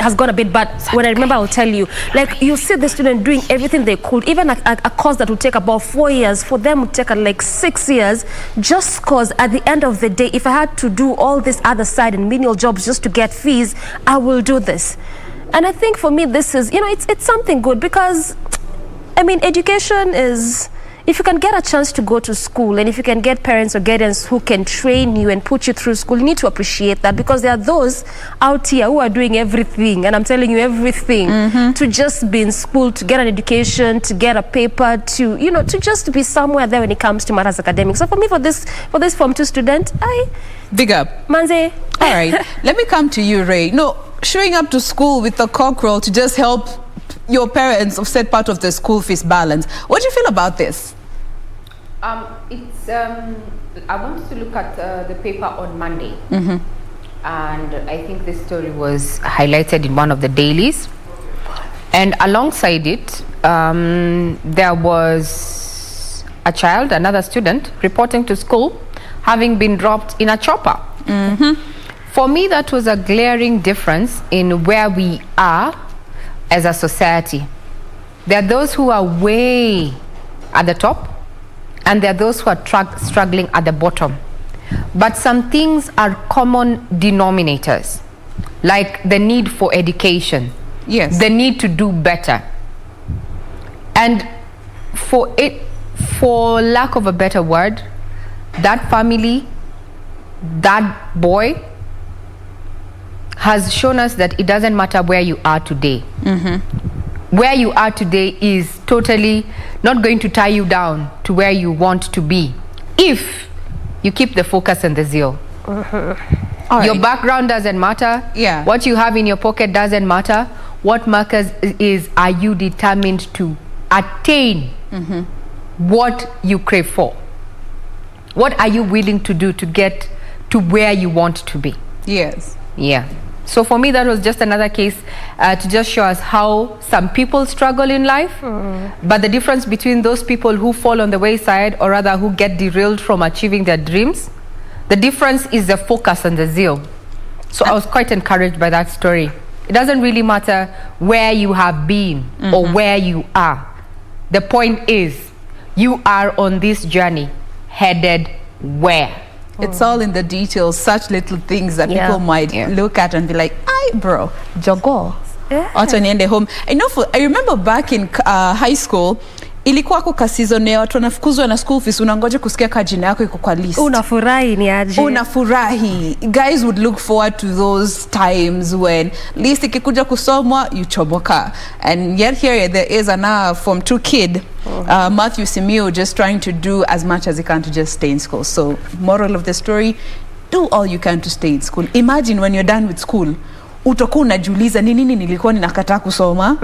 has gone a bit, but when I remember, I'll tell you. Like, you see the student doing everything they could, even a course that would take about 4 years, for them would take like 6 years, just cause at the end of the day, if I had to do all this other side and menial jobs just to get fees, I will do this. And I think for me, this is, you know, it's something good, because, I mean, education is, if you can get a chance to go to school, and if you can get parents or guardians who can train you and put you through school, you need to appreciate that, because there are those out here who are doing everything, and I'm telling you, everything, to just be in school, to get an education, to get a paper, to, you know, to just be somewhere there when it comes to matters academic. So for me, for this Form 2 student, big up. Manze. All right, let me come to you, Ray. No, showing up to school with a cockerel to just help your parents offset part of the school fees balance. What do you feel about this? It's I wanted to look at the paper on Monday, and I think this story was highlighted in one of the dailies, and alongside it there was a child, another student, reporting to school having been dropped in a chopper. For me, that was a glaring difference in where we are as a society. There are those who are way at the top, and there are those who are struggling at the bottom. But some things are common denominators, like the need for education, the need to do better. And for lack of a better word, that family, that boy, has shown us that it doesn't matter where you are today. Where you are today is totally not going to tie you down to where you want to be, if you keep the focus and the zeal. Your background doesn't matter. What you have in your pocket doesn't matter. What matters is, are you determined to attain what you crave for? What are you willing to do to get to where you want to be? So for me, that was just another case to just show us how some people struggle in life, but the difference between those people who fall on the wayside, or rather who get derailed from achieving their dreams, the difference is the focus and the zeal. So I was quite encouraged by that story. It doesn't really matter where you have been or where you are. The point is, you are on this journey headed where? It's all in the details, such little things that people might look at and be like, "Ay, bro, jogo." Auto niende home. I remember back in high school, ilikuwa kwa season ya watu wanafukuzwa na school fees, unangoja kusikia kajina yako iko kwa list. Unafurahi ni aje? Unafurahi. Guys would look forward to those times when list ikikuja kusomwa, you choboka. And yet here there is a Form 2 kid, Matthew Simiu, just trying to do as much as he can to just stay in school. So moral of the story, do all you can to stay in school. Imagine when you're done with school, utakuwa unajiuliza ni nini nilikuwa ninakataa kusoma.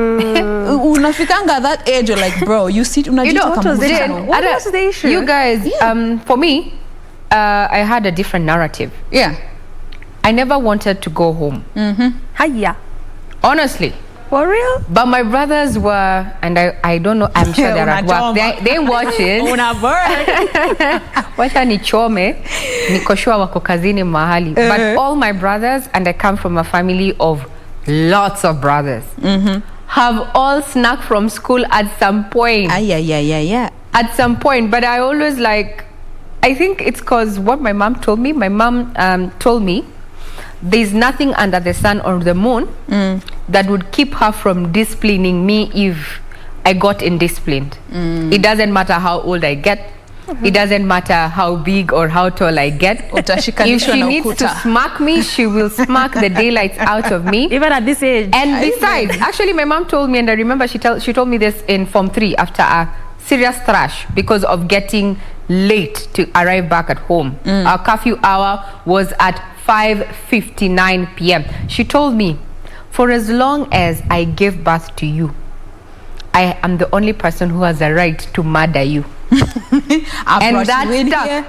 Unafikanga that age, you're like, bro, you sit unajiita what was the issue? You guys, for me, I had a different narrative. I never wanted to go home. Hiya. Honestly, For real? But my brothers were, and I don't know, I'm sure they're at work. They watching. Wacha nichome, niko sure wako kazini mahali. But all my brothers, and I come from a family of lots of brothers, have all snuck from school at some point. At some point. But I always I think it's because what my mom told me. My mom told me there's nothing under the sun or the moon that would keep her from disciplining me if I got indisciplined. It doesn't matter how old I get. It doesn't matter how big or how tall I get. If she needs to smack me, she will smack the daylights out of me. Even at this age. And besides, actually my mom told me, and I remember she told me this in Form 3 after a serious thrash because of getting late to arrive back at home. Our curfew hour was at 5:59 p.m. She told me, for as long as I give birth to you, I am the only person who has a right to murder you. And that stuck.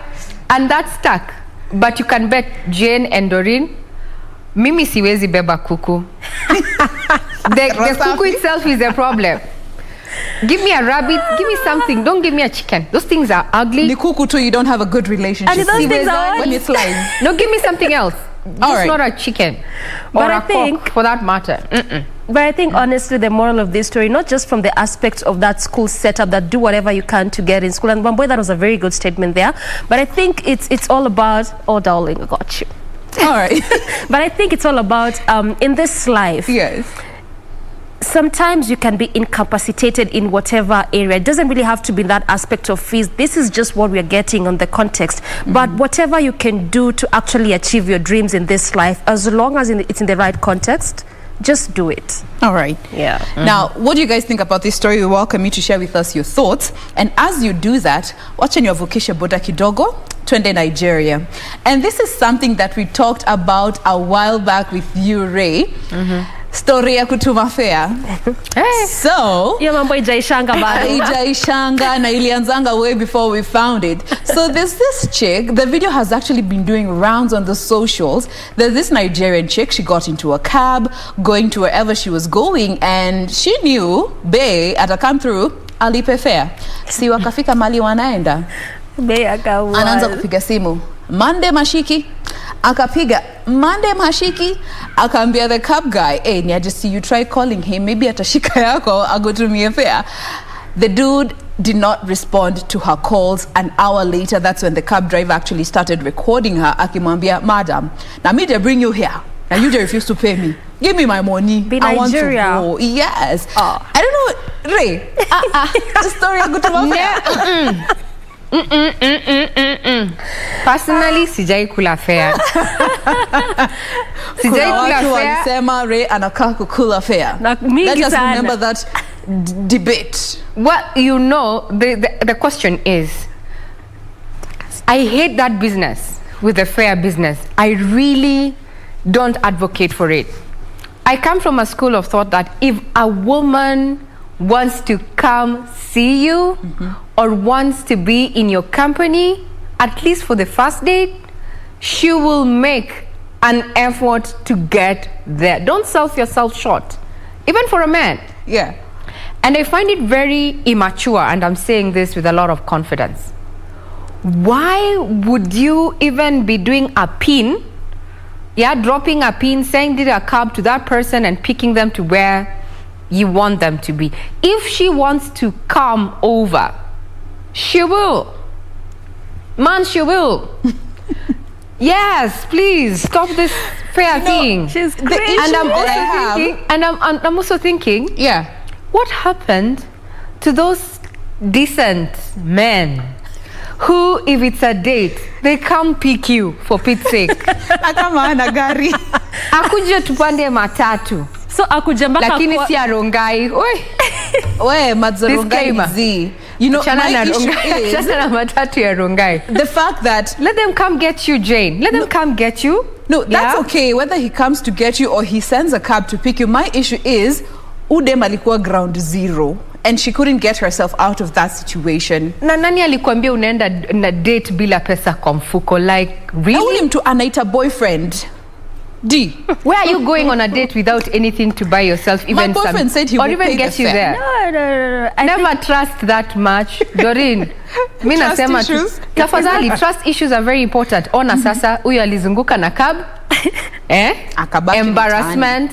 And that stuck. But you can bet Jane and Doreen, mimi siwezi beba kuku. The kuku itself is a problem. Give me a rabbit, give me something. Don't give me a chicken. Those things are ugly. The kuku too, you don't have a good relationship. And those things are when it's like, no, give me something else. Just not a chicken. Or a cock, for that matter. But I think honestly the moral of this story, not just from the aspect of that school setup, that do whatever you can to get in school, and Bamboy, that was a very good statement there, but I think it's all about, oh darling, I got you. All right. But I think it's all about in this life, yes, sometimes you can be incapacitated in whatever area. It doesn't really have to be that aspect of fees. This is just what we're getting on the context. But whatever you can do to actually achieve your dreams in this life, as long as it's in the right context, just do it. All right. Yeah. Now, what do you guys think about this story? We welcome you to share with us your thoughts. And as you do that, watch on your vocation boda kidogo, twende Nigeria. And this is something that we talked about a while back with you, Ray. Story ya kutuma fare. So hiyo mambo ijaishanga bado. Ijaishanga na ilianzanga way before we found it. So there's this chick, the video has actually been doing rounds on the socials. There's this Nigerian chick, she got into a cab going to wherever she was going, and she knew Bay ata come through alipe fare. Si wakafika mali wanaenda, Bay akawa anaanza kupiga simu, Monday mashiki. Akapiga Monday mashiki, akaambia the cab guy, hey, I just see you try calling him, maybe atashika yako agotumie fare. The dude did not respond to her calls. An hour later, that's when the cab driver actually started recording her, akimwambia, madam, now me they bring you here, now you refuse to pay me. Give me my money. Be I Nigeria. want to go. Yes. I don't know, Ray. The story of kutuma fare. Personally, sijai kula fare. Sijai kula fare. Walisema Ray anakaa kukula fare. Let us remember that debate. Well, you know, the question is, I hate that business with the fare business. I really don't advocate for it. I come from a school of thought that if a woman wants to come see you or wants to be in your company, at least for the first date, she will make an effort to get there. Don't sell yourself short, even for a man. Yeah. And I find it very immature, and I'm saying this with a lot of confidence. Why would you even be doing a pin, dropping a pin, sending a cab to that person and picking them to where you want them to be? If she wants to come over, she will. Man, she will. Yes, please stop this fair thing. She's crazy. And I'm also thinking, yeah, what happened to those decent men who, if it's a date, they come pick you for Pete's sake? Gari. Akuje tupande matatu. So akujambaka lakini si arongai. We madzorongai zi. You know, my issue is the fact that let them come get you, Jane. Let them come get you. No, that's okay. Whether he comes to get you or he sends a cab to pick you. My issue is Udem alikuwa ground zero and she couldn't get herself out of that situation. Na nani alikuambia unaenda na date bila pesa kwa mfuko? Like, really? Na ule mtu anaita boyfriend. D. Where are you going on a date without anything to buy yourself? Even My boyfriend said he or would even pay get the you fare. there. No. Never trust that much, Doreen. Mimi Trust nasema issues? tafadhali, trust issues are very important. Ona sasa huyu alizunguka na cab. Embarrassment.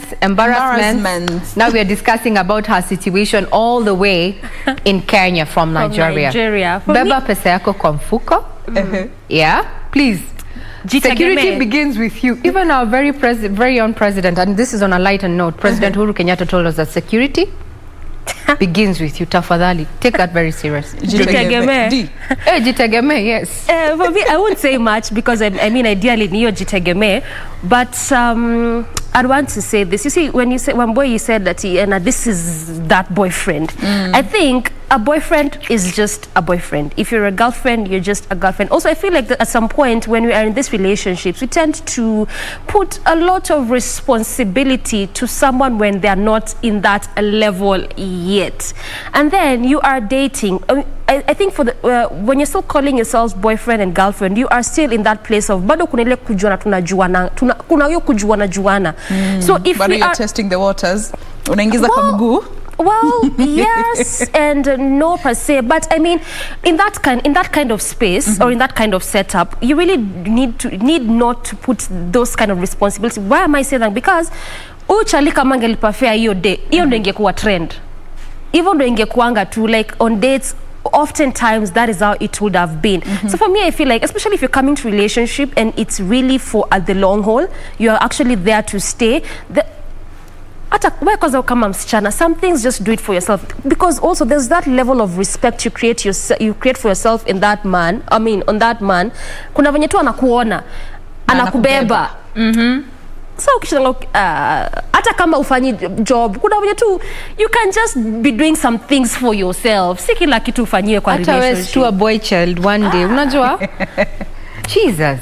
Now we are discussing about her situation all the way in Kenya from Nigeria. Beba pesa yako kwa mfuko. Yeah, please. Security begins with you. Even our very own president, and this is on a lighter note, President Uhuru Kenyatta told us that security begins with you. Tafadhali, take that very seriously. Jitegemee, yes. For me, I wouldn't say much because I mean, ideally, niyo jitegemee. But I'd want to say this. You see, when boy you said that this is that boyfriend. I think a boyfriend is just a boyfriend. If you're a girlfriend, you're just a girlfriend. Also, I feel like that at some point when we are in these relationships, we tend to put a lot of responsibility to someone when they're not in that level yet. And then you are dating. I think for the when you're still calling yourselves boyfriend and girlfriend, you are still in that place of bado kuna ile kujuana tunajuana, kuna hiyo kujuana. So if but we are testing the waters, unaingiza kwa mguu. Well, yes and no per se, but I mean, in that kind of space or in that kind of setup, you really need not to put those kind of responsibility. Why am I saying that? Because uchali kama angelipa fare hiyo day, hiyo ndio ingekuwa trend. Even though ingekuanga tu like on dates, oftentimes that is how it would have been. So for me, I feel like, especially if you're coming to relationship and it's really for the long haul, you're actually there to stay. Some things just do it for yourself, because also there's that level of respect you create for yourself in that man. I mean, on that man, kuna venye tu anakuona, anakubeba. So hata kama ufanyi job, kuna venye tu you can just be doing some things for yourself. Si kila kitu ufanyiwe kwa relationship. Hata wewe a boy child one day, unajua? Jesus.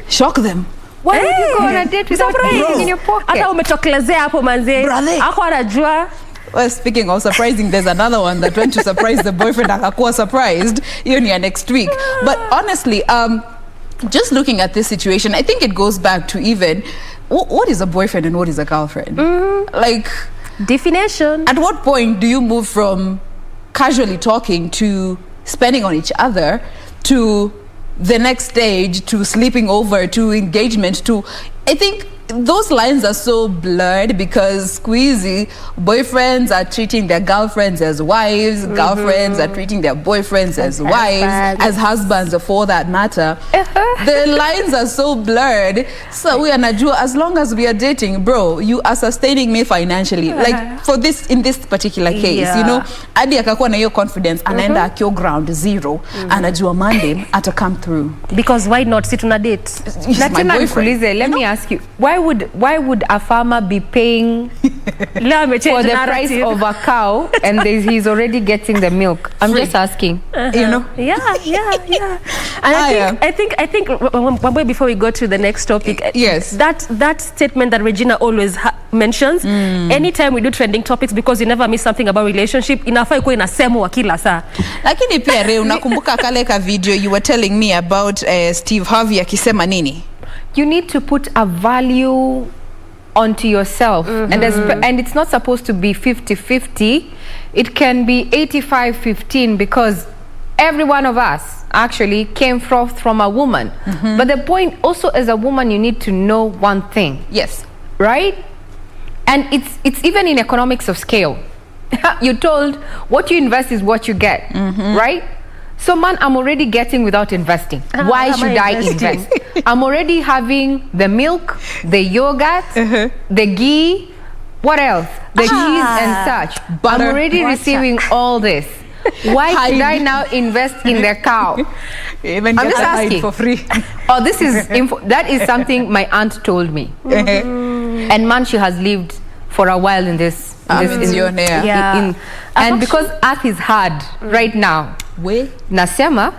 Shock them. Why would you go on a date without anything in your pocket? Hata umetokelezea hapo manze. Ako anajua. Well, speaking of surprising, there's another one that went to surprise the boyfriend akakuwa surprised. Hiyo ni next week. But honestly, just looking at this situation, I think it goes back to even what is a boyfriend and what is a girlfriend? Like definition. At what point do you move from casually talking to spending on each other to the next stage, to sleeping over, to engagement, to I think those lines are so blurred because squeezy boyfriends are treating their girlfriends as wives, girlfriends are treating their boyfriends as wives, as husbands for that matter. The lines are so blurred. So we are najua, as long as we are dating, bro, you are sustaining me financially. Like for this, in this particular case, you know, adi akakuwa na hiyo confidence, anaenda akio ground zero, anajua Monday ata come through. Because why not sit on a date? My boyfriend. Let me ask you, why would a farmer be paying for the price of a cow and he's already getting the milk? I'm just asking. You know? Yeah. And I think before we go to the next topic, yes, that statement that Regina always mentions, anytime we do trending topics, because you never miss something about relationship, inafaa ikuwe inasemwa kila saa. Lakini pia Re, unakumbuka kale ka video you were telling me about Steve Harvey akisema nini? You need to put a value onto yourself, and it's not supposed to be 50-50. It can be 85-15, because every one of us actually came forth from a woman. But the point also, as a woman, you need to know one thing. Yes. Right? And it's even in economics of scale. You're told what you invest is what you get, right? So man, I'm already getting without investing. Why should I invest? I'm already having the milk, the yogurt, the ghee, what else? The cheese and such. Butter. I'm already receiving all this. Why should I now invest in the cow? Even I'm just asking for free. Oh, this is that is something my aunt told me. And man, she has lived for a while in this. And because earth is hard right now. Nasema,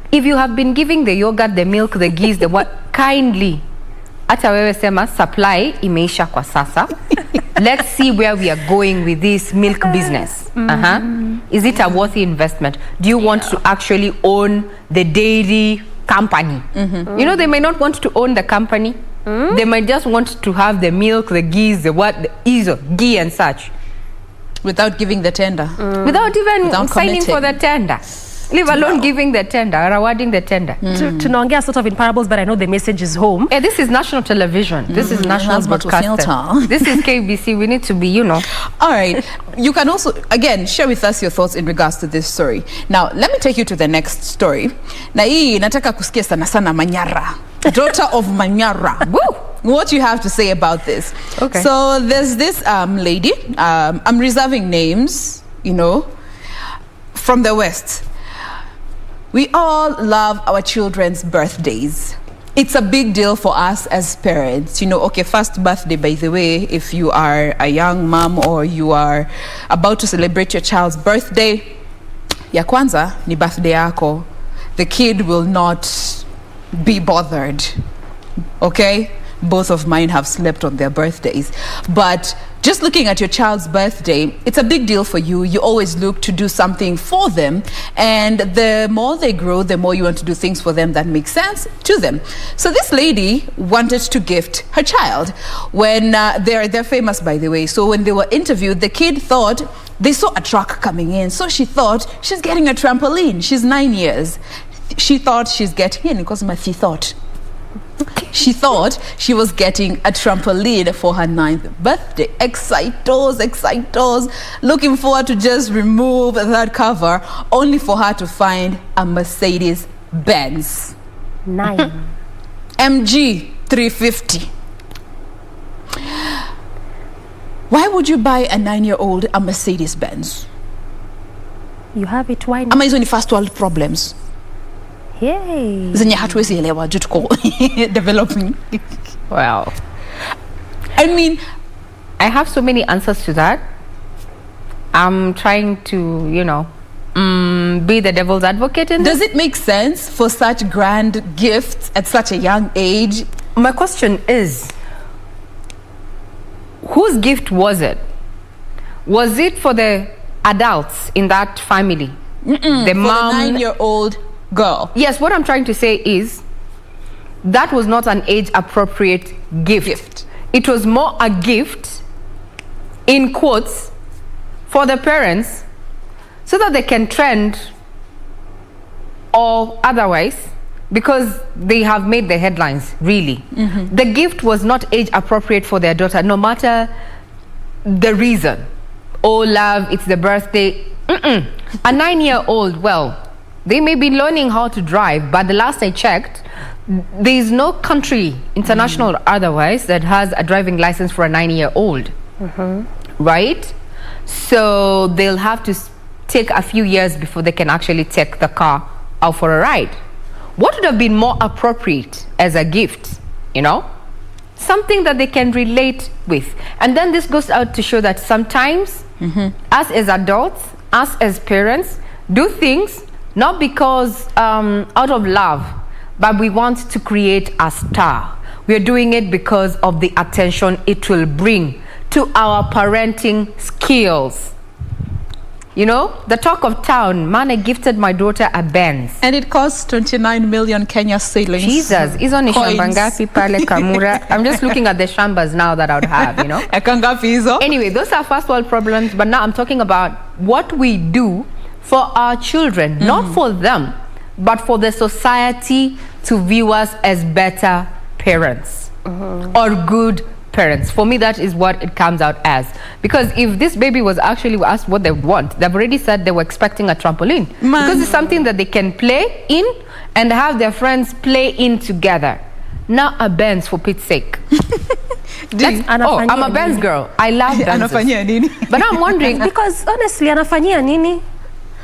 if you have been giving the yogurt, the milk, the ghee, the what, kindly, ata wewe sema supply imeisha kwa sasa. Let's see where we are going with this milk business. Is it a worthy investment? Do you want to actually own the dairy company? You know, they may not want to own the company. They might just want to have the milk, the ghee, ghee and such. Without giving the tender. Without even signing committing. for the tender. Leave alone giving the tender, rewarding the tender. Tunaongea sort of in parables, but I know the message is home. This is national television. This is national broadcasting. This is KBC. We need to be, All right. You can also, again, share with us your thoughts in regards to this story. Now, let me take you to the next story. Na hii nataka kusikia sana sana Manyara. Daughter of Manyara. Woo! What you have to say about this? Okay. So there's this lady. I'm reserving names, from the West. We all love our children's birthdays. It's a big deal for us as parents. Okay, first birthday, by the way, if you are a young mom or you are about to celebrate your child's birthday, ya kwanza ni birthday yako. The kid will not be bothered. Okay? Both of mine have slept on their birthdays. But just looking at your child's birthday, it's a big deal for you. You always look to do something for them. And the more they grow, the more you want to do things for them that make sense to them. So this lady wanted to gift her child. When they're famous, by the way. So when they were interviewed, the kid thought they saw a truck coming in. So she thought she's getting a trampoline. She's 9 years. She thought she's getting in because she thought. She thought she was getting a trampoline for her 9th birthday. Excitos. Looking forward to just remove that cover, only for her to find a Mercedes Benz. 9. MG 350. Why would you buy a 9-year-old a Mercedes Benz? You have it, why not? Ama hizo ni first world problems. Yay. Zenye hatuwezi elewa juu tuko developing. Wow. I mean, I have so many answers to that. I'm trying to, be the devil's advocate in this. Does it make sense for such grand gifts at such a young age? My question is, whose gift was it? Was it for the adults in that family? The mom, the 9-year-old girl. Yes, what I'm trying to say is that was not an age-appropriate gift. It was more a gift, in quotes, for the parents so that they can trend or otherwise, because they have made the headlines, really. The gift was not age-appropriate for their daughter, no matter the reason. Oh, love, it's the birthday. A 9-year-old, well, they may be learning how to drive, but the last I checked, there is no country, international or otherwise, that has a driving license for a 9-year-old. Right? So they'll have to take a few years before they can actually take the car out for a ride. What would have been more appropriate as a gift, Something that they can relate with. And then this goes out to show that sometimes, us as adults, us as parents, do things not because out of love, but we want to create a star. We are doing it because of the attention it will bring to our parenting skills. The talk of town, man, I gifted my daughter a Benz. And it costs 29 million Kenya shillings. Jesus, hizo ni shamba ngapi pale Kamura? I'm just looking at the shambas now that I would have, Ekangapi hizo? Anyway, those are first world problems, but now I'm talking about what we do for our children, not for them, but for the society to view us as better parents or good parents. For me, that is what it comes out as. Because if this baby was actually asked what they want, they've already said they were expecting a trampoline. Because it's something that they can play in and have their friends play in together. Not a Benz, for Pete's sake. I'm a Benz girl. I love Benzes. But I'm wondering, because honestly, anafanyia nini?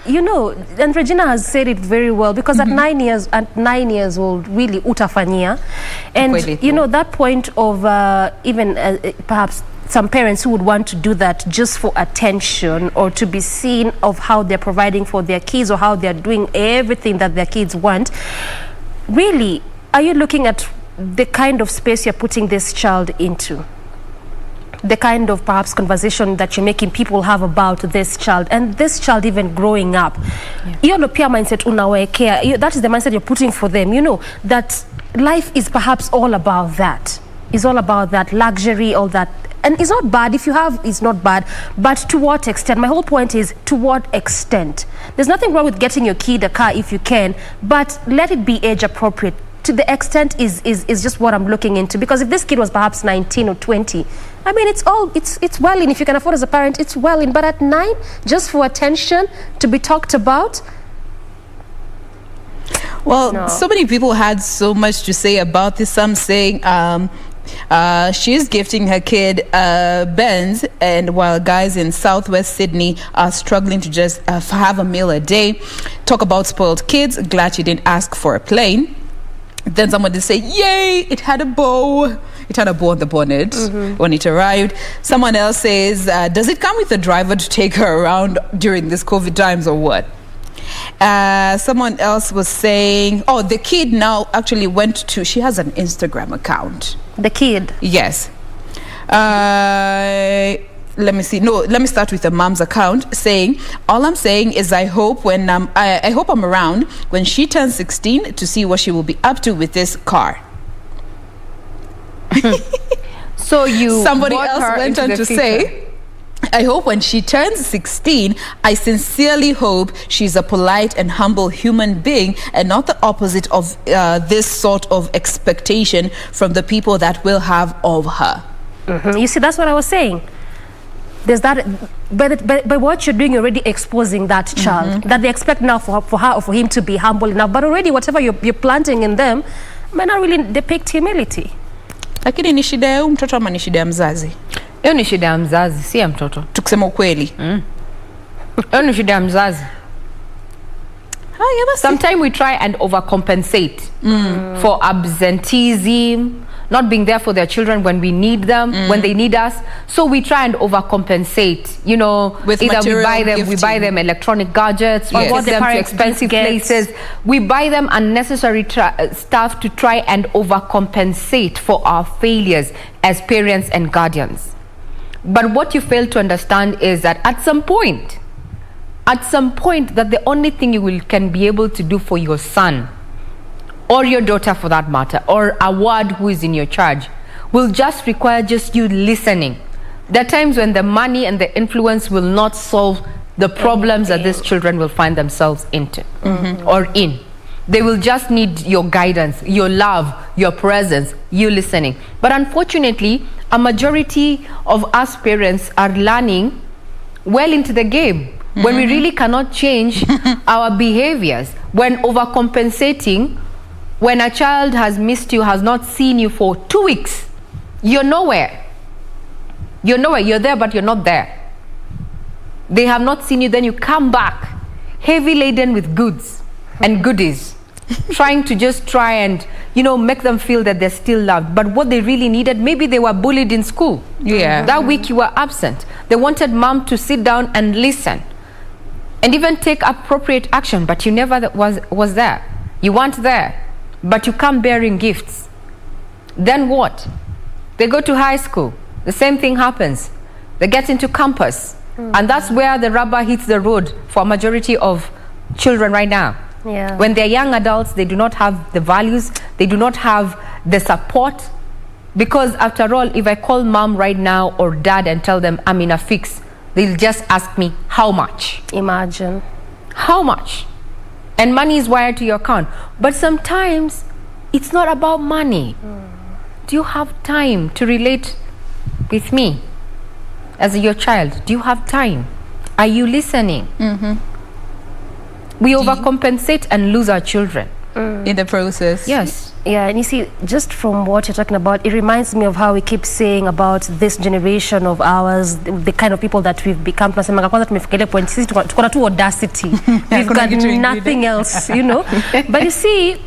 And Regina has said it very well, because at 9 years old, really utafanyia. And that point of even perhaps some parents who would want to do that just for attention or to be seen of how they're providing for their kids or how they're doing everything that their kids want. Really, are you looking at the kind of space you're putting this child into? The kind of perhaps conversation that you're making people have about this child, and this child even growing up. Hiyo pia mindset unawekea. That is the mindset you're putting for them. That life is perhaps all about that. is all about that luxury, all that. And it's not bad. If you have, it's not bad. But to what extent? My whole point is, to what extent? There's nothing wrong with getting your kid a car if you can, but let it be age appropriate. To the extent is just what I'm looking into. Because if this kid was perhaps 19 or 20, I mean, it's well in. If you can afford as a parent, it's well in. But at 9, just for attention to be talked about. Well, so many people had so much to say about this. Some saying she's gifting her kid Benz, and while guys in Southwest Sydney are struggling to just have a meal a day. Talk about spoiled kids. Glad she didn't ask for a plane. Then someone did say, yay, it had a bow. It had a bow on the bonnet when it arrived. Someone else says, does it come with a driver to take her around during this COVID times or what? Someone else was saying, oh, the kid now actually went to, she has an Instagram account. The kid? Yes. Let me see. No, let me start with the mom's account saying, all I'm saying is I hope I hope I'm around when she turns 16 to see what she will be up to with this car. So somebody else went on to say, I hope when she turns 16, I sincerely hope she's a polite and humble human being and not the opposite of this sort of expectation from the people that will have of her. You see, that's what I was saying. There's that, by what you're doing, you're already exposing that child, that they expect now for her or for him to be humble enough. But already whatever you're planting in them may not really depict humility. Lakini ni shida ya mtoto ama ni shida ya mzazi? Hiyo ni shida ya mzazi, si ya mtoto. Tukisema ukweli. Hiyo ni shida ya mzazi. Sometimes we try and overcompensate for absenteeism, not being there for their children when we need them, when they need us. So we try and overcompensate, you know, with either material we buy them electronic gadgets, or take them to expensive places. We buy them unnecessary stuff to try and overcompensate for our failures as parents and guardians. But what you fail to understand is that at some point, that the only thing you can be able to do for your son or your daughter for that matter, or a ward who is in your charge, will just require just you listening. There are times when the money and the influence will not solve the problems that these children will find themselves into or in. They will just need your guidance, your love, your presence, you listening. But unfortunately, a majority of us parents are learning well into the game when we really cannot change our behaviors, when overcompensating. When a child has missed you, has not seen you for 2 weeks, you're nowhere. You're nowhere. You're there, but you're not there. They have not seen you, then you come back, heavy laden with goods and goodies, trying and, you know, make them feel that they're still loved. But what they really needed, maybe they were bullied in school. Yeah. That week you were absent. They wanted mom to sit down and listen and even take appropriate action, but you never was there. You weren't there. But you come bearing gifts. Then what? They go to high school. The same thing happens. They get into campus. And that's where the rubber hits the road for a majority of children right now. Yeah. When they're young adults, they do not have the values. They do not have the support. Because after all, if I call mom right now or dad and tell them I'm in a fix, they'll just ask me, how much? Imagine. How much? And money is wired to your account. But sometimes it's not about money. Do you have time to relate with me as your child? Do you have time? Are you listening? We overcompensate and lose our children in the process. Yes. Yeah, and you see, just from what you're talking about, it reminds me of how we keep saying about this generation of ours, the kind of people that we've become. Tuko na tu audacity. We've got nothing else, you know. But you see,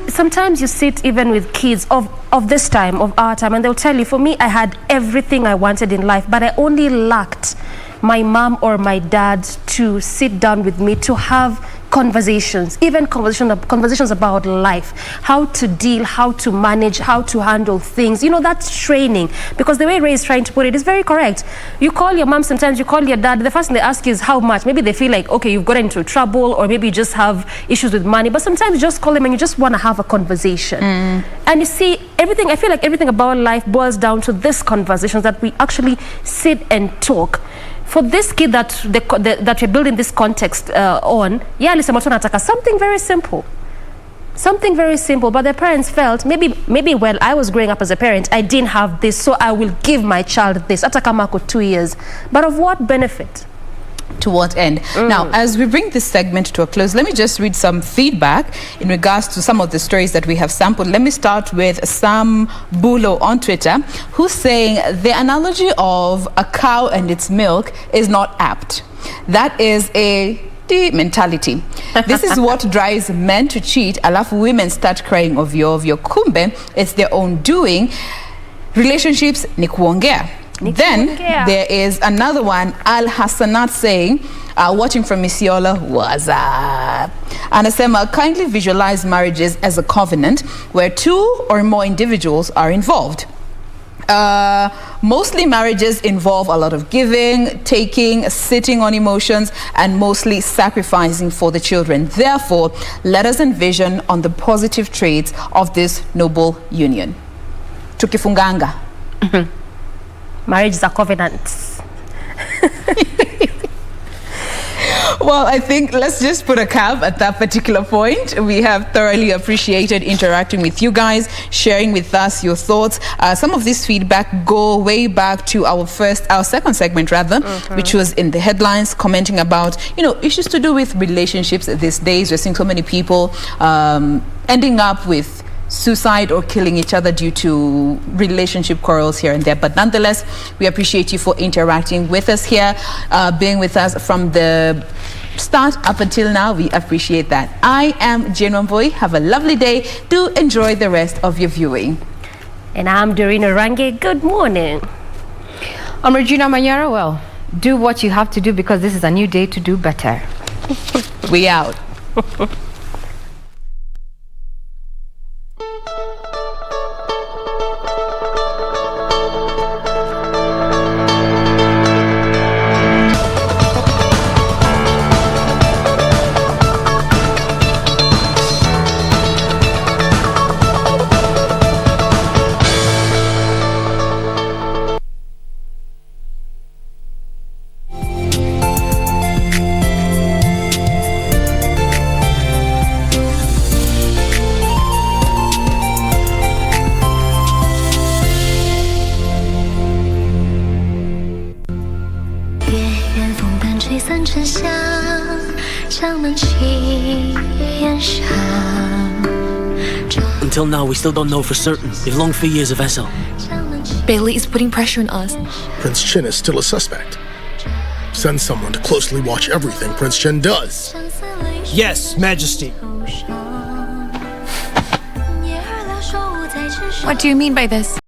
sometimes you sit even with kids of this time, of our time, and they'll tell you, for me, I had everything I wanted in life, but I only lacked my mom or my dad to sit down with me to have conversations, even conversations about life, how to deal, how to manage, how to handle things. You know, that's training. Because the way Ray is trying to put it is very correct. You call your mom sometimes, you call your dad, the first thing they ask you is how much. Maybe they feel like, okay, you've gotten into trouble, or maybe you just have issues with money. But sometimes you just call them and you just want to have a conversation. And you see, I feel like everything about life boils down to this conversation, that we actually sit and talk. For this kid that we're building this context on, something very simple. Something very simple, but the parents felt maybe when I was growing up as a parent, I didn't have this, so I will give my child this. Atakamako 2 years. But of what benefit? To what end? Now, as we bring this segment to a close, let me just read some feedback in regards to some of the stories that we have sampled. Let me start with Sam Bulo on Twitter, who's saying the analogy of a cow and its milk is not apt. That is a mentality. This is what drives men to cheat. Alafu women start crying ovyo kumbe. It's their own doing. Relationships ni kuongea. Then there is another one, Al Hassanat, saying, watching from Misiola, what's up? Anasema, kindly visualize marriages as a covenant where 2 or more individuals are involved. Mostly marriages involve a lot of giving, taking, sitting on emotions, and mostly sacrificing for the children. Therefore, let us envision on the positive traits of this noble union. Tukifunganga. Marriage is a covenant. Well, I think let's just put a cap at that particular point. We have thoroughly appreciated interacting with you guys, sharing with us your thoughts. Some of this feedback go way back to our second segment rather, which was in the headlines, commenting about, issues to do with relationships these days. We're seeing so many people ending up with suicide or killing each other due to relationship quarrels here and there. But nonetheless, we appreciate you for interacting with us here, being with us from the start up until now. We appreciate that. I am Jane Wamboi. Have a lovely day. Do enjoy the rest of your viewing. And I'm Doreen Orange. Good morning. I'm Regina Manyara. Well, do what you have to do, because this is a new day to do better. We out. Until now, we still don't know for certain. They've long for years of vessel. Bailey is putting pressure on us. Prince Chen is still a suspect. Send someone to closely watch everything Prince Chen does. Yes, Majesty. What do you mean by this?